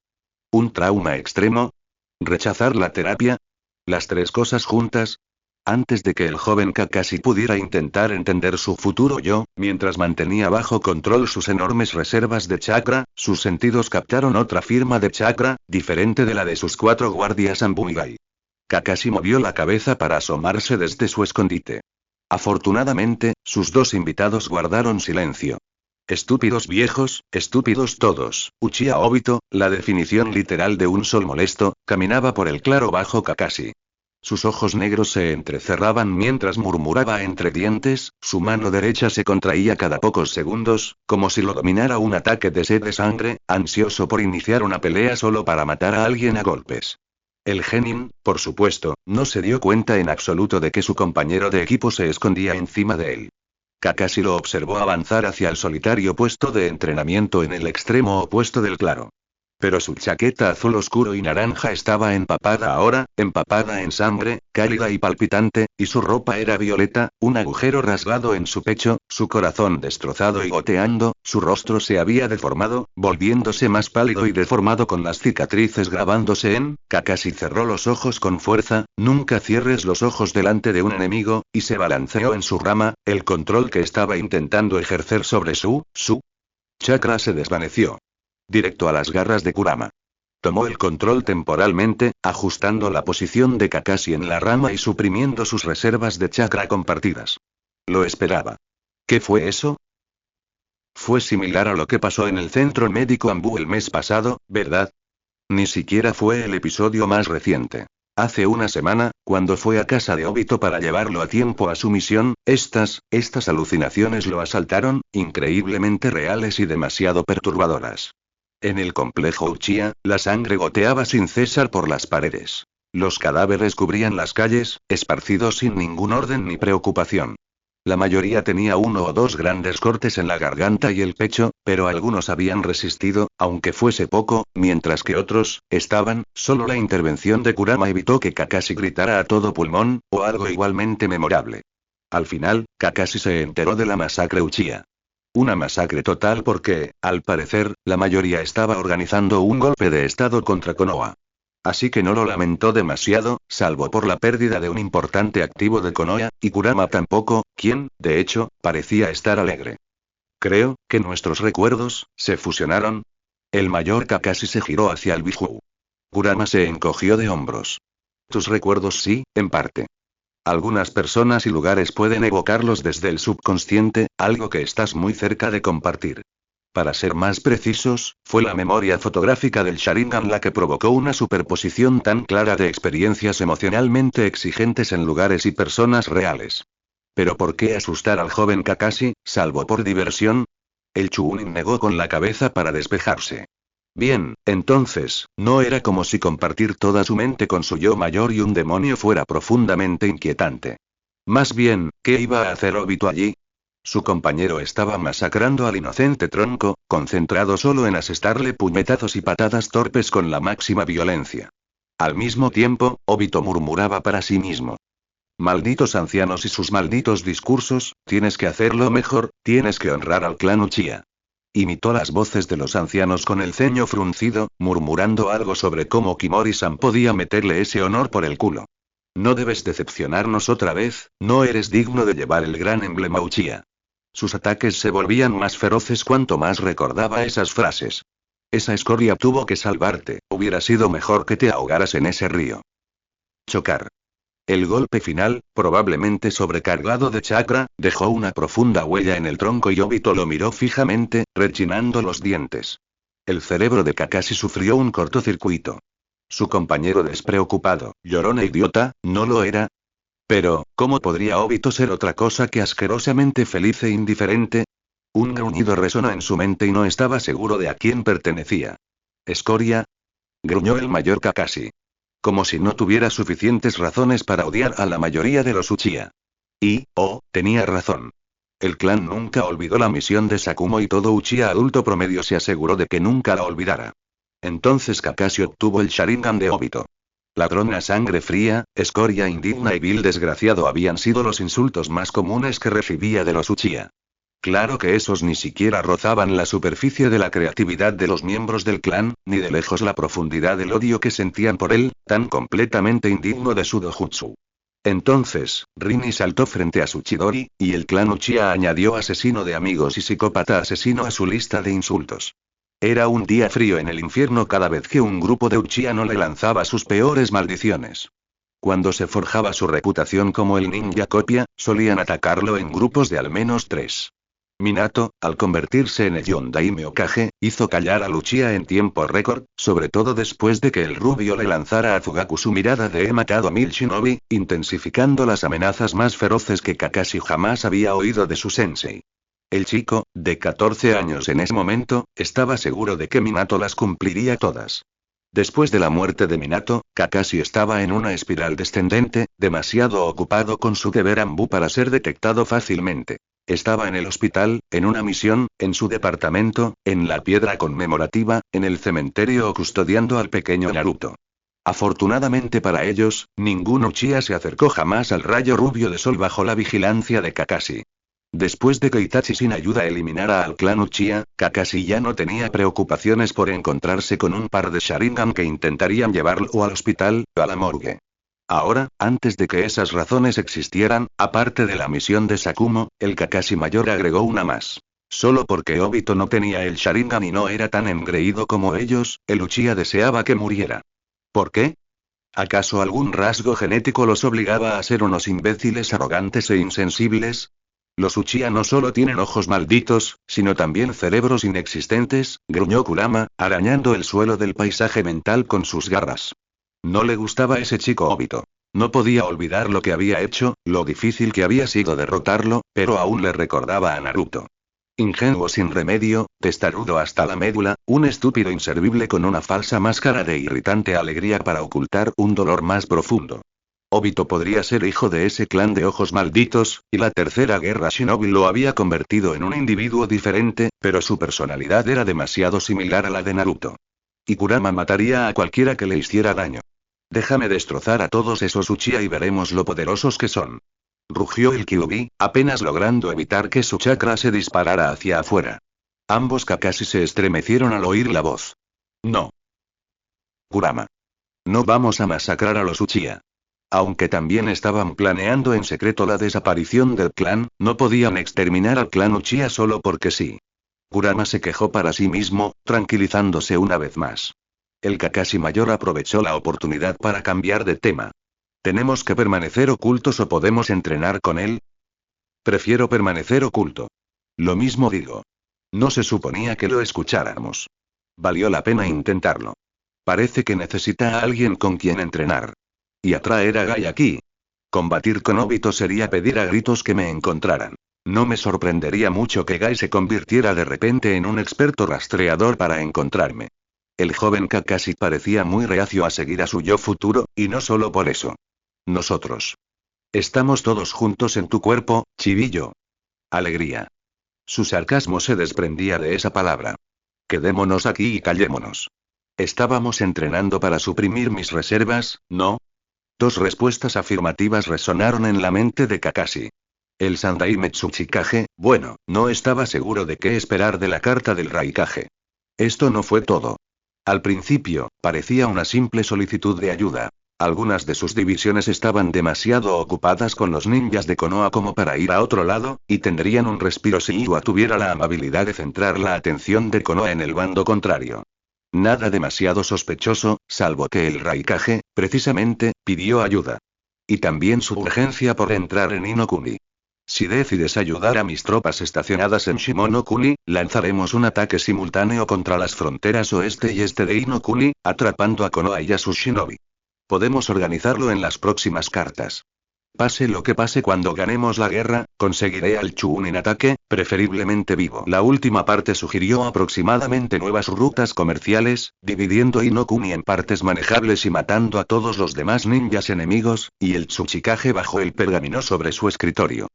Speaker 1: ¿Un trauma extremo? ¿Rechazar la terapia? ¿Las tres cosas juntas? Antes de que el joven Kakashi pudiera intentar entender su futuro yo, mientras mantenía bajo control sus enormes reservas de chakra, sus sentidos captaron otra firma de chakra, diferente de la de sus 4 guardias Ambuigai. Kakashi movió la cabeza para asomarse desde su escondite. Afortunadamente, sus dos invitados guardaron silencio. Estúpidos viejos, estúpidos todos. Uchiha Obito, la definición literal de un sol molesto, caminaba por el claro bajo Kakashi. Sus ojos negros se entrecerraban mientras murmuraba entre dientes, su mano derecha se contraía cada pocos segundos, como si lo dominara un ataque de sed de sangre, ansioso por iniciar una pelea solo para matar a alguien a golpes. El genin, por supuesto, no se dio cuenta en absoluto de que su compañero de equipo se escondía encima de él. Kakashi lo observó avanzar hacia el solitario puesto de entrenamiento en el extremo opuesto del claro. Pero su chaqueta azul oscuro y naranja estaba empapada ahora, empapada en sangre, cálida y palpitante, y su ropa era violeta, un agujero rasgado en su pecho, su corazón destrozado y goteando, su rostro se había deformado, volviéndose más pálido y deformado con las cicatrices grabándose en. Kakashi cerró los ojos con fuerza, nunca cierres los ojos delante de un enemigo, y se balanceó en su rama, el control que estaba intentando ejercer sobre su chakra se desvaneció. Directo a las garras de Kurama. Tomó el control temporalmente, ajustando la posición de Kakashi en la rama y suprimiendo sus reservas de chakra compartidas. Lo esperaba. ¿Qué fue eso? Fue similar a lo que pasó en el centro médico Ambu el mes pasado, ¿verdad? Ni siquiera fue el episodio más reciente. Hace una semana, cuando fue a casa de Obito para llevarlo a tiempo a su misión, estas alucinaciones lo asaltaron, increíblemente reales y demasiado perturbadoras. En el complejo Uchiha, la sangre goteaba sin cesar por las paredes. Los cadáveres cubrían las calles, esparcidos sin ningún orden ni preocupación. La mayoría tenía uno o dos grandes cortes en la garganta y el pecho, pero algunos habían resistido, aunque fuese poco, mientras que otros, estaban, solo la intervención de Kurama evitó que Kakashi gritara a todo pulmón, o algo igualmente memorable. Al final, Kakashi se enteró de la masacre Uchiha. Una masacre total porque, al parecer, la mayoría estaba organizando un golpe de estado contra Konoha. Así que no lo lamentó demasiado, salvo por la pérdida de un importante activo de Konoha, y Kurama tampoco, quien, de hecho, parecía estar alegre. Creo que nuestros recuerdos se fusionaron. El mayor Kakashi se giró hacia el Biju. Kurama se encogió de hombros. Tus recuerdos sí, en parte. Algunas personas y lugares pueden evocarlos desde el subconsciente, algo que estás muy cerca de compartir. Para ser más precisos, fue la memoria fotográfica del Sharingan la que provocó una superposición tan clara de experiencias emocionalmente exigentes en lugares y personas reales. ¿Pero por qué asustar al joven Kakashi, salvo por diversión? El Chunin negó con la cabeza para despejarse. Bien, entonces, no era como si compartir toda su mente con su yo mayor y un demonio fuera profundamente inquietante. Más bien, ¿qué iba a hacer Obito allí? Su compañero estaba masacrando al inocente tronco, concentrado solo en asestarle puñetazos y patadas torpes con la máxima violencia. Al mismo tiempo, Obito murmuraba para sí mismo. Malditos ancianos y sus malditos discursos, tienes que hacerlo mejor, tienes que honrar al clan Uchiha. Imitó las voces de los ancianos con el ceño fruncido, murmurando algo sobre cómo Kimori-san podía meterle ese honor por el culo. No debes decepcionarnos otra vez, no eres digno de llevar el gran emblema Uchiha. Sus ataques se volvían más feroces cuanto más recordaba esas frases. Esa escoria tuvo que salvarte, hubiera sido mejor que te ahogaras en ese río. Chocar. El golpe final, probablemente sobrecargado de chakra, dejó una profunda huella en el tronco y Obito lo miró fijamente, rechinando los dientes. El cerebro de Kakashi sufrió un cortocircuito. Su compañero despreocupado, llorón e idiota, ¿no lo era? Pero, ¿cómo podría Obito ser otra cosa que asquerosamente feliz e indiferente? Un gruñido resonó en su mente y no estaba seguro de a quién pertenecía. ¿Escoria? Gruñó el mayor Kakashi. Como si no tuviera suficientes razones para odiar a la mayoría de los Uchiha. Y, tenía razón. El clan nunca olvidó la misión de Sakumo y todo Uchiha adulto promedio se aseguró de que nunca la olvidara. Entonces Kakashi obtuvo el Sharingan de Obito. Ladrón a sangre fría, escoria indigna y vil desgraciado habían sido los insultos más comunes que recibía de los Uchiha. Claro que esos ni siquiera rozaban la superficie de la creatividad de los miembros del clan, ni de lejos la profundidad del odio que sentían por él, tan completamente indigno de su dojutsu. Entonces, Rini saltó frente a su Chidori, y el clan Uchiha añadió asesino de amigos y psicópata asesino a su lista de insultos. Era un día frío en el infierno cada vez que un grupo de Uchiha no le lanzaba sus peores maldiciones. Cuando se forjaba su reputación como el ninja copia, solían atacarlo en grupos de al menos 3. Minato, al convertirse en el Yondaime Hokage, hizo callar a Uchiha en tiempo récord, sobre todo después de que el rubio le lanzara a Fugaku su mirada de "he matado a 1000 shinobi", intensificando las amenazas más feroces que Kakashi jamás había oído de su sensei. El chico, de 14 años en ese momento, estaba seguro de que Minato las cumpliría todas. Después de la muerte de Minato, Kakashi estaba en una espiral descendente, demasiado ocupado con su deber Anbu para ser detectado fácilmente. Estaba en el hospital, en una misión, en su departamento, en la piedra conmemorativa, en el cementerio o custodiando al pequeño Naruto. Afortunadamente para ellos, ningún Uchiha se acercó jamás al rayo rubio de sol bajo la vigilancia de Kakashi. Después de que Itachi sin ayuda eliminara al clan Uchiha, Kakashi ya no tenía preocupaciones por encontrarse con un par de Sharingan que intentarían llevarlo al hospital, o a la morgue. Ahora, antes de que esas razones existieran, aparte de la misión de Sakumo, el Kakashi mayor agregó una más. Solo porque Obito no tenía el Sharingan y no era tan engreído como ellos, el Uchiha deseaba que muriera. ¿Por qué? ¿Acaso algún rasgo genético los obligaba a ser unos imbéciles arrogantes e insensibles? Los Uchiha no solo tienen ojos malditos, sino también cerebros inexistentes, gruñó Kurama, arañando el suelo del paisaje mental con sus garras. No le gustaba ese chico Obito. No podía olvidar lo que había hecho, lo difícil que había sido derrotarlo, pero aún le recordaba a Naruto. Ingenuo sin remedio, testarudo hasta la médula, un estúpido inservible con una falsa máscara de irritante alegría para ocultar un dolor más profundo. Obito podría ser hijo de ese clan de ojos malditos, y la tercera guerra shinobi lo había convertido en un individuo diferente, pero su personalidad era demasiado similar a la de Naruto. Y Kurama mataría a cualquiera que le hiciera daño. Déjame destrozar a todos esos Uchiha y veremos lo poderosos que son. Rugió el Kyuubi, apenas logrando evitar que su chakra se disparara hacia afuera. Ambos Kakashi se estremecieron al oír la voz. No. Kurama. No vamos a masacrar a los Uchiha. Aunque también estaban planeando en secreto la desaparición del clan, no podían exterminar al clan Uchiha solo porque sí. Kurama se quejó para sí mismo, tranquilizándose una vez más. El Kakashi mayor aprovechó la oportunidad para cambiar de tema. ¿Tenemos que permanecer ocultos o podemos entrenar con él? Prefiero permanecer oculto. Lo mismo digo. No se suponía que lo escucháramos. Valió la pena intentarlo. Parece que necesita a alguien con quien entrenar. Y atraer a Gai aquí. Combatir con Obito sería pedir a gritos que me encontraran. No me sorprendería mucho que Gai se convirtiera de repente en un experto rastreador para encontrarme. El joven Kakashi parecía muy reacio a seguir a su yo futuro, y no solo por eso. Nosotros. Estamos todos juntos en tu cuerpo, chibillo. Alegría. Su sarcasmo se desprendía de esa palabra. Quedémonos aquí y callémonos. Estábamos entrenando para suprimir mis reservas, ¿no? Dos respuestas afirmativas resonaron en la mente de Kakashi. El Sandai Metsuchikage, bueno, no estaba seguro de qué esperar de la carta del Raikage. Esto no fue todo. Al principio, parecía una simple solicitud de ayuda. Algunas de sus divisiones estaban demasiado ocupadas con los ninjas de Konoha como para ir a otro lado, y tendrían un respiro si Iwa tuviera la amabilidad de centrar la atención de Konoha en el bando contrario. Nada demasiado sospechoso, salvo que el Raikage, precisamente, pidió ayuda. Y también su urgencia por entrar en Inokuni. Si decides ayudar a mis tropas estacionadas en Shimonokuni, lanzaremos un ataque simultáneo contra las fronteras oeste y este de Inokuni, atrapando a Konoha y a sus shinobi. Podemos organizarlo en las próximas cartas. Pase lo que pase cuando ganemos la guerra, conseguiré al Chunin ataque, preferiblemente vivo. La última parte sugirió aproximadamente nuevas rutas comerciales, dividiendo Inokuni en partes manejables y matando a todos los demás ninjas enemigos, y el Tsuchikage bajó el pergamino sobre su escritorio.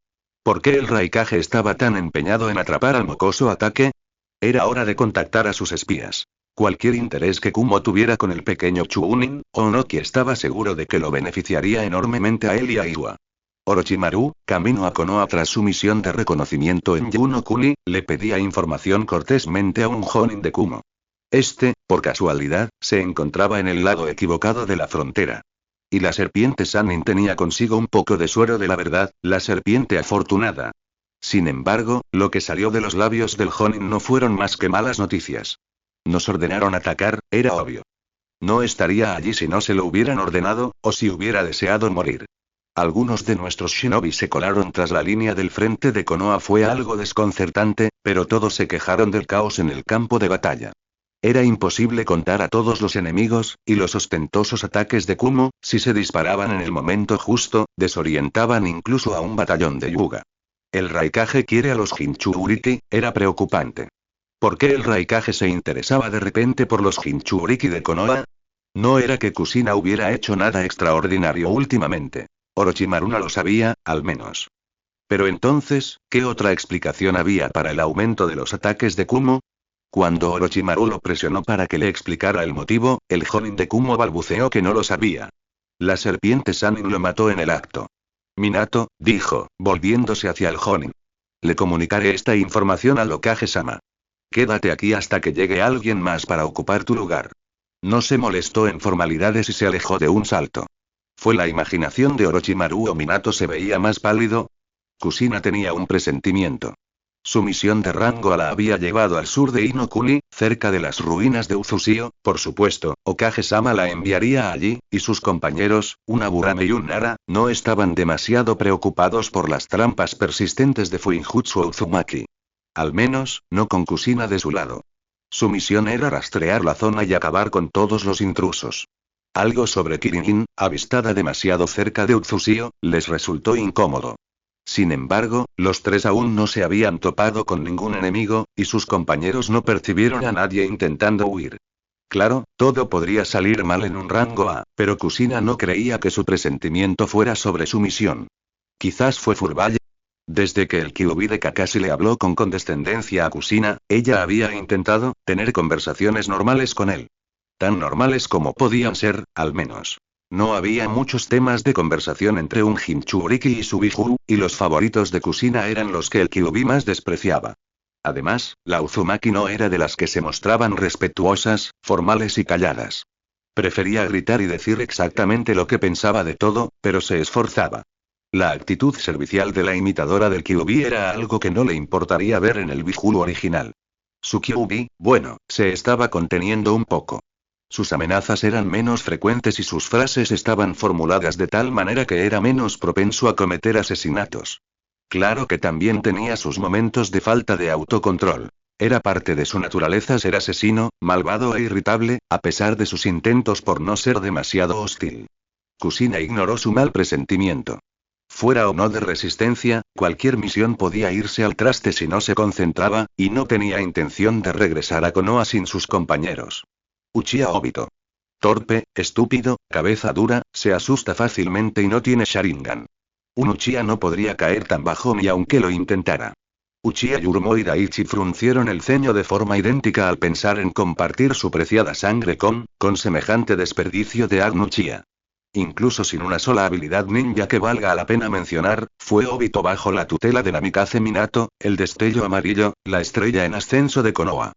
Speaker 1: ¿Por qué el Raikage estaba tan empeñado en atrapar al mocoso ataque? Era hora de contactar a sus espías. Cualquier interés que Kumo tuviera con el pequeño Chunin, Onoki estaba seguro de que lo beneficiaría enormemente a él y a Iwa. Orochimaru, camino a Konoha tras su misión de reconocimiento en Yunokuni, le pedía información cortésmente a un Jonin de Kumo. Este, por casualidad, se encontraba en el lado equivocado de la frontera. Y la serpiente Sannin tenía consigo un poco de suero de la verdad, la serpiente afortunada. Sin embargo, lo que salió de los labios del Jonin no fueron más que malas noticias. Nos ordenaron atacar, era obvio. No estaría allí si no se lo hubieran ordenado, o si hubiera deseado morir. Algunos de nuestros shinobi se colaron tras la línea del frente de Konoha. Fue algo desconcertante, pero todos se quejaron del caos en el campo de batalla. Era imposible contar a todos los enemigos, y los ostentosos ataques de Kumo, si se disparaban en el momento justo, desorientaban incluso a un batallón de Hyuga. El Raikage quiere a los Jinchuriki, era preocupante. ¿Por qué el Raikage se interesaba de repente por los Jinchuriki de Konoha? No era que Kushina hubiera hecho nada extraordinario últimamente. Orochimaru no lo sabía, al menos. Pero entonces, ¿qué otra explicación había para el aumento de los ataques de Kumo? Cuando Orochimaru lo presionó para que le explicara el motivo, el Jonin de Kumo balbuceó que no lo sabía. La serpiente Sannin lo mató en el acto. Minato, dijo, volviéndose hacia el Jonin. Le comunicaré esta información al Hokage-sama. Quédate aquí hasta que llegue alguien más para ocupar tu lugar. No se molestó en formalidades y se alejó de un salto. ¿Fue la imaginación de Orochimaru o Minato se veía más pálido? Kushina tenía un presentimiento. Su misión de rango la había llevado al sur de Inokuni, cerca de las ruinas de Uzushio, por supuesto, Hokage-sama la enviaría allí, y sus compañeros, un Aburame y un Nara, no estaban demasiado preocupados por las trampas persistentes de Fuinjutsu o Uzumaki. Al menos, no con Kushina de su lado. Su misión era rastrear la zona y acabar con todos los intrusos. Algo sobre Kirin, avistada demasiado cerca de Uzushio, les resultó incómodo. Sin embargo, los tres aún no se habían topado con ningún enemigo, y sus compañeros no percibieron a nadie intentando huir. Claro, todo podría salir mal en un rango A, pero Kusina no creía que su presentimiento fuera sobre su misión. Quizás fue Furball. Desde que el Kyuubi de Kakashi le habló con condescendencia a Kusina, ella había intentado tener conversaciones normales con él. Tan normales como podían ser, al menos. No había muchos temas de conversación entre un Jinchuriki y su Biju, y los favoritos de Kusina eran los que el Kyuubi más despreciaba. Además, la Uzumaki no era de las que se mostraban respetuosas, formales y calladas. Prefería gritar y decir exactamente lo que pensaba de todo, pero se esforzaba. La actitud servicial de la imitadora del Kyuubi era algo que no le importaría ver en el Biju original. Su Kyuubi, bueno, se estaba conteniendo un poco. Sus amenazas eran menos frecuentes y sus frases estaban formuladas de tal manera que era menos propenso a cometer asesinatos. Claro que también tenía sus momentos de falta de autocontrol. Era parte de su naturaleza ser asesino, malvado e irritable, a pesar de sus intentos por no ser demasiado hostil. Kusina ignoró su mal presentimiento. Fuera o no de resistencia, cualquier misión podía irse al traste si no se concentraba, y no tenía intención de regresar a Konoha sin sus compañeros. Uchiha Obito. Torpe, estúpido, cabeza dura, se asusta fácilmente y no tiene Sharingan. Un Uchiha no podría caer tan bajo ni aunque lo intentara. Uchiha Yurmo y Daichi fruncieron el ceño de forma idéntica al pensar en compartir su preciada sangre con semejante desperdicio de Agn Uchiha. Incluso sin una sola habilidad ninja que valga la pena mencionar, fue Obito bajo la tutela de Namikaze Minato, el destello amarillo, la estrella en ascenso de Konoha.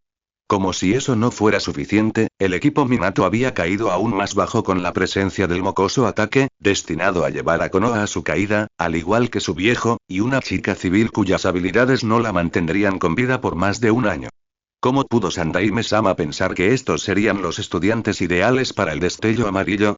Speaker 1: Como si eso no fuera suficiente, el equipo Minato había caído aún más bajo con la presencia del mocoso ataque, destinado a llevar a Konoha a su caída, al igual que su viejo, y una chica civil cuyas habilidades no la mantendrían con vida por más de un año. ¿Cómo pudo Sandaime-sama pensar que estos serían los estudiantes ideales para el destello amarillo?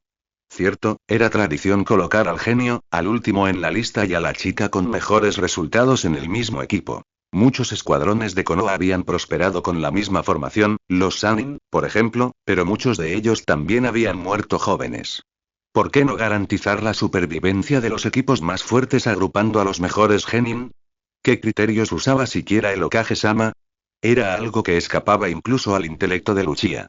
Speaker 1: Cierto, era tradición colocar al genio, al último en la lista y a la chica con mejores resultados en el mismo equipo. Muchos escuadrones de Konoha habían prosperado con la misma formación, los Sannin, por ejemplo, pero muchos de ellos también habían muerto jóvenes. ¿Por qué no garantizar la supervivencia de los equipos más fuertes agrupando a los mejores genin? ¿Qué criterios usaba siquiera el Hokage-sama? Era algo que escapaba incluso al intelecto de Uchiha.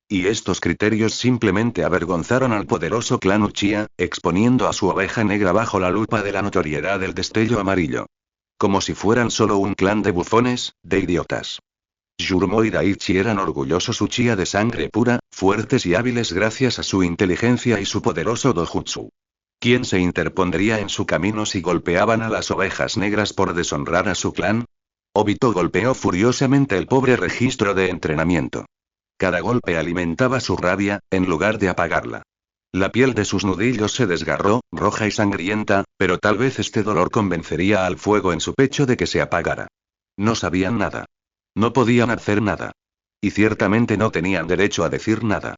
Speaker 1: Y estos criterios simplemente avergonzaron al poderoso clan Uchiha, exponiendo a su oveja negra bajo la lupa de la notoriedad del destello amarillo. Como si fueran solo un clan de bufones, de idiotas. Yurmo y Daichi eran orgullosos Uchiha de sangre pura, fuertes y hábiles gracias a su inteligencia y su poderoso dojutsu. ¿Quién se interpondría en su camino si golpeaban a las ovejas negras por deshonrar a su clan? Obito golpeó furiosamente el pobre registro de entrenamiento. Cada golpe alimentaba su rabia, en lugar de apagarla. La piel de sus nudillos se desgarró, roja y sangrienta, pero tal vez este dolor convencería al fuego en su pecho de que se apagara. No sabían nada. No podían hacer nada. Y ciertamente no tenían derecho a decir nada.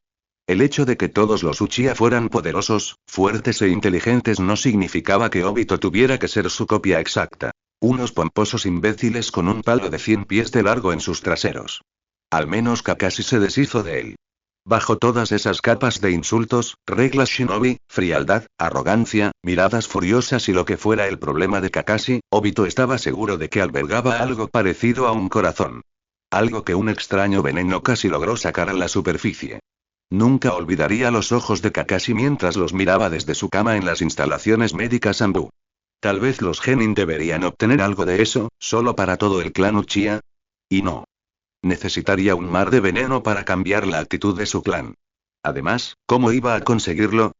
Speaker 1: El hecho de que todos los Uchiha fueran poderosos, fuertes e inteligentes no significaba que Obito tuviera que ser su copia exacta. Unos pomposos imbéciles con un palo de 100 pies de largo en sus traseros. Al menos Kakashi se deshizo de él. Bajo todas esas capas de insultos, reglas shinobi, frialdad, arrogancia, miradas furiosas y lo que fuera el problema de Kakashi, Obito estaba seguro de que albergaba algo parecido a un corazón. Algo que un extraño veneno casi logró sacar a la superficie. Nunca olvidaría los ojos de Kakashi mientras los miraba desde su cama en las instalaciones médicas Anbu. Tal vez los genin deberían obtener algo de eso, solo para todo el clan Uchiha. Y no. Necesitaría un mar de veneno para cambiar la actitud de su clan. Además, ¿cómo iba a conseguirlo?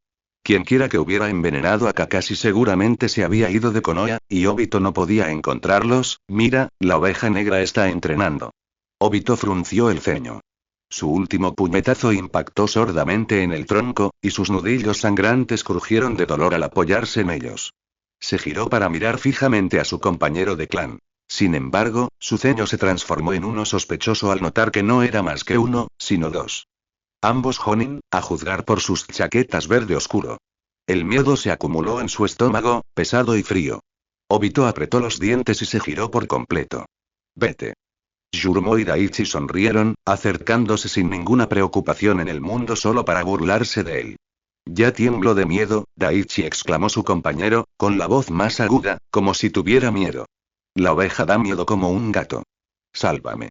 Speaker 1: Quienquiera que hubiera envenenado a Kakashi seguramente se había ido de Konoha, y Obito no podía encontrarlos. Mira, la oveja negra está entrenando. Obito frunció el ceño. Su último puñetazo impactó sordamente en el tronco, y sus nudillos sangrantes crujieron de dolor al apoyarse en ellos. Se giró para mirar fijamente a su compañero de clan. Sin embargo, su ceño se transformó en uno sospechoso al notar que no era más que uno, sino dos. Ambos Jonin, a juzgar por sus chaquetas verde oscuro. El miedo se acumuló en su estómago, pesado y frío. Obito apretó los dientes y se giró por completo. Vete. Yurmo y Daichi sonrieron, acercándose sin ninguna preocupación en el mundo solo para burlarse de él. Ya tiemblo de miedo, Daichi, exclamó su compañero, con la voz más aguda, como si tuviera miedo. La oveja da miedo como un gato. Sálvame.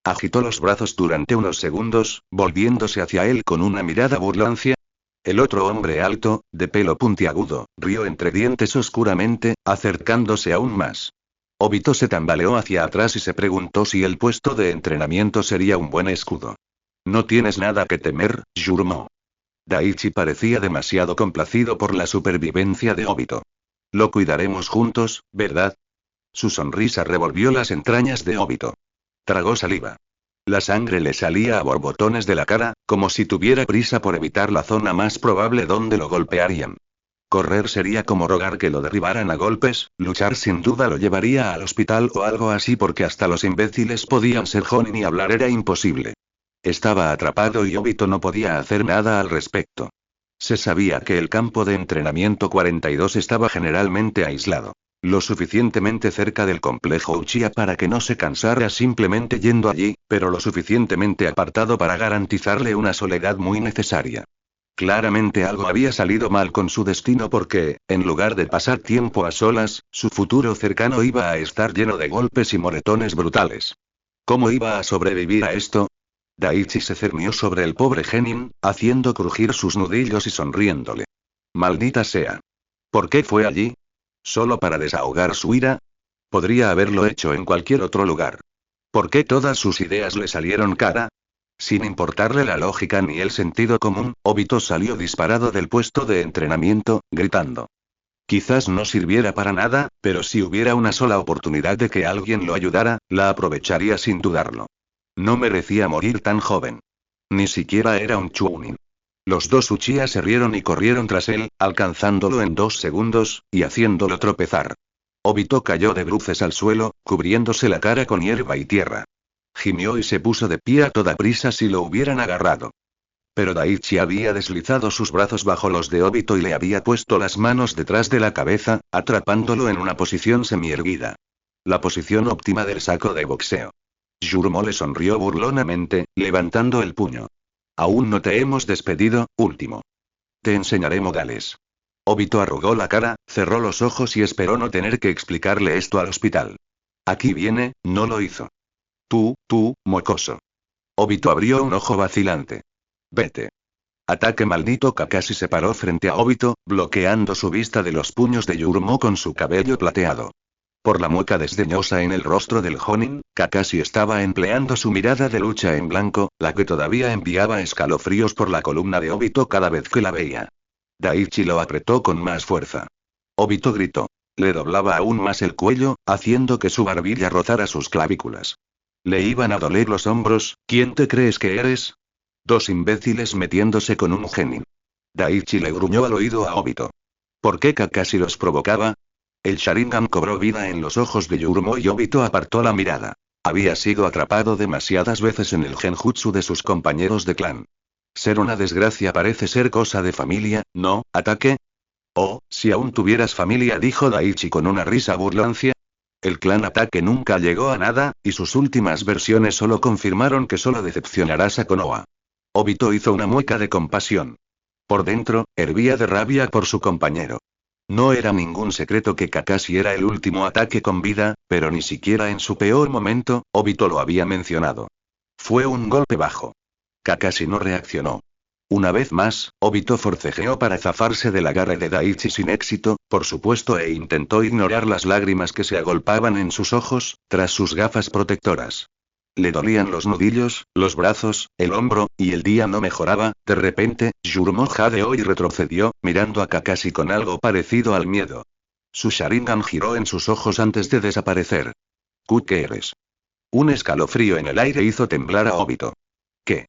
Speaker 1: Agitó los brazos durante unos segundos, volviéndose hacia él con una mirada burlancia. El otro hombre alto, de pelo puntiagudo, rió entre dientes oscuramente, acercándose aún más. Obito se tambaleó hacia atrás y se preguntó si el puesto de entrenamiento sería un buen escudo. No tienes nada que temer, Yurmo. Daichi parecía demasiado complacido por la supervivencia de Obito. Lo cuidaremos juntos, ¿verdad? Su sonrisa revolvió las entrañas de Obito. Tragó saliva. La sangre le salía a borbotones de la cara, como si tuviera prisa por evitar la zona más probable donde lo golpearían. Correr sería como rogar que lo derribaran a golpes, luchar sin duda lo llevaría al hospital o algo así porque hasta los imbéciles podían ser Jonin y hablar era imposible. Estaba atrapado y Obito no podía hacer nada al respecto. Se sabía que el campo de entrenamiento 42 estaba generalmente aislado. Lo suficientemente cerca del complejo Uchiha para que no se cansara simplemente yendo allí, pero lo suficientemente apartado para garantizarle una soledad muy necesaria. Claramente algo había salido mal con su destino porque, en lugar de pasar tiempo a solas, su futuro cercano iba a estar lleno de golpes y moretones brutales. ¿Cómo iba a sobrevivir a esto? Daichi se cernió sobre el pobre genin, haciendo crujir sus nudillos y sonriéndole. Maldita sea. ¿Por qué fue allí? ¿Solo para desahogar su ira? Podría haberlo hecho en cualquier otro lugar. ¿Por qué todas sus ideas le salieron cara? Sin importarle la lógica ni el sentido común, Obito salió disparado del puesto de entrenamiento, gritando. Quizás no sirviera para nada, pero si hubiera una sola oportunidad de que alguien lo ayudara, la aprovecharía sin dudarlo. No merecía morir tan joven. Ni siquiera era un Chunin. Los dos Uchiha se rieron y corrieron tras él, alcanzándolo en 2 segundos, y haciéndolo tropezar. Obito cayó de bruces al suelo, cubriéndose la cara con hierba y tierra. Gimió y se puso de pie a toda prisa si lo hubieran agarrado. Pero Daichi había deslizado sus brazos bajo los de Obito y le había puesto las manos detrás de la cabeza, atrapándolo en una posición semierguida. La posición óptima del saco de boxeo. Yurmo le sonrió burlonamente, levantando el puño. Aún no te hemos despedido, último. Te enseñaré modales. Obito arrugó la cara, cerró los ojos y esperó no tener que explicarle esto al hospital. Aquí viene, no lo hizo. Tú, mocoso. Obito abrió un ojo vacilante. Vete. Ataque maldito. Kakashi se paró frente a Obito, bloqueando su vista de los puños de Yurmo con su cabello plateado. Por la mueca desdeñosa en el rostro del Jonin, Kakashi estaba empleando su mirada de lucha en blanco, la que todavía enviaba escalofríos por la columna de Obito cada vez que la veía. Daichi lo apretó con más fuerza. Obito gritó. Le doblaba aún más el cuello, haciendo que su barbilla rozara sus clavículas. Le iban a doler los hombros. ¿Quién te crees que eres? 2 imbéciles metiéndose con un genin. Daichi le gruñó al oído a Obito. ¿Por qué Kakashi los provocaba? El Sharingan cobró vida en los ojos de Yurmo y Obito apartó la mirada. Había sido atrapado demasiadas veces en el genjutsu de sus compañeros de clan. Ser una desgracia parece ser cosa de familia, ¿no, Ataque? Oh, si aún tuvieras familia, dijo Daichi con una risa burlancia. El clan Ataque nunca llegó a nada, y sus últimas versiones solo confirmaron que solo decepcionarás a Konoha. Obito hizo una mueca de compasión. Por dentro, hervía de rabia por su compañero. No era ningún secreto que Kakashi era el último Ataque con vida, pero ni siquiera en su peor momento, Obito lo había mencionado. Fue un golpe bajo. Kakashi no reaccionó. Una vez más, Obito forcejeó para zafarse del agarre de Daichi sin éxito, por supuesto, e intentó ignorar las lágrimas que se agolpaban en sus ojos, tras sus gafas protectoras. Le dolían los nudillos, los brazos, el hombro, y el día no mejoraba. De repente, Yurmo jadeó y retrocedió, mirando a Kakashi con algo parecido al miedo. Su Sharingan giró en sus ojos antes de desaparecer. ¿Qué eres? Un escalofrío en el aire hizo temblar a Obito. ¿Qué?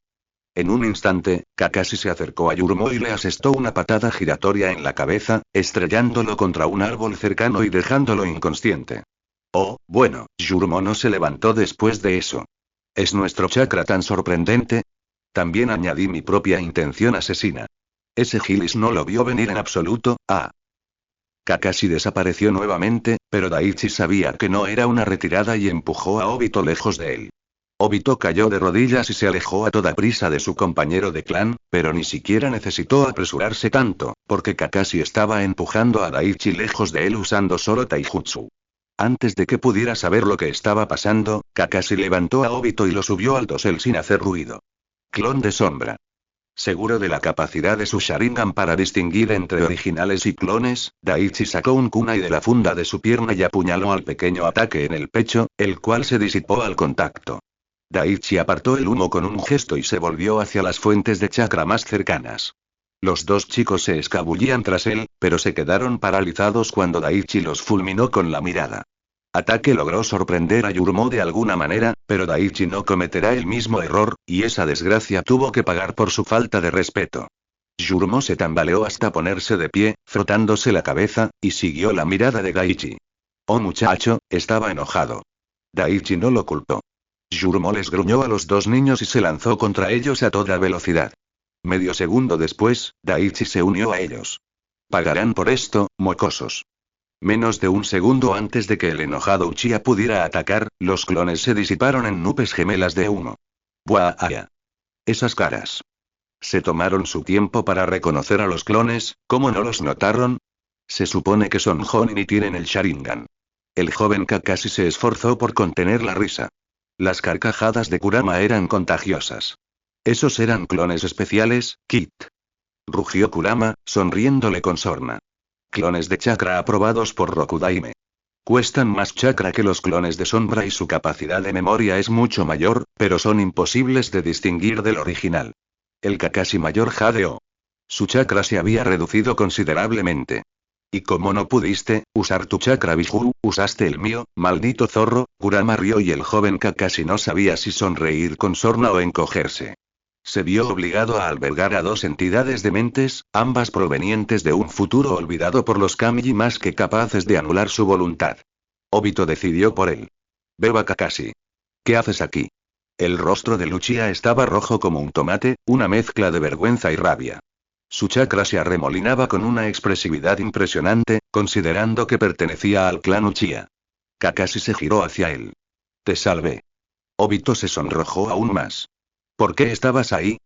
Speaker 1: En un instante, Kakashi se acercó a Yurmo y le asestó una patada giratoria en la cabeza, estrellándolo contra un árbol cercano y dejándolo inconsciente. Oh, bueno, Yurmo no se levantó después de eso. ¿Es nuestro chakra tan sorprendente? También añadí mi propia intención asesina. Ese Gilis no lo vio venir en absoluto. Kakashi desapareció nuevamente, pero Daichi sabía que no era una retirada y empujó a Obito lejos de él. Obito cayó de rodillas y se alejó a toda prisa de su compañero de clan, pero ni siquiera necesitó apresurarse tanto, porque Kakashi estaba empujando a Daichi lejos de él usando solo taijutsu. Antes de que pudiera saber lo que estaba pasando, Kakashi levantó a Obito y lo subió al dosel sin hacer ruido. Clon de sombra. Seguro de la capacidad de su Sharingan para distinguir entre originales y clones, Daichi sacó un kunai de la funda de su pierna y apuñaló al pequeño ataque en el pecho, el cual se disipó al contacto. Daichi apartó el humo con un gesto y se volvió hacia las fuentes de chakra más cercanas. Los dos chicos se escabullían tras él, pero se quedaron paralizados cuando Daichi los fulminó con la mirada. Ataque logró sorprender a Yurmo de alguna manera, pero Daichi no cometerá el mismo error, y esa desgracia tuvo que pagar por su falta de respeto. Yurmo se tambaleó hasta ponerse de pie, frotándose la cabeza, y siguió la mirada de Daichi. Oh muchacho, estaba enojado. Daichi no lo culpó. Yurmo les gruñó a los dos niños y se lanzó contra ellos a toda velocidad. Medio segundo después, Daichi se unió a ellos. Pagarán por esto, mocosos. Menos de un segundo antes de que el enojado Uchiha pudiera atacar, los clones se disiparon en nubes gemelas de humo. ¡Buah! Esas caras. Se tomaron su tiempo para reconocer a los clones, ¿cómo no los notaron? Se supone que son Jonin y tienen el Sharingan. El joven Kakashi se esforzó por contener la risa. Las carcajadas de Kurama eran contagiosas. Esos eran clones especiales, Kit. Rugió Kurama, sonriéndole con sorna. Clones de chakra aprobados por Rokudaime. Cuestan más chakra que los clones de sombra y su capacidad de memoria es mucho mayor, pero son imposibles de distinguir del original. El Kakashi mayor jadeó. Su chakra se había reducido considerablemente. Y como no pudiste usar tu chakra Biju, usaste el mío, maldito zorro. Kurama rió y el joven Kakashi no sabía si sonreír con sorna o encogerse. Se vio obligado a albergar a dos entidades dementes, ambas provenientes de un futuro olvidado por los Kami más que capaces de anular su voluntad. Obito decidió por él. Beba Kakashi. ¿Qué haces aquí? El rostro de Uchiha estaba rojo como un tomate, una mezcla de vergüenza y rabia. Su chakra se arremolinaba con una expresividad impresionante, considerando que pertenecía al clan Uchiha. Kakashi se giró hacia él. Te salvé. Obito se sonrojó aún más. ¿Por qué estabas ahí?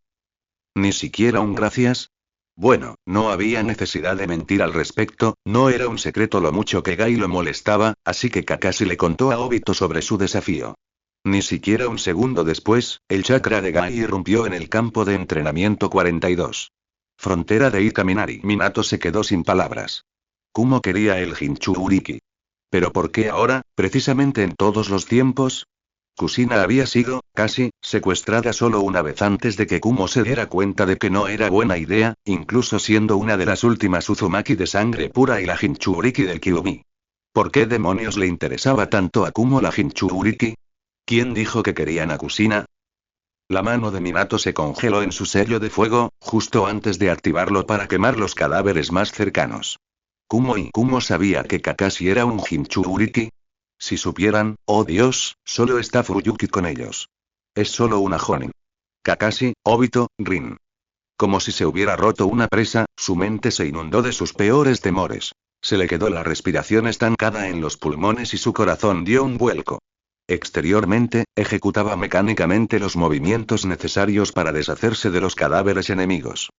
Speaker 1: ¿Ni siquiera un gracias? Bueno, no había necesidad de mentir al respecto, no era un secreto lo mucho que Gai lo molestaba, así que Kakashi le contó a Obito sobre su desafío. Ni siquiera un segundo después, el chakra de Gai irrumpió en el campo de entrenamiento 42. Frontera de Ikaminari. Minato se quedó sin palabras. Kumo quería el Jinchuriki. ¿Pero por qué ahora, precisamente en todos los tiempos? Kusina había sido, casi, secuestrada solo una vez antes de que Kumo se diera cuenta de que no era buena idea, incluso siendo una de las últimas Uzumaki de sangre pura y la Jinchuriki del Kyuubi. ¿Por qué demonios le interesaba tanto a Kumo la Jinchuriki? ¿Quién dijo que querían a Kusina? La mano de Minato se congeló en su sello de fuego, justo antes de activarlo para quemar los cadáveres más cercanos. ¿Kumo sabía que Kakashi era un Jinchuriki? Si supieran, oh Dios, solo está Fuyuki con ellos. Es solo una Jonin. Kakashi, Obito, Rin. Como si se hubiera roto una presa, su mente se inundó de sus peores temores. Se le quedó la respiración estancada en los pulmones y su corazón dio un vuelco. Exteriormente, ejecutaba mecánicamente los movimientos necesarios para deshacerse de los cadáveres enemigos.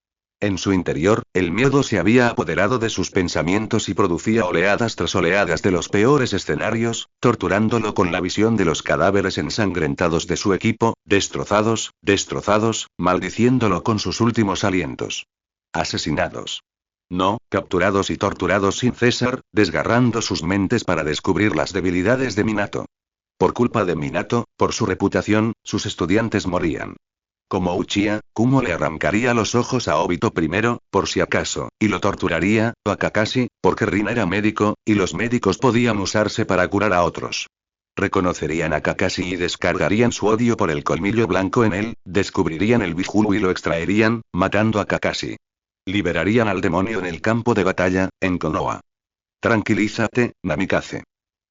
Speaker 1: En su interior, el miedo se había apoderado de sus pensamientos y producía oleadas tras oleadas de los peores escenarios, torturándolo con la visión de los cadáveres ensangrentados de su equipo, destrozados, maldiciéndolo con sus últimos alientos. Asesinados. No, capturados y torturados sin cesar, desgarrando sus mentes para descubrir las debilidades de Minato. Por culpa de Minato, por su reputación, sus estudiantes morían. Como Uchiha, Kumo le arrancaría los ojos a Obito primero, por si acaso, y lo torturaría, o a Kakashi, porque Rin era médico, y los médicos podían usarse para curar a otros. Reconocerían a Kakashi y descargarían su odio por el colmillo blanco en él, descubrirían el Biju y lo extraerían, matando a Kakashi. Liberarían al demonio en el campo de batalla, en Konoha. Tranquilízate, Namikaze.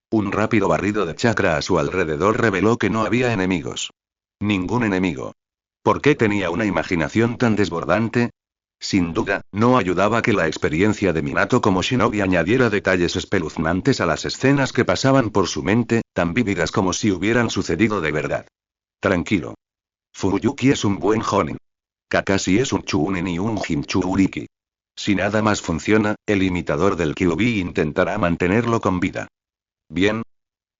Speaker 1: Un rápido barrido de chakra a su alrededor reveló que no había enemigos. Ningún enemigo. ¿Por qué tenía una imaginación tan desbordante? Sin duda, no ayudaba que la experiencia de Minato como shinobi añadiera detalles espeluznantes a las escenas que pasaban por su mente, tan vívidas como si hubieran sucedido de verdad. Tranquilo. Fuyuki es un buen Jonin. Kakashi es un Chunin y un Jinchuriki. Si nada más funciona, el imitador del Kyuubi intentará mantenerlo con vida. Bien,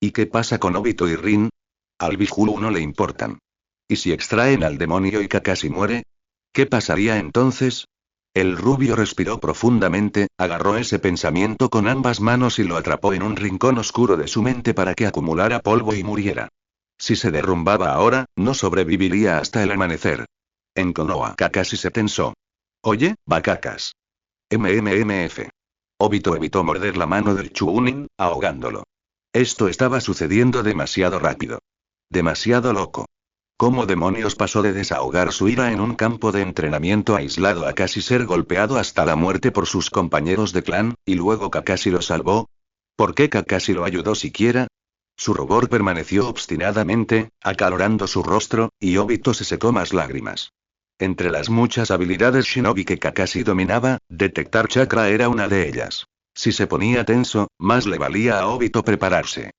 Speaker 1: ¿Y qué pasa con Obito y Rin? Al Biju no le importan. ¿Y si extraen al demonio y Kakashi muere? ¿Qué pasaría entonces? El rubio respiró profundamente, agarró ese pensamiento con ambas manos y lo atrapó en un rincón oscuro de su mente para que acumulara polvo y muriera. Si se derrumbaba ahora, no sobreviviría hasta el amanecer. En Konoha, Kakashi se tensó. Oye, Bakakas. MMMF. Obito evitó morder la mano del Chuunin, ahogándolo. Esto estaba sucediendo demasiado rápido. Demasiado loco. ¿Cómo demonios pasó de desahogar su ira en un campo de entrenamiento aislado a casi ser golpeado hasta la muerte por sus compañeros de clan, y luego Kakashi lo salvó? ¿Por qué Kakashi lo ayudó siquiera? Su rubor permaneció obstinadamente, acalorando su rostro, y Obito se secó más lágrimas. Entre las muchas habilidades shinobi que Kakashi dominaba, detectar chakra era una de ellas. Si se ponía tenso, más le valía a Obito prepararse.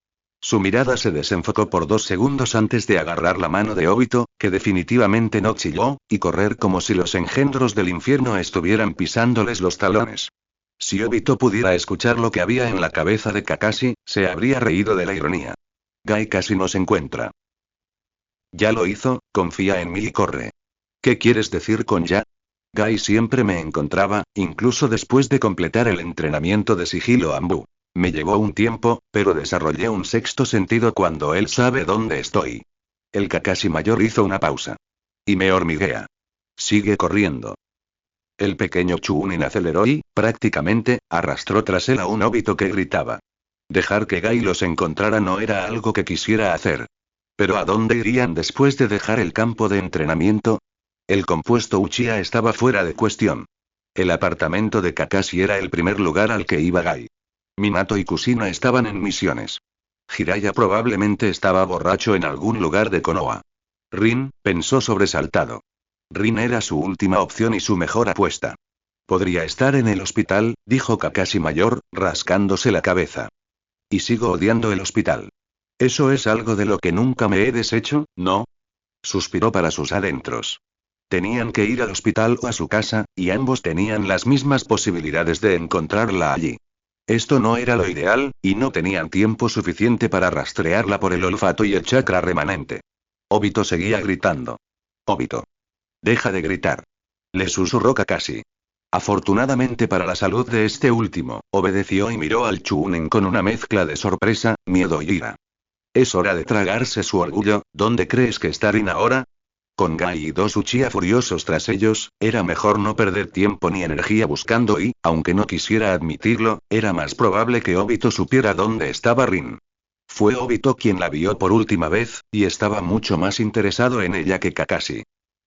Speaker 1: Su mirada se desenfocó por 2 segundos antes de agarrar la mano de Obito, que definitivamente no chilló, y correr como si los engendros del infierno estuvieran pisándoles los talones. Si Obito pudiera escuchar lo que había en la cabeza de Kakashi, se habría reído de la ironía. Gai casi nos encuentra. Ya lo hizo, confía en mí y corre. ¿Qué quieres decir con ya? Gai siempre me encontraba, incluso después de completar el entrenamiento de sigilo Ambu. Me llevó un tiempo, pero desarrollé un sexto sentido cuando él sabe dónde estoy. El Kakashi mayor hizo una pausa. Y me hormiguea. Sigue corriendo. El pequeño Chuunin aceleró y, prácticamente, arrastró tras él a un Obito que gritaba. Dejar que Gai los encontrara no era algo que quisiera hacer. ¿Pero a dónde irían después de dejar el campo de entrenamiento? El compuesto Uchiha estaba fuera de cuestión. El apartamento de Kakashi era el primer lugar al que iba Gai. Minato y Kushina estaban en misiones. Jiraiya probablemente estaba borracho en algún lugar de Konoha. Rin, pensó sobresaltado. Rin era su última opción y su mejor apuesta. Podría estar en el hospital, dijo Kakashi mayor, rascándose la cabeza. Y sigo odiando el hospital. Eso es algo de lo que nunca me he deshecho, ¿no? Suspiró para sus adentros. Tenían que ir al hospital o a su casa, y ambos tenían las mismas posibilidades de encontrarla allí. Esto no era lo ideal, y no tenían tiempo suficiente para rastrearla por el olfato y el chakra remanente. Obito seguía gritando. Obito. Deja de gritar. Le susurró Kakashi. Afortunadamente para la salud de este último, obedeció y miró al Chuunin con una mezcla de sorpresa, miedo y ira. Es hora de tragarse su orgullo. ¿Dónde crees que está Rin ahora? Con Gai y 2 Uchiha furiosos tras ellos, era mejor no perder tiempo ni energía buscando y, aunque no quisiera admitirlo, era más probable que Obito supiera dónde estaba Rin. Fue Obito quien la vio por última vez, y estaba mucho más interesado en ella que Kakashi.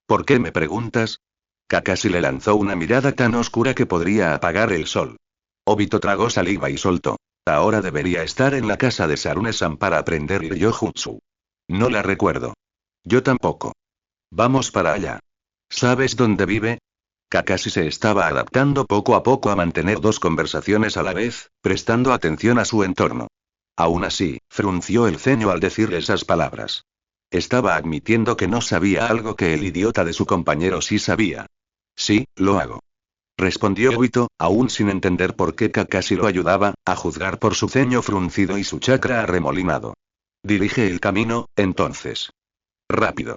Speaker 1: ¿Por qué me preguntas? Kakashi le lanzó una mirada tan oscura que podría apagar el sol. Obito tragó saliva y soltó. Ahora debería estar en la casa de Sarune-san para aprender Ryojutsu. No la recuerdo. Yo tampoco. Vamos para allá. ¿Sabes dónde vive? Kakashi se estaba adaptando poco a poco a mantener 2 conversaciones a la vez, prestando atención a su entorno. Aún así, frunció el ceño al decir esas palabras. Estaba admitiendo que no sabía algo que el idiota de su compañero sí sabía. Sí, lo hago. Respondió Obito, aún sin entender por qué Kakashi lo ayudaba, a juzgar por su ceño fruncido y su chakra arremolinado. Dirige el camino, entonces. Rápido.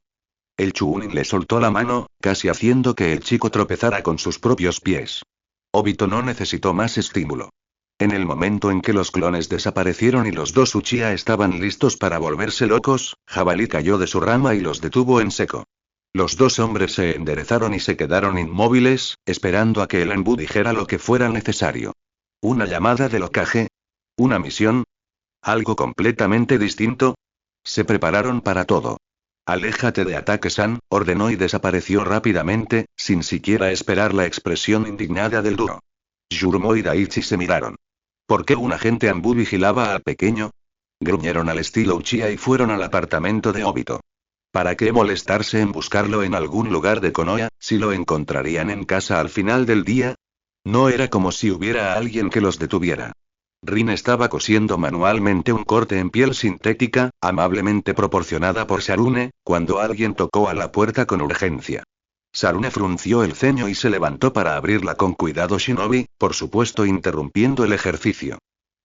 Speaker 1: El Chuunin le soltó la mano, casi haciendo que el chico tropezara con sus propios pies. Obito no necesitó más estímulo. En el momento en que los clones desaparecieron y los 2 Uchiha estaban listos para volverse locos, Jabalí cayó de su rama y los detuvo en seco. Los 2 hombres se enderezaron y se quedaron inmóviles, esperando a que el Anbu dijera lo que fuera necesario. ¿Una llamada del Hokage? ¿Una misión? ¿Algo completamente distinto? Se prepararon para todo. Aléjate de Atake-san, ordenó y desapareció rápidamente, sin siquiera esperar la expresión indignada del duro. Yurumo y Daichi se miraron. ¿Por qué un agente Anbu vigilaba al pequeño? Gruñeron al estilo Uchiha y fueron al apartamento de Obito. ¿Para qué molestarse en buscarlo en algún lugar de Konoha, si lo encontrarían en casa al final del día? No era como si hubiera alguien que los detuviera. Rin estaba cosiendo manualmente un corte en piel sintética, amablemente proporcionada por Sarune, cuando alguien tocó a la puerta con urgencia. Sarune frunció el ceño y se levantó para abrirla con cuidado Shinobi, por supuesto interrumpiendo el ejercicio.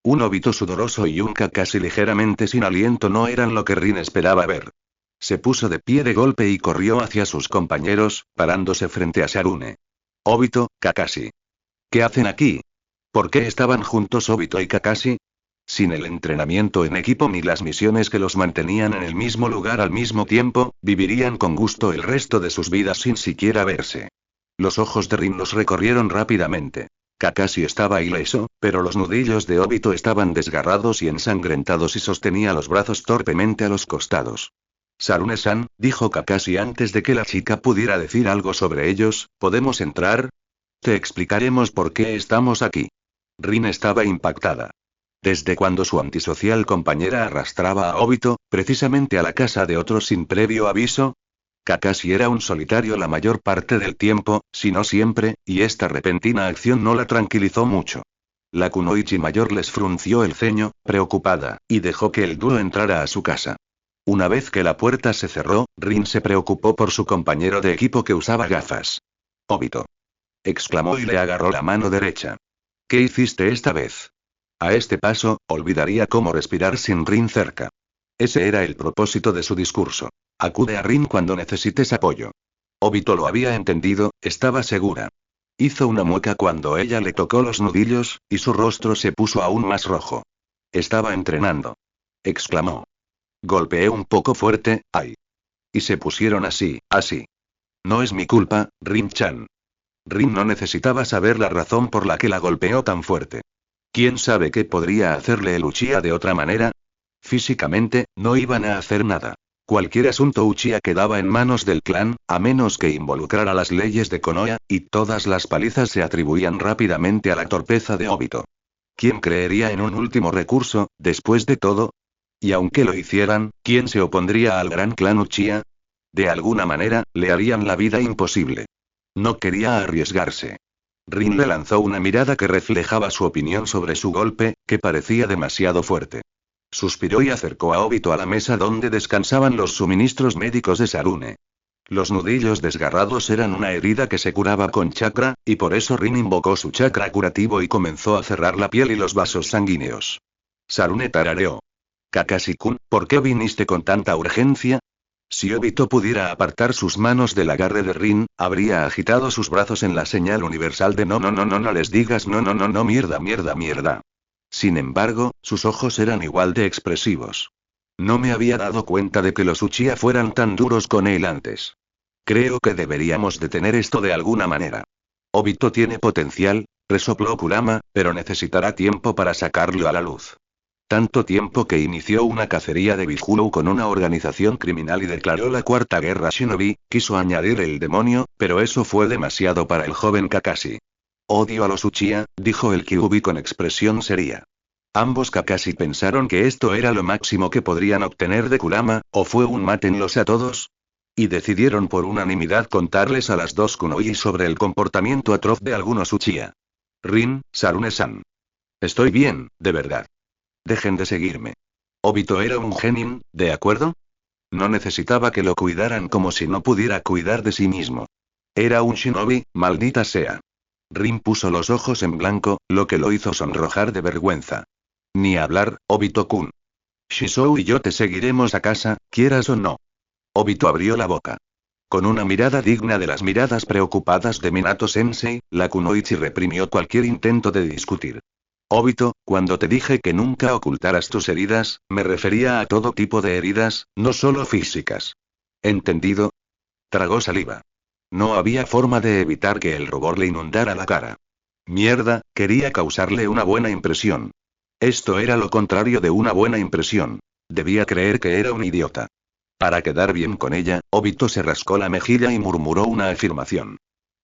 Speaker 1: Un Obito sudoroso y un Kakashi ligeramente sin aliento no eran lo que Rin esperaba ver. Se puso de pie de golpe y corrió hacia sus compañeros, parándose frente a Sarune. Obito, Kakashi. ¿Qué hacen aquí? ¿Por qué estaban juntos Obito y Kakashi? Sin el entrenamiento en equipo ni las misiones que los mantenían en el mismo lugar al mismo tiempo, vivirían con gusto el resto de sus vidas sin siquiera verse. Los ojos de Rin los recorrieron rápidamente. Kakashi estaba ileso, pero los nudillos de Obito estaban desgarrados y ensangrentados y sostenía los brazos torpemente a los costados. Sarune-san, dijo Kakashi antes de que la chica pudiera decir algo sobre ellos, ¿podemos entrar? Te explicaremos por qué estamos aquí. Rin estaba impactada. Desde cuando su antisocial compañera arrastraba a Obito, precisamente a la casa de otros sin previo aviso. Kakashi era un solitario la mayor parte del tiempo, si no siempre, y esta repentina acción no la tranquilizó mucho. La kunoichi mayor les frunció el ceño, preocupada, y dejó que el dúo entrara a su casa. Una vez que la puerta se cerró, Rin se preocupó por su compañero de equipo que usaba gafas. Obito. Exclamó y le agarró la mano derecha. ¿Qué hiciste esta vez? A este paso, olvidaría cómo respirar sin Rin cerca. Ese era el propósito de su discurso. Acude a Rin cuando necesites apoyo. Obito lo había entendido, estaba segura. Hizo una mueca cuando ella le tocó los nudillos, y su rostro se puso aún más rojo. Estaba entrenando. Exclamó. Golpeé un poco fuerte, ¡ay! Y se pusieron así, así. No es mi culpa, Rin-chan. Rin no necesitaba saber la razón por la que la golpeó tan fuerte. ¿Quién sabe qué podría hacerle el Uchiha de otra manera? Físicamente, no iban a hacer nada. Cualquier asunto Uchiha quedaba en manos del clan, a menos que involucrara las leyes de Konoha, y todas las palizas se atribuían rápidamente a la torpeza de Obito. ¿Quién creería en un último recurso, después de todo? Y aunque lo hicieran, ¿quién se opondría al gran clan Uchiha? De alguna manera, le harían la vida imposible. No quería arriesgarse. Rin le lanzó una mirada que reflejaba su opinión sobre su golpe, que parecía demasiado fuerte. Suspiró y acercó a Obito a la mesa donde descansaban los suministros médicos de Sarune. Los nudillos desgarrados eran una herida que se curaba con chakra, y por eso Rin invocó su chakra curativo y comenzó a cerrar la piel y los vasos sanguíneos. Sarune tarareó. Kakashi-kun, ¿por qué viniste con tanta urgencia? Si Obito pudiera apartar sus manos del agarre de Rin, habría agitado sus brazos en la señal universal de no no no no no les digas no no no no mierda mierda mierda. Sin embargo, sus ojos eran igual de expresivos. No me había dado cuenta de que los Uchiha fueran tan duros con él antes. Creo que deberíamos detener esto de alguna manera. Obito tiene potencial, resopló Kurama, pero necesitará tiempo para sacarlo a la luz. Tanto tiempo que inició una cacería de Bijuu con una organización criminal y declaró la Cuarta Guerra Shinobi, quiso añadir el demonio, pero eso fue demasiado para el joven Kakashi. Odio a los Uchiha, dijo el Kyuubi con expresión seria. Ambos Kakashi pensaron que esto era lo máximo que podrían obtener de Kurama, o fue un mátenlos a todos. Y decidieron por unanimidad contarles a las dos kunoichi sobre el comportamiento atroz de algunos Uchiha. Rin, Sarune-san. Estoy bien, de verdad. Dejen de seguirme. Obito era un genin, ¿de acuerdo? No necesitaba que lo cuidaran como si no pudiera cuidar de sí mismo. Era un shinobi, maldita sea. Rin puso los ojos en blanco, lo que lo hizo sonrojar de vergüenza. Ni hablar, Obito-kun. Shisou y yo te seguiremos a casa, quieras o no. Obito abrió la boca. Con una mirada digna de las miradas preocupadas de Minato-sensei, la kunoichi reprimió cualquier intento de discutir. Obito, cuando te dije que nunca ocultaras tus heridas, me refería a todo tipo de heridas, no solo físicas. ¿Entendido? Tragó saliva. No había forma de evitar que el rubor le inundara la cara. Mierda, quería causarle una buena impresión. Esto era lo contrario de una buena impresión. Debía creer que era un idiota. Para quedar bien con ella, Obito se rascó la mejilla y murmuró una afirmación.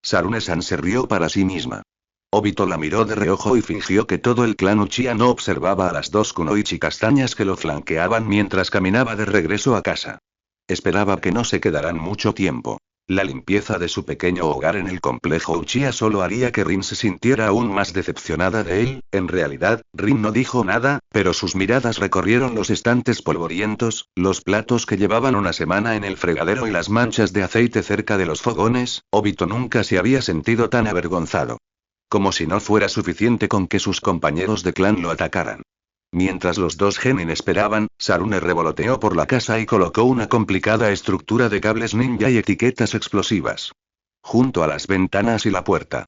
Speaker 1: Sarune-san se rió para sí misma. Obito la miró de reojo y fingió que todo el clan Uchiha no observaba a las dos kunoichi castañas que lo flanqueaban mientras caminaba de regreso a casa. Esperaba que no se quedaran mucho tiempo. La limpieza de su pequeño hogar en el complejo Uchiha solo haría que Rin se sintiera aún más decepcionada de él. En realidad, Rin no dijo nada, pero sus miradas recorrieron los estantes polvorientos, los platos que llevaban una semana en el fregadero y las manchas de aceite cerca de los fogones. Obito nunca se había sentido tan avergonzado. Como si no fuera suficiente con que sus compañeros de clan lo atacaran. Mientras los dos genin esperaban, Sarune revoloteó por la casa y colocó una complicada estructura de cables ninja y etiquetas explosivas junto a las ventanas y la puerta.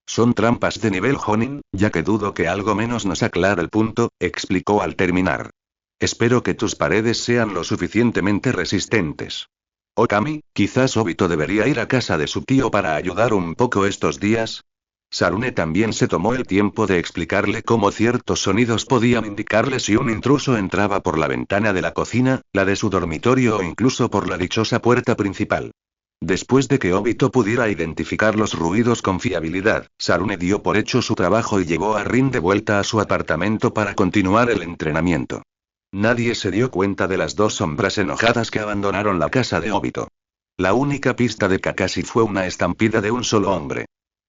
Speaker 1: Son trampas de nivel Jonin, ya que dudo que algo menos nos aclare el punto, explicó al terminar. Espero que tus paredes sean lo suficientemente resistentes. Okami, quizás Obito debería ir a casa de su tío para ayudar un poco estos días. Sarune también se tomó el tiempo de explicarle cómo ciertos sonidos podían indicarle si un intruso entraba por la ventana de la cocina, la de su dormitorio o incluso por la dichosa puerta principal. Después de que Obito pudiera identificar los ruidos con fiabilidad, Sarune dio por hecho su trabajo y llevó a Rin de vuelta a su apartamento para continuar el entrenamiento. Nadie se dio cuenta de las dos sombras enojadas que abandonaron la casa de Obito. La única pista de Kakashi fue una estampida de un solo hombre.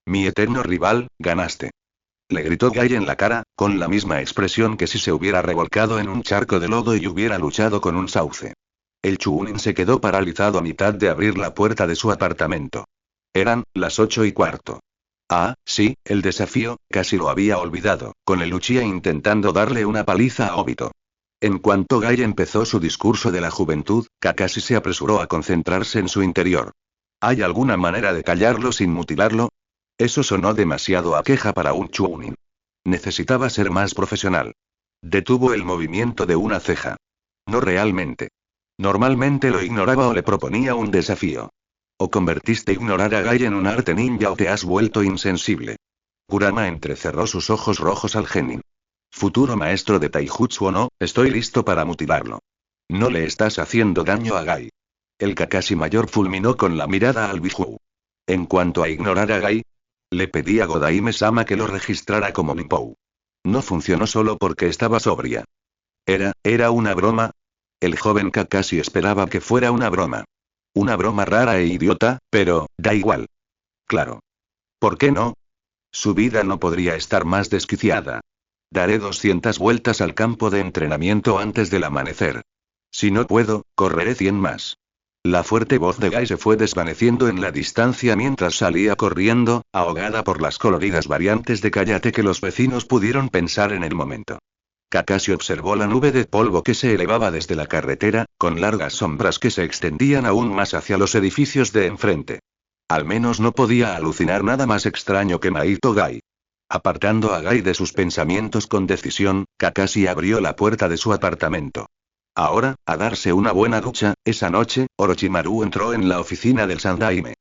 Speaker 1: Mi eterno rival, ganaste. Le gritó Gai en la cara, con la misma expresión que si se hubiera revolcado en un charco de lodo y hubiera luchado con un sauce. El Chunin se quedó paralizado a mitad de abrir la puerta de su apartamento. Eran las 8:15. Ah, sí, el desafío, casi lo había olvidado, con el Uchiha intentando darle una paliza a Obito. En cuanto Gai empezó su discurso de la juventud, Kakashi se apresuró a concentrarse en su interior. ¿Hay alguna manera de callarlo sin mutilarlo? Eso sonó demasiado a queja para un Chunin. Necesitaba ser más profesional. Detuvo el movimiento de una ceja. No realmente. Normalmente lo ignoraba o le proponía un desafío. O convertiste ignorar a Gai en un arte ninja o te has vuelto insensible. Kurama entrecerró sus ojos rojos al genin. Futuro maestro de Taijutsu o no, estoy listo para mutilarlo. No le estás haciendo daño a Gai. El Kakashi mayor fulminó con la mirada al Biju. En cuanto a ignorar a Gai, le pedí a Godaime-sama que lo registrara como Nippou. No funcionó solo porque estaba sobria. ¿Era una broma? El joven Kakashi esperaba que fuera una broma. Una broma rara e idiota, pero, da igual. Claro. ¿Por qué no? Su vida no podría estar más desquiciada. Daré 200 vueltas al campo de entrenamiento antes del amanecer. Si no puedo, correré 100 más. La fuerte voz de Gai se fue desvaneciendo en la distancia mientras salía corriendo, ahogada por las coloridas variantes de cállate que los vecinos pudieron pensar en el momento. Kakashi observó la nube de polvo que se elevaba desde la carretera, con largas sombras que se extendían aún más hacia los edificios de enfrente. Al menos no podía alucinar nada más extraño que Maito Gai. Apartando a Gai de sus pensamientos con decisión, Kakashi abrió la puerta de su apartamento. Ahora, a darse una buena ducha. Esa noche, Orochimaru entró en la oficina del Sandaime.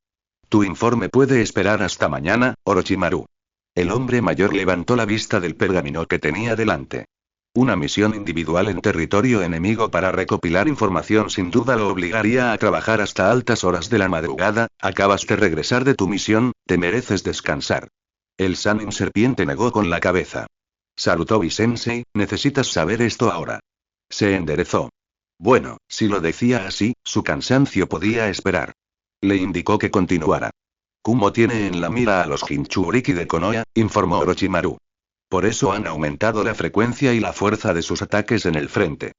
Speaker 1: Tu informe puede esperar hasta mañana, Orochimaru. El hombre mayor levantó la vista del pergamino que tenía delante. Una misión individual en territorio enemigo para recopilar información sin duda lo obligaría a trabajar hasta altas horas de la madrugada. Acabas de regresar de tu misión, te mereces descansar. El Sannin serpiente negó con la cabeza. Sarutobi-sensei, necesitas saber esto ahora. Se enderezó. Bueno, si lo decía así, su cansancio podía esperar. Le indicó que continuara. Kumo tiene en la mira a los Jinchuriki de Konoha, informó Orochimaru. Por eso han aumentado la frecuencia y la fuerza de sus ataques en el frente.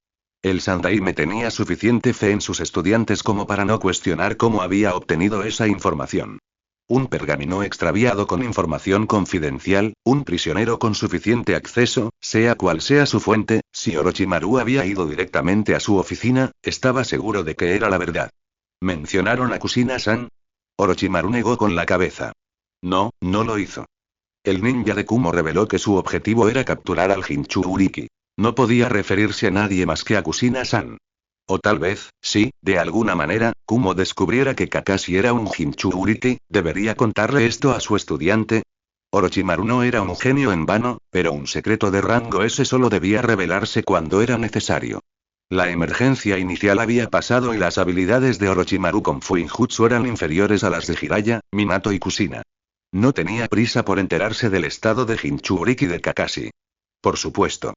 Speaker 1: El Sandaime tenía suficiente fe en sus estudiantes como para no cuestionar cómo había obtenido esa información. Un pergamino extraviado con información confidencial, un prisionero con suficiente acceso, sea cual sea su fuente. Si Orochimaru había ido directamente a su oficina, estaba seguro de que era la verdad. ¿Mencionaron a Kushina-san? Orochimaru negó con la cabeza. No, no lo hizo. El ninja de Kumo reveló que su objetivo era capturar al Jinchuriki. No podía referirse a nadie más que a Kushina-san. O tal vez, si, de alguna manera, Kumo descubriera que Kakashi era un Jinchuriki, ¿debería contarle esto a su estudiante? Orochimaru no era un genio en vano, pero un secreto de rango S solo debía revelarse cuando era necesario. La emergencia inicial había pasado y las habilidades de Orochimaru con Fuinjutsu eran inferiores a las de Jiraiya, Minato y Kushina. No tenía prisa por enterarse del estado de Jinchuriki de Kakashi. Por supuesto.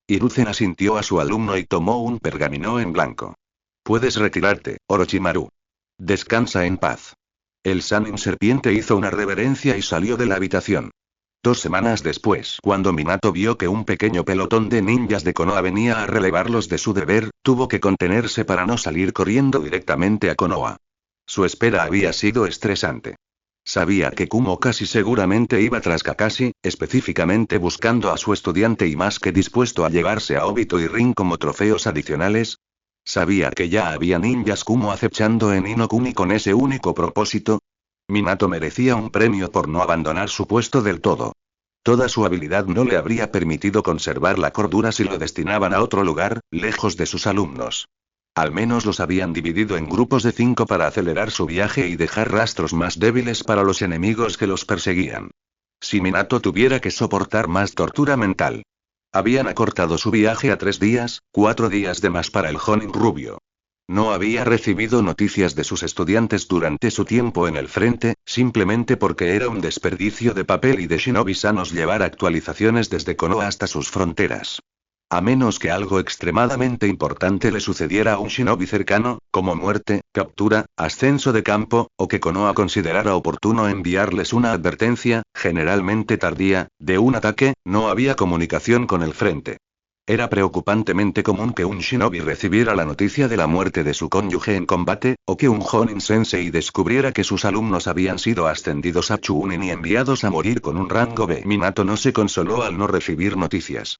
Speaker 1: Hiruzen asintió a su alumno y tomó un pergamino en blanco. Puedes retirarte, Orochimaru. Descansa en paz. El Sannin serpiente hizo una reverencia y salió de la habitación. 2 semanas después, cuando Minato vio que un pequeño pelotón de ninjas de Konoha venía a relevarlos de su deber, tuvo que contenerse para no salir corriendo directamente a Konoha. Su espera había sido estresante. Sabía que Kumo casi seguramente iba tras Kakashi, específicamente buscando a su estudiante y más que dispuesto a llevarse a Obito y Rin como trofeos adicionales. Sabía que ya había ninjas Kumo acechando en Inokuni con ese único propósito. Minato merecía un premio por no abandonar su puesto del todo. Toda su habilidad no le habría permitido conservar la cordura si lo destinaban a otro lugar, lejos de sus alumnos. Al menos los habían dividido en grupos de 5 para acelerar su viaje y dejar rastros más débiles para los enemigos que los perseguían. Si Minato tuviera que soportar más tortura mental. Habían acortado su viaje a 3 días, 4 días de más para el Jonin rubio. No había recibido noticias de sus estudiantes durante su tiempo en el frente, simplemente porque era un desperdicio de papel y de shinobi sanos llevar actualizaciones desde Konoha hasta sus fronteras. A menos que algo extremadamente importante le sucediera a un shinobi cercano, como muerte, captura, ascenso de campo, o que Konoha considerara oportuno enviarles una advertencia, generalmente tardía, de un ataque, no había comunicación con el frente. Era preocupantemente común que un shinobi recibiera la noticia de la muerte de su cónyuge en combate, o que un Jonin Sensei descubriera que sus alumnos habían sido ascendidos a Chunin y enviados a morir con un rango B. Minato no se consoló al no recibir noticias.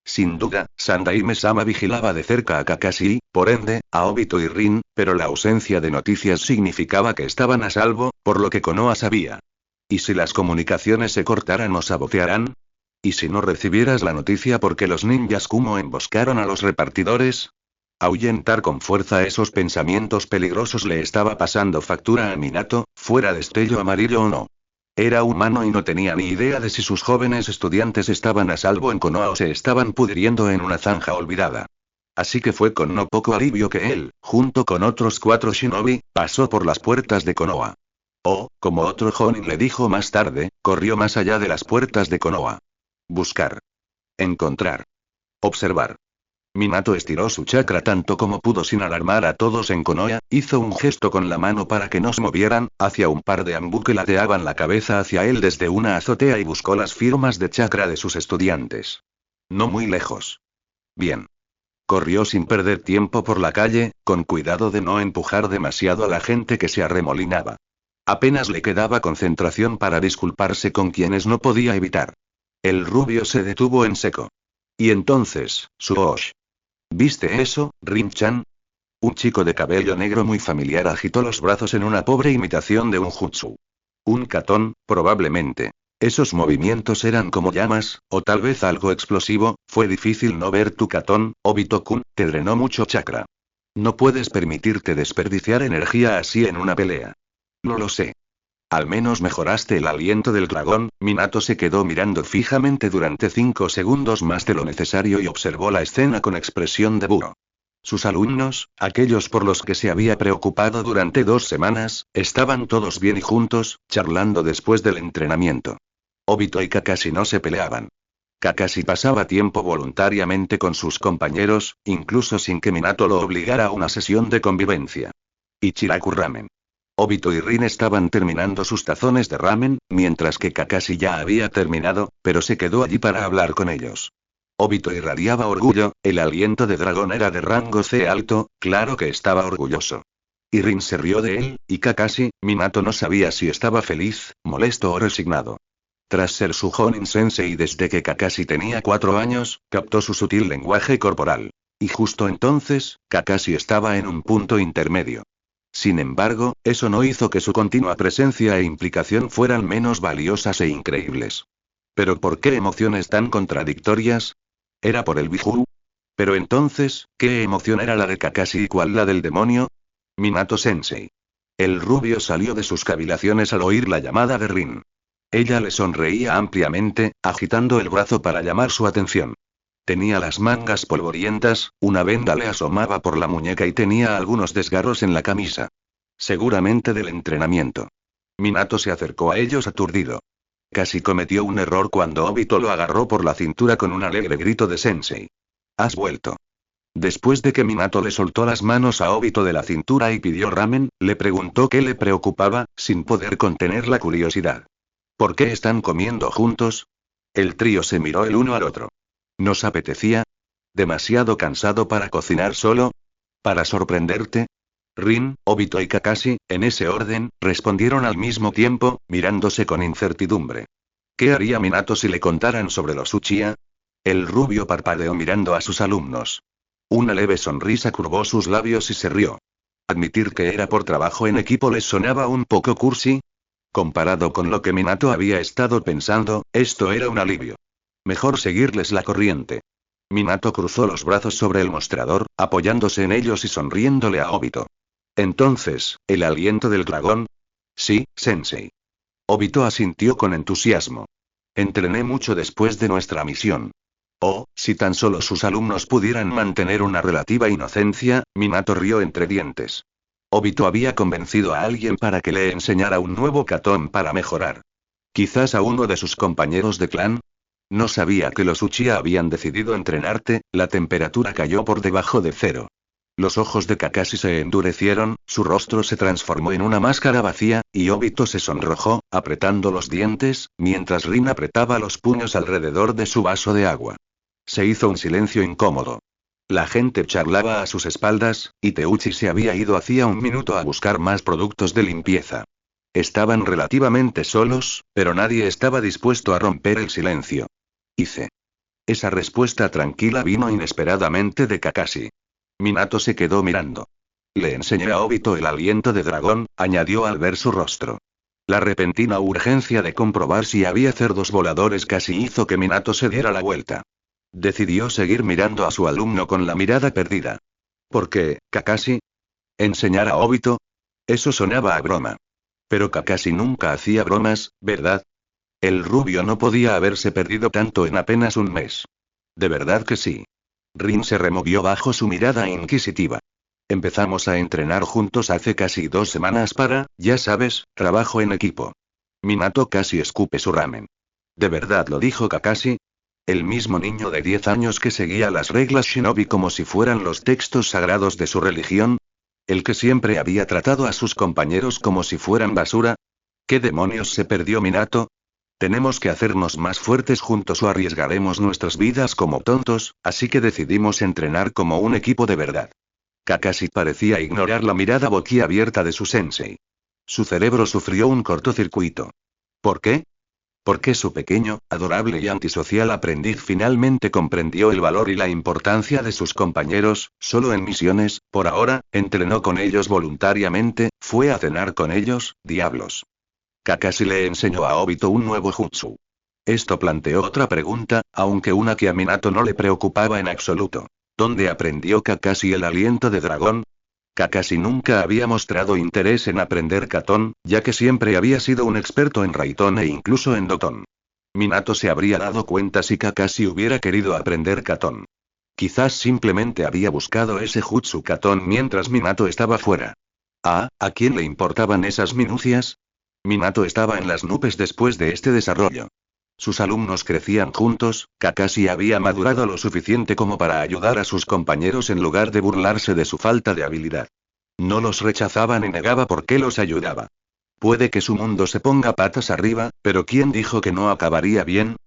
Speaker 1: Sin duda, Sandaime-sama vigilaba de cerca a Kakashi y, por ende, a Obito y Rin, pero la ausencia de noticias significaba que estaban a salvo, por lo que Konoha sabía. ¿Y si las comunicaciones se cortaran o sabotearan? ¿Y si no recibieras la noticia porque los ninjas Kumo emboscaron a los repartidores? Ahuyentar con fuerza esos pensamientos peligrosos le estaba pasando factura a Minato, fuera destello amarillo o no. Era humano y no tenía ni idea de si sus jóvenes estudiantes estaban a salvo en Konoha o se estaban pudriendo en una zanja olvidada. Así que fue con no poco alivio que él, junto con otros 4 shinobi, pasó por las puertas de Konoha. O, como otro Jonin le dijo más tarde, corrió más allá de las puertas de Konoha. Buscar. Encontrar. Observar. Minato estiró su chakra tanto como pudo sin alarmar a todos en Konoha, hizo un gesto con la mano para que no se movieran, hacia un par de Anbu que ladeaban la cabeza hacia él desde una azotea y buscó las firmas de chakra de sus estudiantes. No muy lejos. Bien. Corrió sin perder tiempo por la calle, con cuidado de no empujar demasiado a la gente que se arremolinaba. Apenas le quedaba concentración para disculparse con quienes no podía evitar. El rubio se detuvo en seco. Y entonces, Suosh. ¿Viste eso, Rin-chan? Un chico de cabello negro muy familiar agitó los brazos en una pobre imitación de un jutsu. Un katón, probablemente. Esos movimientos eran como llamas, o tal vez algo explosivo. Fue difícil no ver tu katón, Obito-kun, te drenó mucho chakra. No puedes permitirte desperdiciar energía así en una pelea. Lo sé. Al menos mejoraste el aliento del dragón. Minato se quedó mirando fijamente durante 5 segundos más de lo necesario y observó la escena con expresión de burro. Sus alumnos, aquellos por los que se había preocupado durante 2 semanas, estaban todos bien y juntos, charlando después del entrenamiento. Obito y Kakashi no se peleaban. Kakashi pasaba tiempo voluntariamente con sus compañeros, incluso sin que Minato lo obligara a una sesión de convivencia. Ichiraku Ramen. Obito y Rin estaban terminando sus tazones de ramen, mientras que Kakashi ya había terminado, pero se quedó allí para hablar con ellos. Obito irradiaba orgullo, el aliento de dragón era de rango C alto, claro que estaba orgulloso. Y Rin se rió de él, y Kakashi, Minato no sabía si estaba feliz, molesto o resignado. Tras ser su Jonin Sensei desde que Kakashi tenía 4 años, captó su sutil lenguaje corporal. Y justo entonces, Kakashi estaba en un punto intermedio. Sin embargo, eso no hizo que su continua presencia e implicación fueran menos valiosas e increíbles. ¿Pero por qué emociones tan contradictorias? ¿Era por el Biju? Pero entonces, ¿qué emoción era la de Kakashi y cuál la del demonio? Minato Sensei. El rubio salió de sus cavilaciones al oír la llamada de Rin. Ella le sonreía ampliamente, agitando el brazo para llamar su atención. Tenía las mangas polvorientas, una venda le asomaba por la muñeca y tenía algunos desgarros en la camisa. Seguramente del entrenamiento. Minato se acercó a ellos aturdido. Casi cometió un error cuando Obito lo agarró por la cintura con un alegre grito de Sensei. ¿Has vuelto? Después de que Minato le soltó las manos a Obito de la cintura y pidió ramen, le preguntó qué le preocupaba, sin poder contener la curiosidad. ¿Por qué están comiendo juntos? El trío se miró el uno al otro. ¿Nos apetecía? ¿Demasiado cansado para cocinar solo? ¿Para sorprenderte? Rin, Obito y Kakashi, en ese orden, respondieron al mismo tiempo, mirándose con incertidumbre. ¿Qué haría Minato si le contaran sobre los Uchiha? El rubio parpadeó mirando a sus alumnos. Una leve sonrisa curvó sus labios y se rió. Admitir que era por trabajo en equipo les sonaba un poco cursi. Comparado con lo que Minato había estado pensando, esto era un alivio. Mejor seguirles la corriente. Minato cruzó los brazos sobre el mostrador, apoyándose en ellos y sonriéndole a Obito. Entonces, ¿el aliento del dragón? Sí, sensei. Obito asintió con entusiasmo. Entrené mucho después de nuestra misión. Oh, si tan solo sus alumnos pudieran mantener una relativa inocencia, Minato rió entre dientes. Obito había convencido a alguien para que le enseñara un nuevo katón para mejorar. Quizás a uno de sus compañeros de clan. No sabía que los Uchiha habían decidido entrenarte. La temperatura cayó por debajo de cero. Los ojos de Kakashi se endurecieron, su rostro se transformó en una máscara vacía, y Obito se sonrojó, apretando los dientes, mientras Rin apretaba los puños alrededor de su vaso de agua. Se hizo un silencio incómodo. La gente charlaba a sus espaldas, y Teuchi se había ido hacía un minuto a buscar más productos de limpieza. Estaban relativamente solos, pero nadie estaba dispuesto a romper el silencio. Hice. Esa respuesta tranquila vino inesperadamente de Kakashi. Minato se quedó mirando. Le enseñé a Obito el aliento de dragón, añadió al ver su rostro. La repentina urgencia de comprobar si había cerdos voladores casi hizo que Minato se diera la vuelta. Decidió seguir mirando a su alumno con la mirada perdida. ¿Por qué, Kakashi? ¿Enseñar a Obito? Eso sonaba a broma. Pero Kakashi nunca hacía bromas, ¿verdad? El rubio no podía haberse perdido tanto en apenas un mes. ¿De verdad que sí? Rin se removió bajo su mirada inquisitiva. Empezamos a entrenar juntos hace casi 2 semanas para, ya sabes, trabajo en equipo. Minato casi escupe su ramen. ¿De verdad lo dijo Kakashi? El mismo niño de 10 años que seguía las reglas shinobi como si fueran los textos sagrados de su religión. El que siempre había tratado a sus compañeros como si fueran basura. ¿Qué demonios se perdió Minato? Tenemos que hacernos más fuertes juntos o arriesgaremos nuestras vidas como tontos, así que decidimos entrenar como un equipo de verdad. Kakashi parecía ignorar la mirada boquiabierta de su sensei. Su cerebro sufrió un cortocircuito. ¿Por qué? Porque su pequeño, adorable y antisocial aprendiz finalmente comprendió el valor y la importancia de sus compañeros. Solo en misiones, por ahora, entrenó con ellos voluntariamente, fue a cenar con ellos, diablos. Kakashi le enseñó a Obito un nuevo jutsu. Esto planteó otra pregunta, aunque una que a Minato no le preocupaba en absoluto. ¿Dónde aprendió Kakashi el aliento de dragón? Kakashi nunca había mostrado interés en aprender Katon, ya que siempre había sido un experto en Raiton e incluso en Doton. Minato se habría dado cuenta si Kakashi hubiera querido aprender Katon. Quizás simplemente había buscado ese jutsu Katon mientras Minato estaba fuera. ¿A quién le importaban esas minucias? Minato estaba en las nubes después de este desarrollo. Sus alumnos crecían juntos, Kakashi había madurado lo suficiente como para ayudar a sus compañeros en lugar de burlarse de su falta de habilidad. No los rechazaba ni negaba por qué los ayudaba. Puede que su mundo se ponga patas arriba, pero ¿quién dijo que no acabaría bien?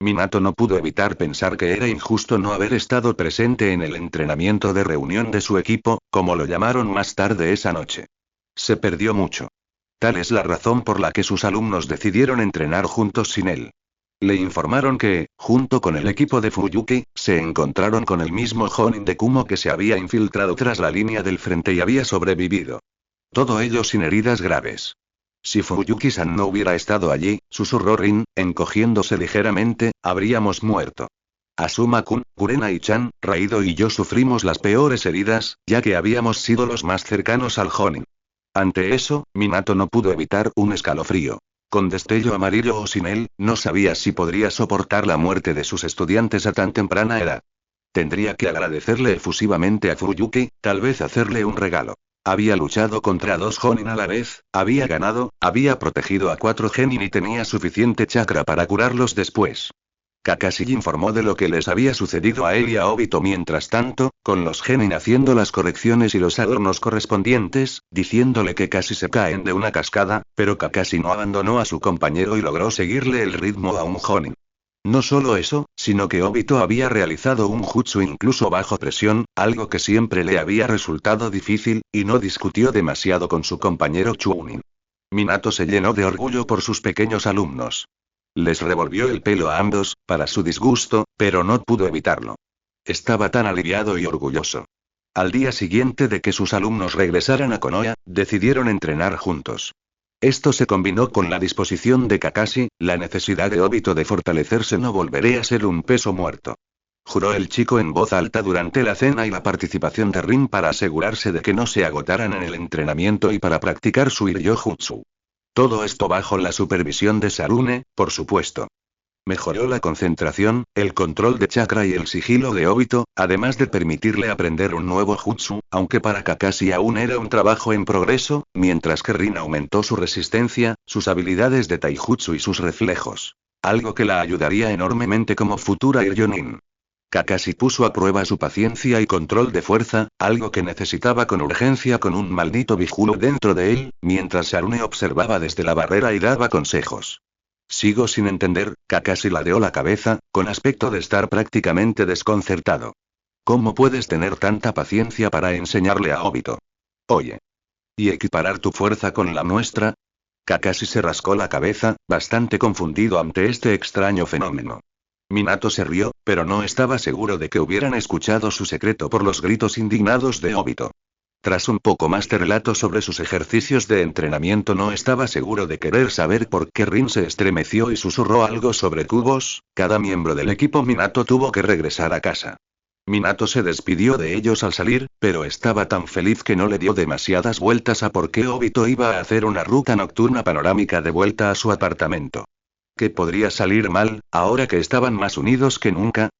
Speaker 1: Minato no pudo evitar pensar que era injusto no haber estado presente en el entrenamiento de reunión de su equipo, como lo llamaron más tarde esa noche. Se perdió mucho. Tal es la razón por la que sus alumnos decidieron entrenar juntos sin él. Le informaron que, junto con el equipo de Fuyuki, se encontraron con el mismo Jonin de Kumo que se había infiltrado tras la línea del frente y había sobrevivido. Todo ello sin heridas graves. Si Fuyuki-san no hubiera estado allí, susurró Rin, encogiéndose ligeramente, habríamos muerto. Asuma-kun, Kurenai-chan, Raido y yo sufrimos las peores heridas, ya que habíamos sido los más cercanos al Jonin. Ante eso, Minato no pudo evitar un escalofrío. Con destello amarillo o sin él, no sabía si podría soportar la muerte de sus estudiantes a tan temprana edad. Tendría que agradecerle efusivamente a Fuyuki, tal vez hacerle un regalo. Había luchado contra 2 Jonin a la vez, había ganado, había protegido a 4 Genin y tenía suficiente chakra para curarlos después. Kakashi informó de lo que les había sucedido a él y a Obito mientras tanto, con los genin haciendo las correcciones y los adornos correspondientes, diciéndole que casi se caen de una cascada, pero Kakashi no abandonó a su compañero y logró seguirle el ritmo a un jonin. No solo eso, sino que Obito había realizado un jutsu incluso bajo presión, algo que siempre le había resultado difícil, y no discutió demasiado con su compañero Chunin. Minato se llenó de orgullo por sus pequeños alumnos. Les revolvió el pelo a ambos, para su disgusto, pero no pudo evitarlo. Estaba tan aliviado y orgulloso. Al día siguiente de que sus alumnos regresaran a Konoha, decidieron entrenar juntos. Esto se combinó con la disposición de Kakashi, la necesidad de Obito de fortalecerse. No volveré a ser un peso muerto, juró el chico en voz alta durante la cena y la participación de Rin para asegurarse de que no se agotaran en el entrenamiento y para practicar su Iryo-jutsu. Todo esto bajo la supervisión de Sarune, por supuesto. Mejoró la concentración, el control de chakra y el sigilo de Obito, además de permitirle aprender un nuevo jutsu, aunque para Kakashi aún era un trabajo en progreso, mientras que Rin aumentó su resistencia, sus habilidades de taijutsu y sus reflejos. Algo que la ayudaría enormemente como futura Iryonin. Kakashi puso a prueba su paciencia y control de fuerza, algo que necesitaba con urgencia con un maldito Bijulu dentro de él, mientras Sarune observaba desde la barrera y daba consejos. Sigo sin entender, Kakashi ladeó la cabeza, con aspecto de estar prácticamente desconcertado. ¿Cómo puedes tener tanta paciencia para enseñarle a Obito? Oye. ¿Y equiparar tu fuerza con la nuestra? Kakashi se rascó la cabeza, bastante confundido ante este extraño fenómeno. Minato se rió, pero no estaba seguro de que hubieran escuchado su secreto por los gritos indignados de Obito. Tras un poco más de relato sobre sus ejercicios de entrenamiento, no estaba seguro de querer saber por qué Rin se estremeció y susurró algo sobre cubos. Cada miembro del equipo Minato tuvo que regresar a casa. Minato se despidió de ellos al salir, pero estaba tan feliz que no le dio demasiadas vueltas a por qué Obito iba a hacer una ruta nocturna panorámica de vuelta a su apartamento. ¿Qué podría salir mal, ahora que estaban más unidos que nunca?